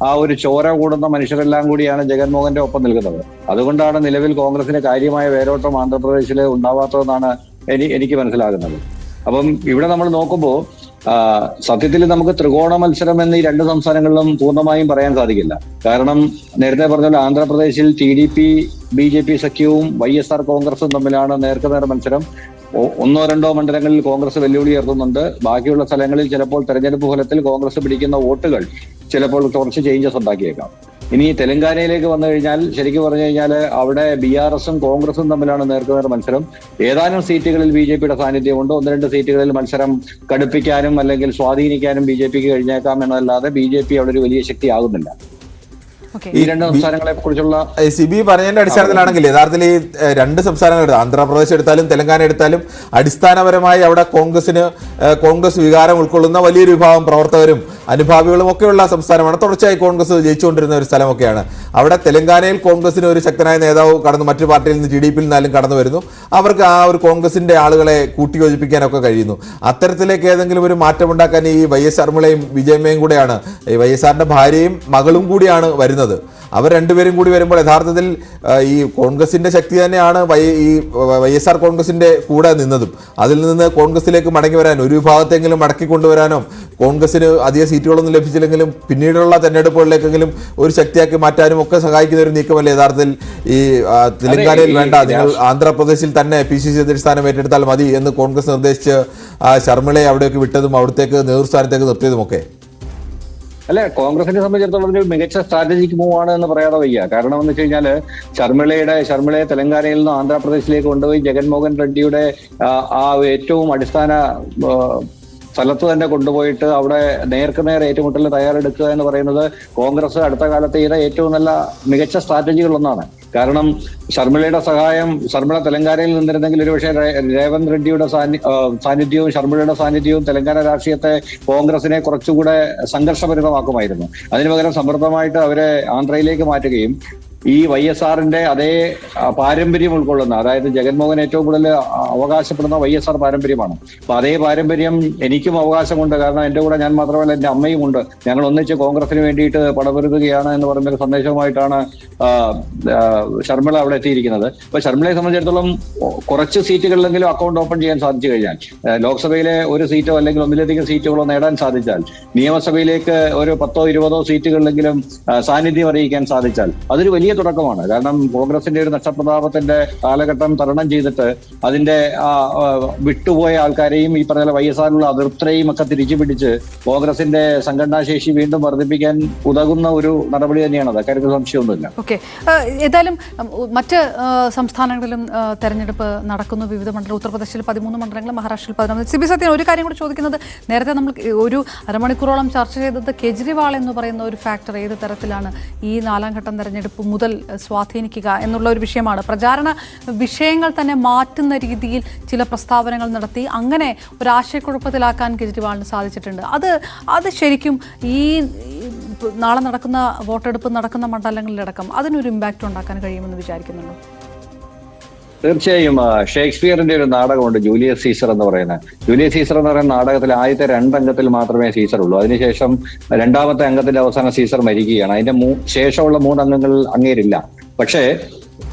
ആ ഒരു ചോര കൂടുന്ന മനുഷ്യരെല്ലാം കൂടിയാണ് ജഗൻമോഹന്റെ ഒപ്പം നിൽക്കുന്നത്. അതുകൊണ്ടാണ് നിലവിൽ കോൺഗ്രസിന് കാര്യമായ വേരോട്ടം ആന്ധ്രാപ്രദേശിൽ ഉണ്ടാവാത്തതെന്നാണ് എനിക്ക് മനസ്സിലാകുന്നത്. അപ്പം ഇവിടെ നമ്മൾ നോക്കുമ്പോൾ സത്യത്തിൽ നമുക്ക് ത്രികോണ മത്സരം എന്ന് ഈ 2 സംസ്ഥാനങ്ങളിലും പൂർണ്ണമായും പറയാൻ സാധിക്കില്ല. കാരണം നേരത്തെ പറഞ്ഞ ആന്ധ്രാപ്രദേശിൽ TDP BJP സഖ്യവും YSR കോൺഗ്രസും തമ്മിലാണ് നേർക്കുനേർ മത്സരം. 1-2 മണ്ഡലങ്ങളിൽ കോൺഗ്രസ് വെല്ലുവിളി ഉയർത്തുന്നുണ്ട്. ബാക്കിയുള്ള സ്ഥലങ്ങളിൽ ചിലപ്പോൾ തെരഞ്ഞെടുപ്പ് ഫലത്തിൽ കോൺഗ്രസ് പിടിക്കുന്ന വോട്ടുകൾ ചിലപ്പോൾ കുറച്ച് ചേഞ്ചസ് ഉണ്ടാക്കിയേക്കാം. ഇനി തെലങ്കാനയിലേക്ക് വന്നു കഴിഞ്ഞാൽ ശരിക്കും പറഞ്ഞു കഴിഞ്ഞാൽ അവിടെ BRS-ഉം കോൺഗ്രസും തമ്മിലാണ് നേർക്കുനേർ മത്സരം. ഏതാനും സീറ്റുകളിൽ BJP-യുടെ സാന്നിധ്യമുണ്ട്. 1-2 സീറ്റുകളിൽ മത്സരം കടുപ്പിക്കാനും അല്ലെങ്കിൽ സ്വാധീനിക്കാനും BJP-ക്ക് കഴിഞ്ഞേക്കാം എന്നതല്ലാതെ BJP അവിടെ ഒരു വലിയ ശക്തിയാകുന്നില്ല. ഈ 2 സംസ്ഥാനങ്ങളെ കുറിച്ചുള്ള സിബി പറഞ്ഞതിന്റെ അടിസ്ഥാനത്തിലാണെങ്കിൽ യഥാർത്ഥത്തിൽ ഈ 2 സംസ്ഥാനങ്ങൾ, ആന്ധ്രാപ്രദേശ് എടുത്താലും തെലങ്കാന എടുത്താലും അടിസ്ഥാനപരമായി അവിടെ കോൺഗ്രസ് വികാരം ഉൾക്കൊള്ളുന്ന വലിയൊരു വിഭാഗം പ്രവർത്തകരും അനുഭാവികളും ഒക്കെയുള്ള സംസ്ഥാനമാണ്. തുടർച്ചയായി കോൺഗ്രസ് ജയിച്ചുകൊണ്ടിരുന്ന ഒരു സ്ഥലമൊക്കെയാണ്. അവിടെ തെലങ്കാനയിൽ കോൺഗ്രസിന് ഒരു ശക്തനായ നേതാവ് മറ്റു പാർട്ടിയിൽ നിന്ന് TDP-യിൽ നിന്നാലും കടന്നു വരുന്നു. അവർക്ക് ആ ഒരു കോൺഗ്രസിന്റെ ആളുകളെ കൂട്ടിയോജിപ്പിക്കാനൊക്കെ കഴിയുന്നു. അത്തരത്തിലേക്ക് ഏതെങ്കിലും ഒരു മാറ്റമുണ്ടാക്കാൻ ഈ YS ശർമിളയും വിജയമ്മയും കൂടെയാണ്, ഈ YSR-ന്റെ ഭാര്യയും മകളും കൂടിയാണ് വരുന്നത്. അവർ രണ്ടുപേരും കൂടി വരുമ്പോൾ യഥാർത്ഥത്തിൽ ഈ കോൺഗ്രസിന്റെ ശക്തി തന്നെയാണ് ഈ YSR കോൺഗ്രസിന്റെ കൂടെ നിന്നതും. അതിൽ നിന്ന് കോൺഗ്രസിലേക്ക് മടങ്ങി വരാൻ, ഒരു വിഭാഗത്തെങ്കിലും മടക്കി കൊണ്ടുവരാനോ, കോൺഗ്രസിന് അധിക സീറ്റുകളൊന്നും ലഭിച്ചില്ലെങ്കിലും പിന്നീടുള്ള തെരഞ്ഞെടുപ്പുകളിലേക്കെങ്കിലും ഒരു ശക്തിയാക്കി മാറ്റാനും ഒക്കെ സഹായിക്കുന്ന ഒരു നീക്കമല്ലേ യഥാർത്ഥത്തിൽ ഈ തെലങ്കാനയിൽ വേണ്ട, നിങ്ങൾ ആന്ധ്രാപ്രദേശിൽ തന്നെ PCC അധ്യക്ഷ സ്ഥാനം ഏറ്റെടുത്താൽ മതി എന്ന് കോൺഗ്രസ് നിർദ്ദേശിച്ച് ശർമിളയെ അവിടേക്ക് വിട്ടതും അവിടത്തേക്ക് നേതൃസ്ഥാനത്തേക്ക് നിർത്തിയതുമൊക്കെ? അല്ലെ, കോൺഗ്രസിനെ സംബന്ധിച്ചിടത്തോളം ഒരു മികച്ച സ്ട്രാറ്റജിക് മൂവ് ആണ് എന്ന് പറയാതെ വയ്യ. കാരണം എന്ന് വെച്ച് കഴിഞ്ഞാൽ ശർമിളയെ തെലങ്കാനയിൽ നിന്ന് ആന്ധ്രാപ്രദേശിലേക്ക് കൊണ്ടുപോയി ജഗൻമോഹൻ റെഡ്ഡിയുടെ ആ ഏറ്റവും അടിസ്ഥാന സ്ഥലത്ത് തന്നെ കൊണ്ടുപോയിട്ട് അവിടെ നേർക്കുനേർ ഏറ്റുമുട്ടലിന് തയ്യാറെടുക്കുക എന്ന് പറയുന്നത് കോൺഗ്രസ് അടുത്ത കാലത്ത് ചെയ്ത ഏറ്റവും നല്ല മികച്ച സ്ട്രാറ്റജികളൊന്നാണ്. കാരണം ശർമിള തെലങ്കാനയിൽ നിന്നിരുന്നെങ്കിൽ ഒരുപക്ഷെ രേവന്ത് റെഡ്ഡിയുടെ സാന്നിധ്യവും ശർമിളയുടെ സാന്നിധ്യവും തെലങ്കാന രാഷ്ട്രീയത്തെ കോൺഗ്രസിനെ കുറച്ചുകൂടെ സംഘർഷഭരിതമാക്കുമായിരുന്നു. അതിനു പകരം സമൃദ്ധമായിട്ട് അവരെ ആന്ധ്രയിലേക്ക് മാറ്റുകയും ഈ YSR-ന്റെ അതേ പാരമ്പര്യം ഉൾക്കൊള്ളുന്ന, അതായത് ജഗൻമോഹൻ ഏറ്റവും കൂടുതൽ അവകാശപ്പെടുന്ന YSR പാരമ്പര്യമാണ്. അപ്പൊ അതേ പാരമ്പര്യം എനിക്കും അവകാശമുണ്ട്. കാരണം എന്റെ കൂടെ ഞാൻ മാത്രമല്ല, എന്റെ അമ്മയും ഉണ്ട്. ഞങ്ങൾ ഒന്നിച്ച് കോൺഗ്രസിന് വേണ്ടിയിട്ട് പടപൊരുതുകയാണ് എന്ന് പറയുന്ന ഒരു സന്ദേശവുമായിട്ടാണ് ശർമിള അവിടെ എത്തിയിരിക്കുന്നത്. അപ്പൊ ശർമിളയെ സംബന്ധിച്ചിടത്തോളം കുറച്ച് സീറ്റുകളിലെങ്കിലും അക്കൗണ്ട് ഓപ്പൺ ചെയ്യാൻ സാധിച്ചു കഴിഞ്ഞാൽ, ലോക്സഭയിലെ ഒരു സീറ്റോ അല്ലെങ്കിൽ ഒന്നിലധികം സീറ്റുകളോ നേടാൻ സാധിച്ചാൽ, നിയമസഭയിലേക്ക് ഒരു 10-20 സീറ്റുകളിലെങ്കിലും സാന്നിധ്യം അറിയിക്കാൻ സാധിച്ചാൽ, അതൊരു വലിയ വലിയ തുടക്കമാണ്. കാരണം കോൺഗ്രസിന്റെ ഒരു നഷ്ടപ്രതാപത്തിന്റെ കാലഘട്ടം തരണം ചെയ്തിട്ട് അതിന്റെ വിട്ടുപോയ ആൾക്കാരെയും ഈ പറഞ്ഞ വൈഎസ്ആറിനുള്ള അതൃപ്തരെയും ഒക്കെ തിരിച്ചു പിടിച്ച് കോൺഗ്രസിന്റെ സംഘടനാശേഷി വീണ്ടും വർദ്ധിപ്പിക്കാൻ ഉതകുന്ന ഒരു നടപടി തന്നെയാണ്. അക്കാര്യത്തിൽ സംശയമൊന്നുമില്ല. ഓക്കെ, ഏതായാലും മറ്റ് സംസ്ഥാനങ്ങളിലും തെരഞ്ഞെടുപ്പ് നടക്കുന്നു. വിവിധ മണ്ഡലം, ഉത്തർപ്രദേശിൽ 13 മണ്ഡലങ്ങൾ, മഹാരാഷ്ട്രയിൽ 11. സിബി സത്യൻ, ഒരു കാര്യം കൂടി ചോദിക്കുന്നത്, നേരത്തെ നമ്മൾ ഒരു അരമണിക്കൂറോളം ചർച്ച ചെയ്തത് കേജ്രിവാൾ എന്ന് പറയുന്ന ഒരു ഫാക്ടർ ഏത് തരത്തിലാണ് ഈ 4ാം ഘട്ടം തെരഞ്ഞെടുപ്പ് മുതൽ സ്വാധീനിക്കുക എന്നുള്ള ഒരു വിഷയമാണ്. പ്രചാരണ വിഷയങ്ങൾ തന്നെ മാറ്റുന്ന രീതിയിൽ ചില പ്രസ്താവനകൾ നടത്തി അങ്ങനെ ഒരു ആശയക്കുഴപ്പത്തിലാക്കാൻ കേജ്രിവാളിന് സാധിച്ചിട്ടുണ്ട്. അത് ശരിക്കും ഈ നാളെ നടക്കുന്ന വോട്ടെടുപ്പ് നടക്കുന്ന മണ്ഡലങ്ങളിലടക്കം അതിനൊരു ഇമ്പാക്റ്റ് ഉണ്ടാക്കാൻ കഴിയുമെന്ന് വിചാരിക്കുന്നുണ്ടോ? തീർച്ചയായും. ഷേക്സ്പിയറിന്റെ ഒരു നാടകമുണ്ട്, ജൂലിയസ് സീസർ എന്ന് പറയുന്നത്. ജൂലിയസ് സീസർ എന്ന് പറയുന്ന നാടകത്തിൽ ആദ്യത്തെ 2 അംഗത്തിൽ മാത്രമേ സീസർ ഉള്ളൂ. അതിനുശേഷം 2ാമത്തെ അംഗത്തിന്റെ അവസാനം സീസർ മരിക്കുകയാണ്. അതിന്റെ ശേഷമുള്ള 3 അംഗങ്ങൾ അങ്ങേരില്ല. പക്ഷേ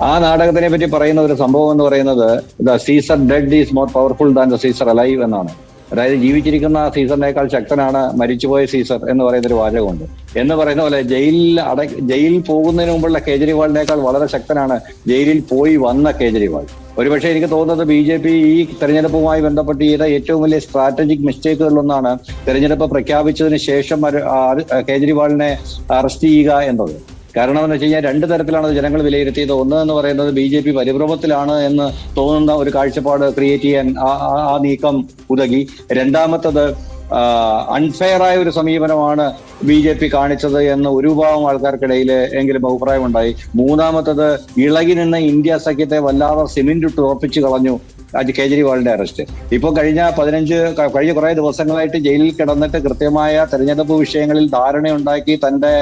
ആ നാടകത്തിനെ പറ്റി പറയുന്ന ഒരു സംഭവം എന്ന് പറയുന്നത് the Caesar dead is more powerful than the Caesar alive എന്നാണ്. അതായത് ജീവിച്ചിരിക്കുന്ന സീസറിനേക്കാൾ ശക്തനാണ് മരിച്ചുപോയ സീസർ എന്ന് പറയുന്ന ഒരു വാചകമുണ്ട്. എന്ന് പറയുന്ന പോലെ ജയിലിൽ പോകുന്നതിന് മുമ്പുള്ള കേജ്രിവാളിനേക്കാൾ വളരെ ശക്തനാണ് ജയിലിൽ പോയി വന്ന കേജ്രിവാൾ. ഒരുപക്ഷെ എനിക്ക് തോന്നുന്നത് BJP ഈ തെരഞ്ഞെടുപ്പുമായി ബന്ധപ്പെട്ട് ചെയ്ത ഏറ്റവും വലിയ സ്ട്രാറ്റജിക് മിസ്റ്റേക്കുകളിലൊന്നാണ് തെരഞ്ഞെടുപ്പ് പ്രഖ്യാപിച്ചതിന് ശേഷം കേജ്രിവാളിനെ അറസ്റ്റ് ചെയ്യുക എന്നത്. കാരണം എന്ന് വെച്ച് കഴിഞ്ഞാൽ 2 തരത്തിലാണ് ജനങ്ങൾ വിലയിരുത്തിയത്. ഒന്ന് എന്ന് പറയുന്നത് BJP പരിഭ്രമത്തിലാണ് എന്ന് തോന്നുന്ന ഒരു കാഴ്ചപ്പാട് ക്രിയേറ്റ് ചെയ്യാൻ ആ നീക്കം ഉതകി. 2ാമത്തത് അൺഫെയർ ആയ ഒരു സമീപനമാണ് BJP കാണിച്ചത് എന്ന് ഒരു വിഭാഗം ആൾക്കാർക്കിടയിൽ എങ്കിലും അഭിപ്രായമുണ്ടായി. 3ാമത്തത് ഇളകി നിന്ന ഇന്ത്യ സഖ്യത്തെ വല്ലാതെ സിമെന്റ് ഇട്ട് ഉറപ്പിച്ചു കളഞ്ഞു കേജ്രിവാളിന്റെ അറസ്റ്റ്. ഇപ്പോൾ കഴിഞ്ഞ കുറെ ദിവസങ്ങളായിട്ട് ജയിലിൽ കിടന്നിട്ട് കൃത്യമായ തെരഞ്ഞെടുപ്പ് വിഷയങ്ങളിൽ ധാരണയുണ്ടാക്കി തന്റെ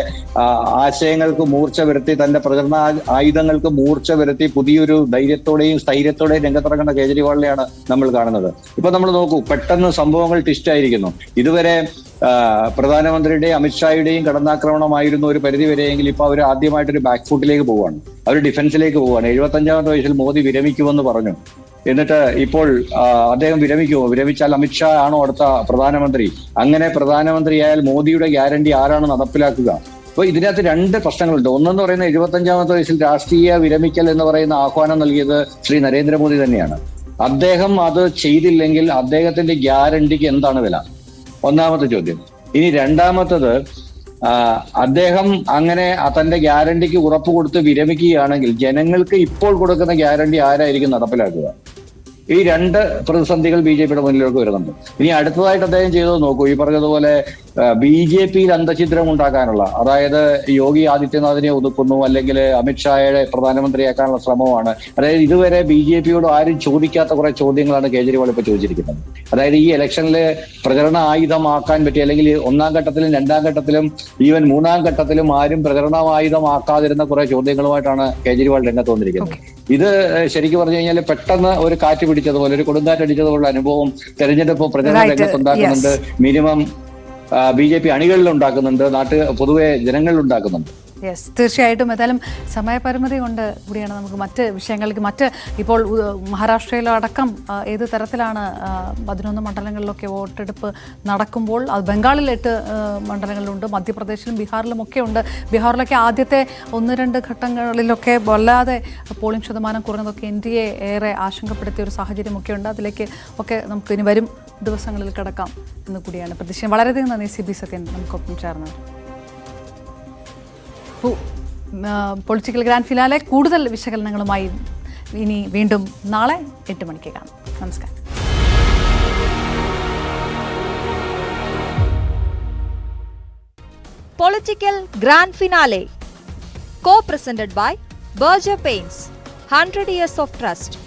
ആശയങ്ങൾക്ക് മൂർച്ച വരുത്തി, തന്റെ പ്രചരണ ആയുധങ്ങൾക്ക് മൂർച്ച വരുത്തി പുതിയൊരു ധൈര്യത്തോടെയും സ്ഥൈര്യത്തോടെയും രംഗത്തിറങ്ങുന്ന കേജ്രിവാളിനെയാണ് നമ്മൾ കാണുന്നത്. ഇപ്പൊ നമ്മൾ നോക്കൂ, പെട്ടെന്ന് സംഭവങ്ങൾ ട്വിസ്റ്റ് ആയിരിക്കുന്നു. ഇതുവരെ പ്രധാനമന്ത്രിയുടെയും അമിത്ഷായുടെയും കടന്നാക്രമണമായിരുന്നു ഒരു പരിധി വരെയെങ്കിൽ ഇപ്പൊ അവർ ആദ്യമായിട്ടൊരു ബാക്ക് ഫുട്ടിലേക്ക് പോവുകയാണ്. അവർ ഡിഫൻസിലേക്ക് പോവുകയാണ്. 75ാമത്തെ വയസ്സിൽ മോദി വിരമിക്കുമെന്ന് പറഞ്ഞു. എന്നിട്ട് ഇപ്പോൾ അദ്ദേഹം വിരമിച്ചാൽ അമിത്ഷാ ആണോ അടുത്ത പ്രധാനമന്ത്രി? അങ്ങനെ പ്രധാനമന്ത്രിയായാൽ മോദിയുടെ ഗ്യാരണ്ടി ആരാണ് നടപ്പിലാക്കുക? അപ്പൊ ഇതിനകത്ത് 2 പ്രശ്നങ്ങളുണ്ട്. ഒന്നെന്ന് പറയുന്നത് 75ാമത്തെ വയസ്സിൽ രാഷ്ട്രീയ വിരമിക്കൽ എന്ന് പറയുന്ന ആഹ്വാനം നൽകിയത് ശ്രീ നരേന്ദ്രമോദി തന്നെയാണ്. അദ്ദേഹം അത് ചെയ്തില്ലെങ്കിൽ അദ്ദേഹത്തിന്റെ ഗ്യാരണ്ടിക്ക് എന്താണ് വില? ഒന്നാമത്തെ ചോദ്യം. ഇനി 2ാമത്തത്, അദ്ദേഹം അങ്ങനെ തന്റെ ഗ്യാരണ്ടിക്ക് ഉറപ്പ് കൊടുത്ത് വിരമിക്കുകയാണെങ്കിൽ ജനങ്ങൾക്ക് ഇപ്പോൾ കൊടുക്കുന്ന ഗ്യാരണ്ടി ആരായിരിക്കും നടപ്പിലാക്കുക? ഈ 2 പ്രതിസന്ധികൾ BJPയുടെ മുന്നിലേക്ക് വരുന്നുണ്ട്. ഇനി അടുത്തതായിട്ട് അദ്ദേഹം ചെയ്തത് നോക്കൂ, ഈ പറഞ്ഞതുപോലെ BJPയിൽ അന്തഛിദ്രം ഉണ്ടാക്കാനുള്ള, അതായത് യോഗി ആദിത്യനാഥിനെ ഒതുക്കുന്നു, അല്ലെങ്കിൽ അമിത്ഷായെ പ്രധാനമന്ത്രിയാക്കാനുള്ള ശ്രമമാണ്. അതായത് ഇതുവരെ BJPയോട് ആരും ചോദിക്കാത്ത കുറെ ചോദ്യങ്ങളാണ് കേജ്രിവാൾ ഇപ്പൊ ചോദിച്ചിരിക്കുന്നത്. അതായത് ഈ ഇലക്ഷനിൽ പ്രചരണ ആയുധമാക്കാൻ പറ്റി, അല്ലെങ്കിൽ 1ാം ഘട്ടത്തിലും 2ാം ഘട്ടത്തിലും ഈവൻ 3ാം ഘട്ടത്തിലും ആരും പ്രചരണായുധമാക്കാതിരുന്ന കുറെ ചോദ്യങ്ങളുമായിട്ടാണ് കേജ്രിവാൾ രംഗത്ത് വന്നിരിക്കുന്നത്. ഇത് ശരിക്കും പറഞ്ഞു കഴിഞ്ഞാൽ പെട്ടെന്ന് ഒരു കാറ്റ് പിടിച്ചതുപോലെ, ഒരു കൊടുങ്കാറ്റടിച്ചതുപോലുള്ള അനുഭവം തെരഞ്ഞെടുപ്പ് പ്രചരണ രംഗത്തുണ്ടാക്കുന്നുണ്ട്. മിനിമം BJP അണികളിൽ ഉണ്ടാക്കുന്നുണ്ട്, പൊതുവെ ജനങ്ങളിൽ ഉണ്ടാക്കുന്നുണ്ട്. യെസ്, തീർച്ചയായിട്ടും. ഏതായാലും സമയപരിമിതി കൊണ്ട് കൂടിയാണ് നമുക്ക് മറ്റ് വിഷയങ്ങളിലേക്ക് ഇപ്പോൾ മഹാരാഷ്ട്രയിലടക്കം ഏത് തരത്തിലാണ് 11 മണ്ഡലങ്ങളിലൊക്കെ വോട്ടെടുപ്പ് നടക്കുമ്പോൾ, അത് ബംഗാളിൽ 8 മണ്ഡലങ്ങളിലുണ്ട്, മധ്യപ്രദേശിലും ബീഹാറിലും ഒക്കെ ഉണ്ട്. ബീഹാറിലൊക്കെ ആദ്യത്തെ 1-2 ഘട്ടങ്ങളിലൊക്കെ വല്ലാതെ പോളിംഗ് ശതമാനം കുറഞ്ഞതൊക്കെ NDA ഏറെ ആശങ്കപ്പെടുത്തിയ ഒരു സാഹചര്യമൊക്കെ ഉണ്ട്. അതിലേക്ക് ഒക്കെ നമുക്ക് ഇനി വരും ദിവസങ്ങളിൽ കിടക്കാം എന്ന് കൂടിയാണ് പ്രതീക്ഷ. വളരെയധികം നന്ദി സിബി സത്യൻ നമുക്കൊപ്പം ചേർന്നത്. പൊളിറ്റിക്കൽ ഗ്രാൻഡ് ഫിനാലെ കൂടുതൽ വിശകലനങ്ങളുമായി ഇനി വീണ്ടും നാളെ 8 മണിക്ക് കാണാം. നമസ്കാരം. Political grand finale co-presented by Berger Paints, 100 years of trust.